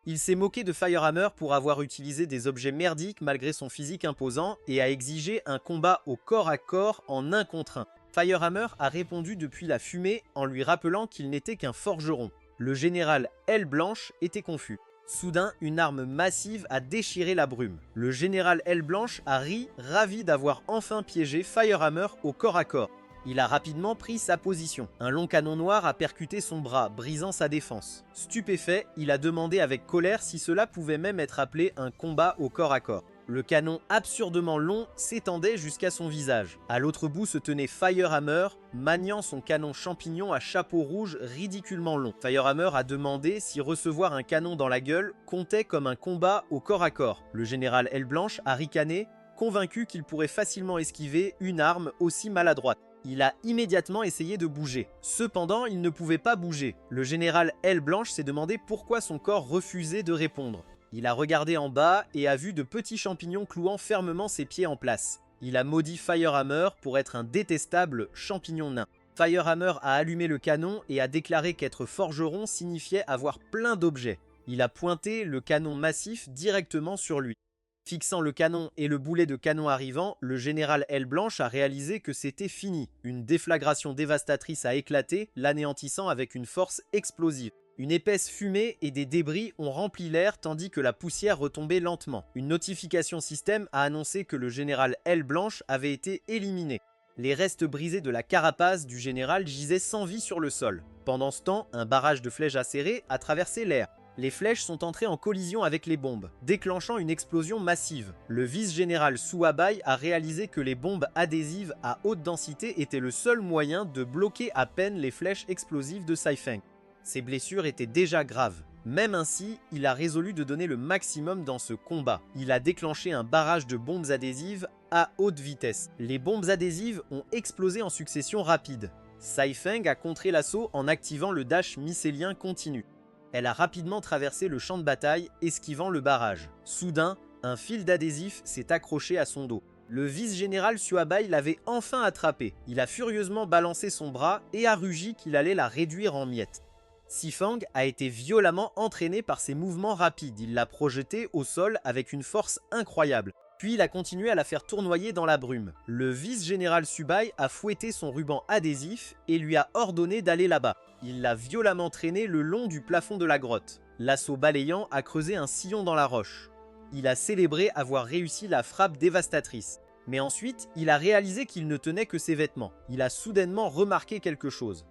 Il s'est moqué de Firehammer pour avoir utilisé des objets merdiques malgré son physique imposant et a exigé un combat au corps à corps en 1 contre 1. Firehammer a répondu depuis la fumée en lui rappelant qu'il n'était qu'un forgeron. Le général Aile Blanche était confus. Soudain, une arme massive a déchiré la brume. Le général Aile Blanche a ri, ravi d'avoir enfin piégé Firehammer au corps à corps. Il a rapidement pris sa position. Un long canon noir a percuté son bras, brisant sa défense. Stupéfait, il a demandé avec colère si cela pouvait même être appelé un combat au corps à corps. Le canon absurdement long s'étendait jusqu'à son visage. À l'autre bout se tenait Firehammer, maniant son canon champignon à chapeau rouge ridiculement long. Firehammer a demandé si recevoir un canon dans la gueule comptait comme un combat au corps à corps. Le général Aile Blanche a ricané, convaincu qu'il pourrait facilement esquiver une arme aussi maladroite. Il a immédiatement essayé de bouger. Cependant, il ne pouvait pas bouger. Le général Aile Blanche s'est demandé pourquoi son corps refusait de répondre. Il a regardé en bas et a vu de petits champignons clouant fermement ses pieds en place. Il a maudit Firehammer pour être un détestable champignon nain. Firehammer a allumé le canon et a déclaré qu'être forgeron signifiait avoir plein d'objets. Il a pointé le canon massif directement sur lui. Fixant le canon et le boulet de canon arrivant, le général Aile Blanche a réalisé que c'était fini. Une déflagration dévastatrice a éclaté, l'anéantissant avec une force explosive. Une épaisse fumée et des débris ont rempli l'air tandis que la poussière retombait lentement. Une notification système a annoncé que le général Aile Blanche avait été éliminé. Les restes brisés de la carapace du général gisaient sans vie sur le sol. Pendant ce temps, un barrage de flèches acérées a traversé l'air. Les flèches sont entrées en collision avec les bombes, déclenchant une explosion massive. Le vice-général Suabai a réalisé que les bombes adhésives à haute densité étaient le seul moyen de bloquer à peine les flèches explosives de Saifeng. Ses blessures étaient déjà graves. Même ainsi, il a résolu de donner le maximum dans ce combat. Il a déclenché un barrage de bombes adhésives à haute vitesse. Les bombes adhésives ont explosé en succession rapide. Saifeng a contré l'assaut en activant le dash mycélien continu. Elle a rapidement traversé le champ de bataille, esquivant le barrage. Soudain, un fil d'adhésif s'est accroché à son dos. Le vice-général Suabai l'avait enfin attrapé. Il a furieusement balancé son bras et a rugi qu'il allait la réduire en miettes. Sifang a été violemment entraîné par ses mouvements rapides. Il l'a projetée au sol avec une force incroyable. Puis il a continué à la faire tournoyer dans la brume. Le vice-général Subai a fouetté son ruban adhésif et lui a ordonné d'aller là-bas. Il l'a violemment traîné le long du plafond de la grotte. L'assaut balayant a creusé un sillon dans la roche. Il a célébré avoir réussi la frappe dévastatrice. Mais ensuite, il a réalisé qu'il ne tenait que ses vêtements. Il a soudainement remarqué quelque chose.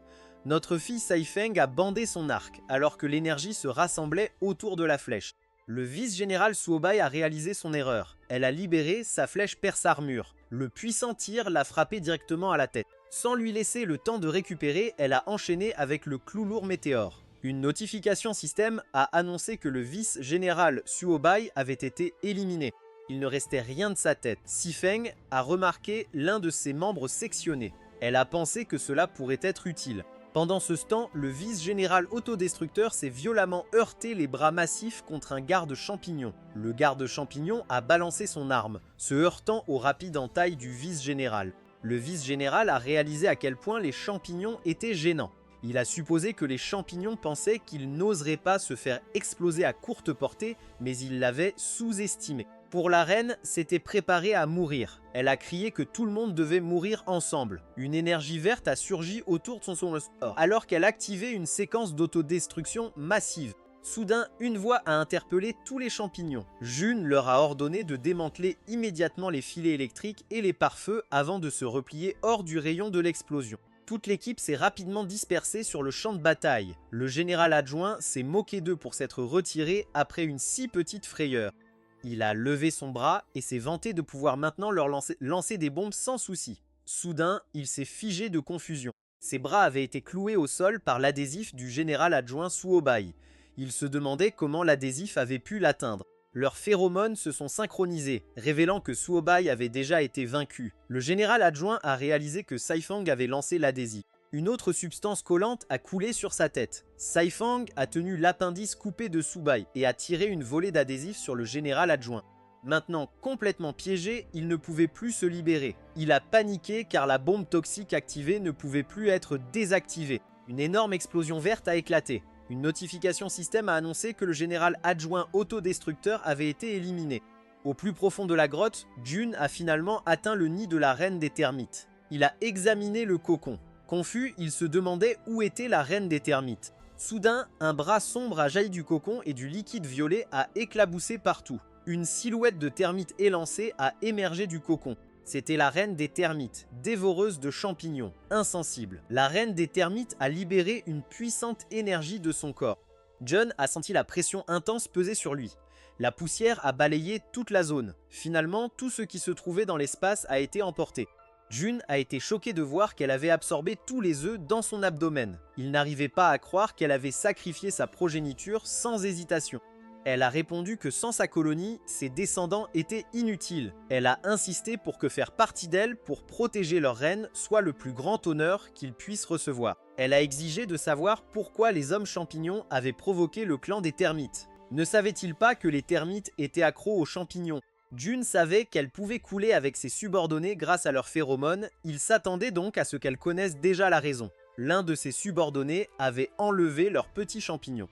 Notre fille Saifeng a bandé son arc, alors que l'énergie se rassemblait autour de la flèche. Le vice-général Suobai a réalisé son erreur. Elle a libéré, sa flèche perce armure. Le puissant tir l'a frappé directement à la tête. Sans lui laisser le temps de récupérer, elle a enchaîné avec le clou lourd météore. Une notification système a annoncé que le vice-général Suobai avait été éliminé. Il ne restait rien de sa tête. Sifeng a remarqué l'un de ses membres sectionné. Elle a pensé que cela pourrait être utile. Pendant ce temps, le vice-général autodestructeur s'est violemment heurté les bras massifs contre un garde champignon. Le garde champignon a balancé son arme, se heurtant au rapide en taille du vice-général. Le vice-général a réalisé à quel point les champignons étaient gênants. Il a supposé que les champignons pensaient qu'ils n'oseraient pas se faire exploser à courte portée, mais ils l'avaient sous-estimé. Pour la reine, s'était préparée à mourir. Elle a crié que tout le monde devait mourir ensemble. Une énergie verte a surgi autour de son sort, alors qu'elle activait une séquence d'autodestruction massive. Soudain, une voix a interpellé tous les champignons. June leur a ordonné de démanteler immédiatement les filets électriques et les pare-feux avant de se replier hors du rayon de l'explosion. Toute l'équipe s'est rapidement dispersée sur le champ de bataille. Le général adjoint s'est moqué d'eux pour s'être retiré après une si petite frayeur. Il a levé son bras et s'est vanté de pouvoir maintenant leur lancer des bombes sans souci. Soudain, il s'est figé de confusion. Ses bras avaient été cloués au sol par l'adhésif du général adjoint Suobai. Il se demandait comment l'adhésif avait pu l'atteindre. Leurs phéromones se sont synchronisés, révélant que Suobai avait déjà été vaincu. Le général adjoint a réalisé que Saifeng avait lancé l'adhésif. Une autre substance collante a coulé sur sa tête. Saifeng a tenu l'appendice coupé de Subai et a tiré une volée d'adhésif sur le général adjoint. Maintenant complètement piégé, il ne pouvait plus se libérer. Il a paniqué car la bombe toxique activée ne pouvait plus être désactivée. Une énorme explosion verte a éclaté. Une notification système a annoncé que le général adjoint autodestructeur avait été éliminé. Au plus profond de la grotte, June a finalement atteint le nid de la reine des termites. Il a examiné le cocon. Confus, il se demandait où était la reine des termites. Soudain, un bras sombre a jailli du cocon et du liquide violet a éclaboussé partout. Une silhouette de termite élancée a émergé du cocon. C'était la reine des termites, dévoreuse de champignons, insensible. La reine des termites a libéré une puissante énergie de son corps. John a senti la pression intense peser sur lui. La poussière a balayé toute la zone. Finalement, tout ce qui se trouvait dans l'espace a été emporté. June a été choquée de voir qu'elle avait absorbé tous les œufs dans son abdomen. Il n'arrivait pas à croire qu'elle avait sacrifié sa progéniture sans hésitation. Elle a répondu que sans sa colonie, ses descendants étaient inutiles. Elle a insisté pour que faire partie d'elle pour protéger leur reine soit le plus grand honneur qu'ils puissent recevoir. Elle a exigé de savoir pourquoi les hommes champignons avaient provoqué le clan des termites. Ne savait-il pas que les termites étaient accros aux champignons? June savait qu'elle pouvait couler avec ses subordonnés grâce à leurs phéromones, il s'attendait donc à ce qu'elle connaisse déjà la raison. L'un de ses subordonnés avait enlevé leurs petits champignons.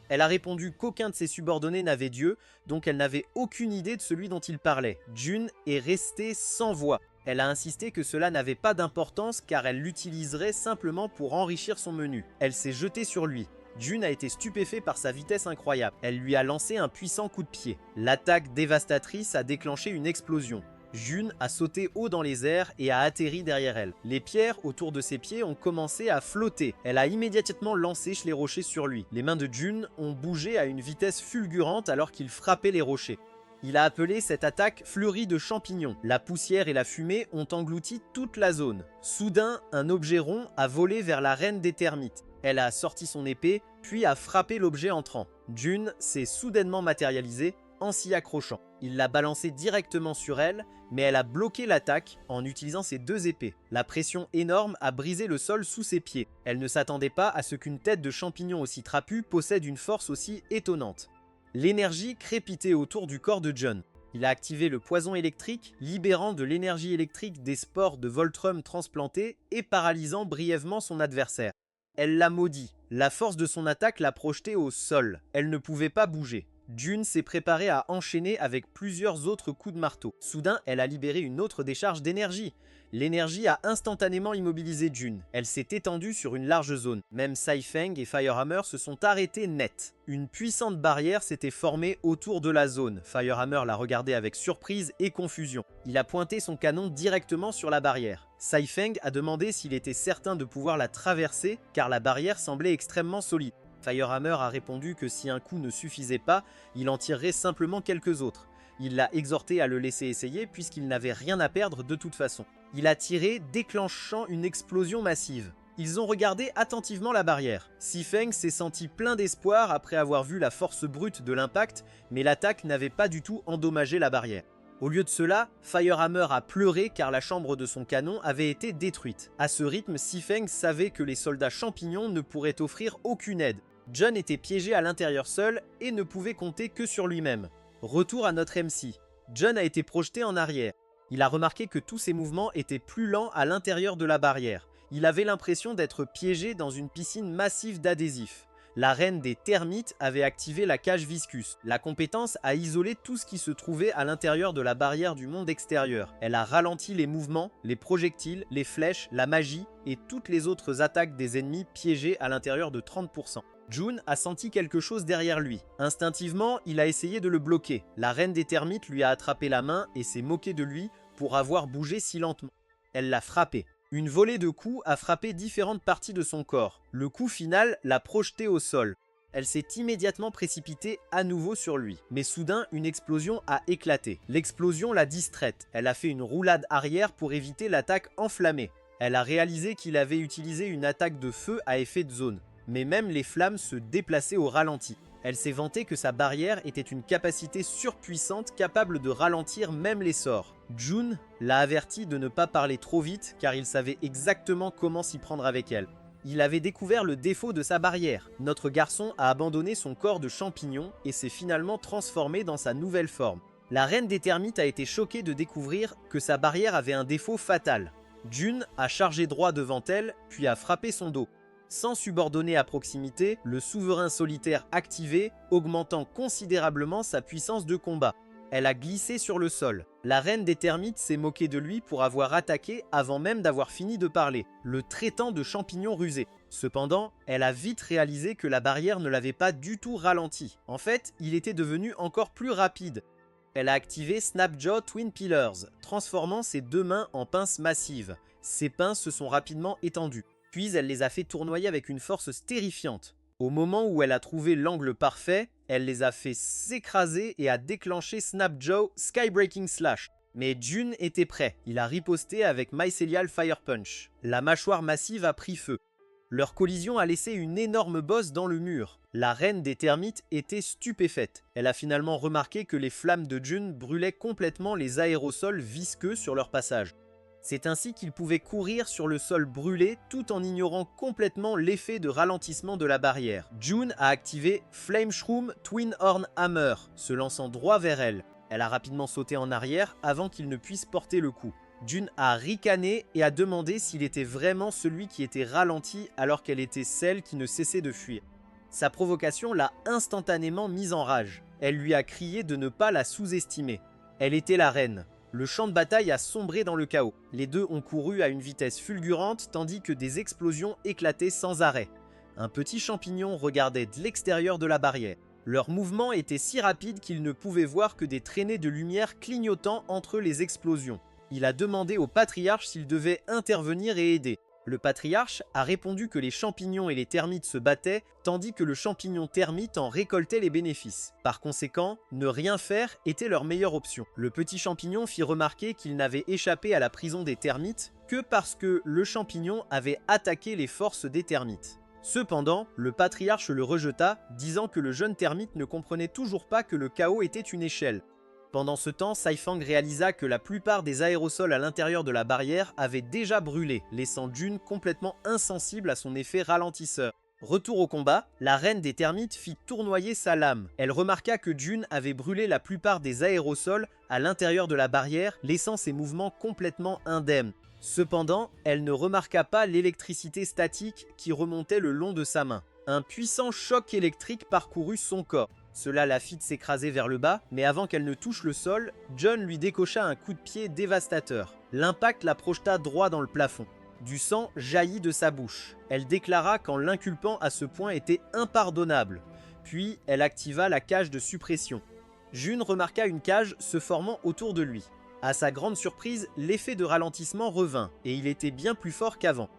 Elle a répondu qu'aucun de ses subordonnés n'avait Dieu, donc elle n'avait aucune idée de celui dont il parlait. June est restée sans voix. Elle a insisté que cela n'avait pas d'importance car elle l'utiliserait simplement pour enrichir son menu. Elle s'est jetée sur lui. June a été stupéfait par sa vitesse incroyable. Elle lui a lancé un puissant coup de pied. L'attaque dévastatrice a déclenché une explosion. June a sauté haut dans les airs et a atterri derrière elle. Les pierres autour de ses pieds ont commencé à flotter. Elle a immédiatement lancé les rochers sur lui. Les mains de June ont bougé à une vitesse fulgurante alors qu'il frappait les rochers. Il a appelé cette attaque fleurie de champignons. La poussière et la fumée ont englouti toute la zone. Soudain, un objet rond a volé vers la reine des termites. Elle a sorti son épée, puis a frappé l'objet entrant. June s'est soudainement matérialisée en s'y accrochant. Il l'a balancée directement sur elle, mais elle a bloqué l'attaque en utilisant ses deux épées. La pression énorme a brisé le sol sous ses pieds. Elle ne s'attendait pas à ce qu'une tête de champignon aussi trapue possède une force aussi étonnante. L'énergie crépitait autour du corps de John. Il a activé le poison électrique, libérant de l'énergie électrique des spores de Voltrum transplantés et paralysant brièvement son adversaire. Elle l'a maudit. La force de son attaque l'a projeté au sol. Elle ne pouvait pas bouger. June s'est préparée à enchaîner avec plusieurs autres coups de marteau. Soudain, elle a libéré une autre décharge d'énergie. L'énergie a instantanément immobilisé June. Elle s'est étendue sur une large zone. Même Saifeng et Firehammer se sont arrêtés net. Une puissante barrière s'était formée autour de la zone. Firehammer l'a regardé avec surprise et confusion. Il a pointé son canon directement sur la barrière. Saifeng a demandé s'il était certain de pouvoir la traverser car la barrière semblait extrêmement solide. Firehammer a répondu que si un coup ne suffisait pas, il en tirerait simplement quelques autres. Il l'a exhorté à le laisser essayer puisqu'il n'avait rien à perdre de toute façon. Il a tiré, déclenchant une explosion massive. Ils ont regardé attentivement la barrière. Sifeng s'est senti plein d'espoir après avoir vu la force brute de l'impact, mais l'attaque n'avait pas du tout endommagé la barrière. Au lieu de cela, Firehammer a pleuré car la chambre de son canon avait été détruite. À ce rythme, Sifeng savait que les soldats champignons ne pourraient offrir aucune aide. John était piégé à l'intérieur seul et ne pouvait compter que sur lui-même. Retour à notre MC. John a été projeté en arrière. Il a remarqué que tous ses mouvements étaient plus lents à l'intérieur de la barrière. Il avait l'impression d'être piégé dans une piscine massive d'adhésifs. La reine des termites avait activé la cage viscus. La compétence a isolé tout ce qui se trouvait à l'intérieur de la barrière du monde extérieur. Elle a ralenti les mouvements, les projectiles, les flèches, la magie et toutes les autres attaques des ennemis piégés à l'intérieur de 30%. June a senti quelque chose derrière lui. Instinctivement, il a essayé de le bloquer. La reine des termites lui a attrapé la main et s'est moquée de lui pour avoir bougé si lentement. Elle l'a frappé. Une volée de coups a frappé différentes parties de son corps. Le coup final l'a projeté au sol. Elle s'est immédiatement précipitée à nouveau sur lui. Mais soudain, une explosion a éclaté. L'explosion l'a distraite. Elle a fait une roulade arrière pour éviter l'attaque enflammée. Elle a réalisé qu'il avait utilisé une attaque de feu à effet de zone. Mais même les flammes se déplaçaient au ralenti. Elle s'est vantée que sa barrière était une capacité surpuissante capable de ralentir même les sorts. June l'a averti de ne pas parler trop vite car il savait exactement comment s'y prendre avec elle. Il avait découvert le défaut de sa barrière. Notre garçon a abandonné son corps de champignon et s'est finalement transformé dans sa nouvelle forme. La reine des termites a été choquée de découvrir que sa barrière avait un défaut fatal. June a chargé droit devant elle puis a frappé son dos. Sans subordonner à proximité, le souverain solitaire activé, augmentant considérablement sa puissance de combat. Elle a glissé sur le sol. La reine des termites s'est moquée de lui pour avoir attaqué avant même d'avoir fini de parler, le traitant de champignon rusé. Cependant, elle a vite réalisé que la barrière ne l'avait pas du tout ralenti. En fait, il était devenu encore plus rapide. Elle a activé Snapjaw Twin Pillars, transformant ses deux mains en pinces massives. Ses pinces se sont rapidement étendues. Puis elle les a fait tournoyer avec une force terrifiante. Au moment où elle a trouvé l'angle parfait, elle les a fait s'écraser et a déclenché Snapjaw Skybreaking Slash. Mais June était prêt, il a riposté avec Mycelial Fire Punch. La mâchoire massive a pris feu. Leur collision a laissé une énorme bosse dans le mur. La reine des termites était stupéfaite. Elle a finalement remarqué que les flammes de June brûlaient complètement les aérosols visqueux sur leur passage. C'est ainsi qu'ils pouvaient courir sur le sol brûlé tout en ignorant complètement l'effet de ralentissement de la barrière. June a activé Flame Shroom Twin Horn Hammer, se lançant droit vers elle. Elle a rapidement sauté en arrière avant qu'il ne puisse porter le coup. June a ricané et a demandé s'il était vraiment celui qui était ralenti alors qu'elle était celle qui ne cessait de fuir. Sa provocation l'a instantanément mise en rage. Elle lui a crié de ne pas la sous-estimer. Elle était la reine. Le champ de bataille a sombré dans le chaos. Les deux ont couru à une vitesse fulgurante tandis que des explosions éclataient sans arrêt. Un petit champignon regardait de l'extérieur de la barrière. Leur mouvement était si rapide qu'ils ne pouvaient voir que des traînées de lumière clignotant entre les explosions. Il a demandé au patriarche s'il devait intervenir et aider. Le patriarche a répondu que les champignons et les termites se battaient, tandis que le champignon termite en récoltait les bénéfices. Par conséquent, ne rien faire était leur meilleure option. Le petit champignon fit remarquer qu'il n'avait échappé à la prison des termites que parce que le champignon avait attaqué les forces des termites. Cependant, le patriarche le rejeta, disant que le jeune termite ne comprenait toujours pas que le chaos était une échelle. Pendant ce temps, Saifang réalisa que la plupart des aérosols à l'intérieur de la barrière avaient déjà brûlé, laissant June complètement insensible à son effet ralentisseur. Retour au combat, la reine des termites fit tournoyer sa lame. Elle remarqua que June avait brûlé la plupart des aérosols à l'intérieur de la barrière, laissant ses mouvements complètement indemnes. Cependant, elle ne remarqua pas l'électricité statique qui remontait le long de sa main. Un puissant choc électrique parcourut son corps. Cela la fit s'écraser vers le bas, mais avant qu'elle ne touche le sol, John lui décocha un coup de pied dévastateur. L'impact la projeta droit dans le plafond. Du sang jaillit de sa bouche. Elle déclara qu'en l'inculpant à ce point était impardonnable. Puis elle activa la cage de suppression. June remarqua une cage se formant autour de lui. À sa grande surprise, l'effet de ralentissement revint, et il était bien plus fort qu'avant.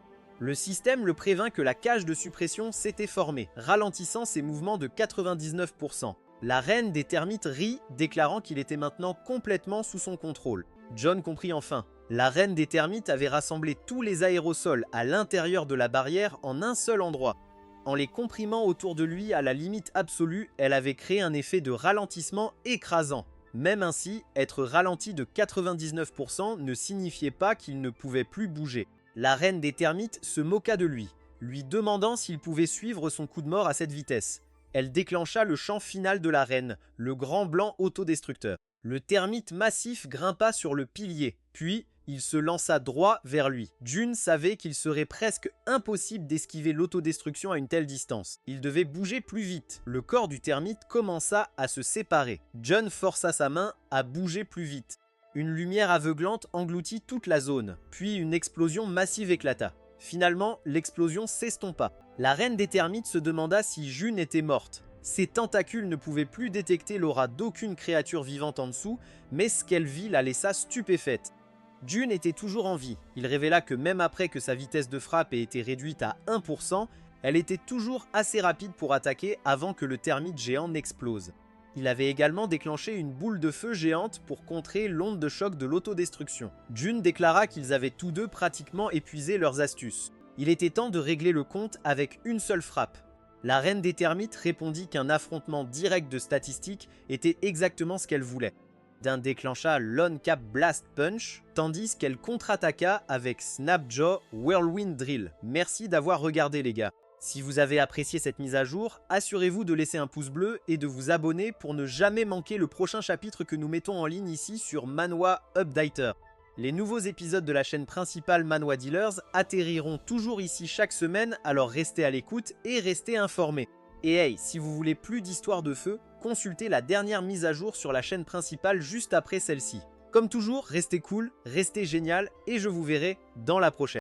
Le système le prévint que la cage de suppression s'était formée, ralentissant ses mouvements de 99%. La reine des termites rit, déclarant qu'il était maintenant complètement sous son contrôle. John comprit enfin. La reine des termites avait rassemblé tous les aérosols à l'intérieur de la barrière en un seul endroit. En les comprimant autour de lui à la limite absolue, elle avait créé un effet de ralentissement écrasant. Même ainsi, être ralenti de 99% ne signifiait pas qu'il ne pouvait plus bouger. La reine des termites se moqua de lui, lui demandant s'il pouvait suivre son coup de mort à cette vitesse. Elle déclencha le chant final de la reine, le grand blanc autodestructeur. Le termite massif grimpa sur le pilier, puis il se lança droit vers lui. June savait qu'il serait presque impossible d'esquiver l'autodestruction à une telle distance. Il devait bouger plus vite. Le corps du termite commença à se séparer. John força sa main à bouger plus vite. Une lumière aveuglante engloutit toute la zone, puis une explosion massive éclata. Finalement, l'explosion s'estompa. La reine des termites se demanda si June était morte. Ses tentacules ne pouvaient plus détecter l'aura d'aucune créature vivante en dessous, mais ce qu'elle vit la laissa stupéfaite. June était toujours en vie. Il révéla que même après que sa vitesse de frappe ait été réduite à 1%, elle était toujours assez rapide pour attaquer avant que le termite géant n'explose. Il avait également déclenché une boule de feu géante pour contrer l'onde de choc de l'autodestruction. June déclara qu'ils avaient tous deux pratiquement épuisé leurs astuces. Il était temps de régler le compte avec une seule frappe. La reine des termites répondit qu'un affrontement direct de statistiques était exactement ce qu'elle voulait. D'un déclencha Lone Cap Blast Punch, tandis qu'elle contre-attaqua avec Snapjaw Whirlwind Drill. Merci d'avoir regardé les gars. Si vous avez apprécié cette mise à jour, assurez-vous de laisser un pouce bleu et de vous abonner pour ne jamais manquer le prochain chapitre que nous mettons en ligne ici sur Manhwa Updater. Les nouveaux épisodes de la chaîne principale Manhwa Dealers atterriront toujours ici chaque semaine, alors restez à l'écoute et restez informés. Et hey, si vous voulez plus d'histoires de feu, consultez la dernière mise à jour sur la chaîne principale juste après celle-ci. Comme toujours, restez cool, restez génial et je vous verrai dans la prochaine.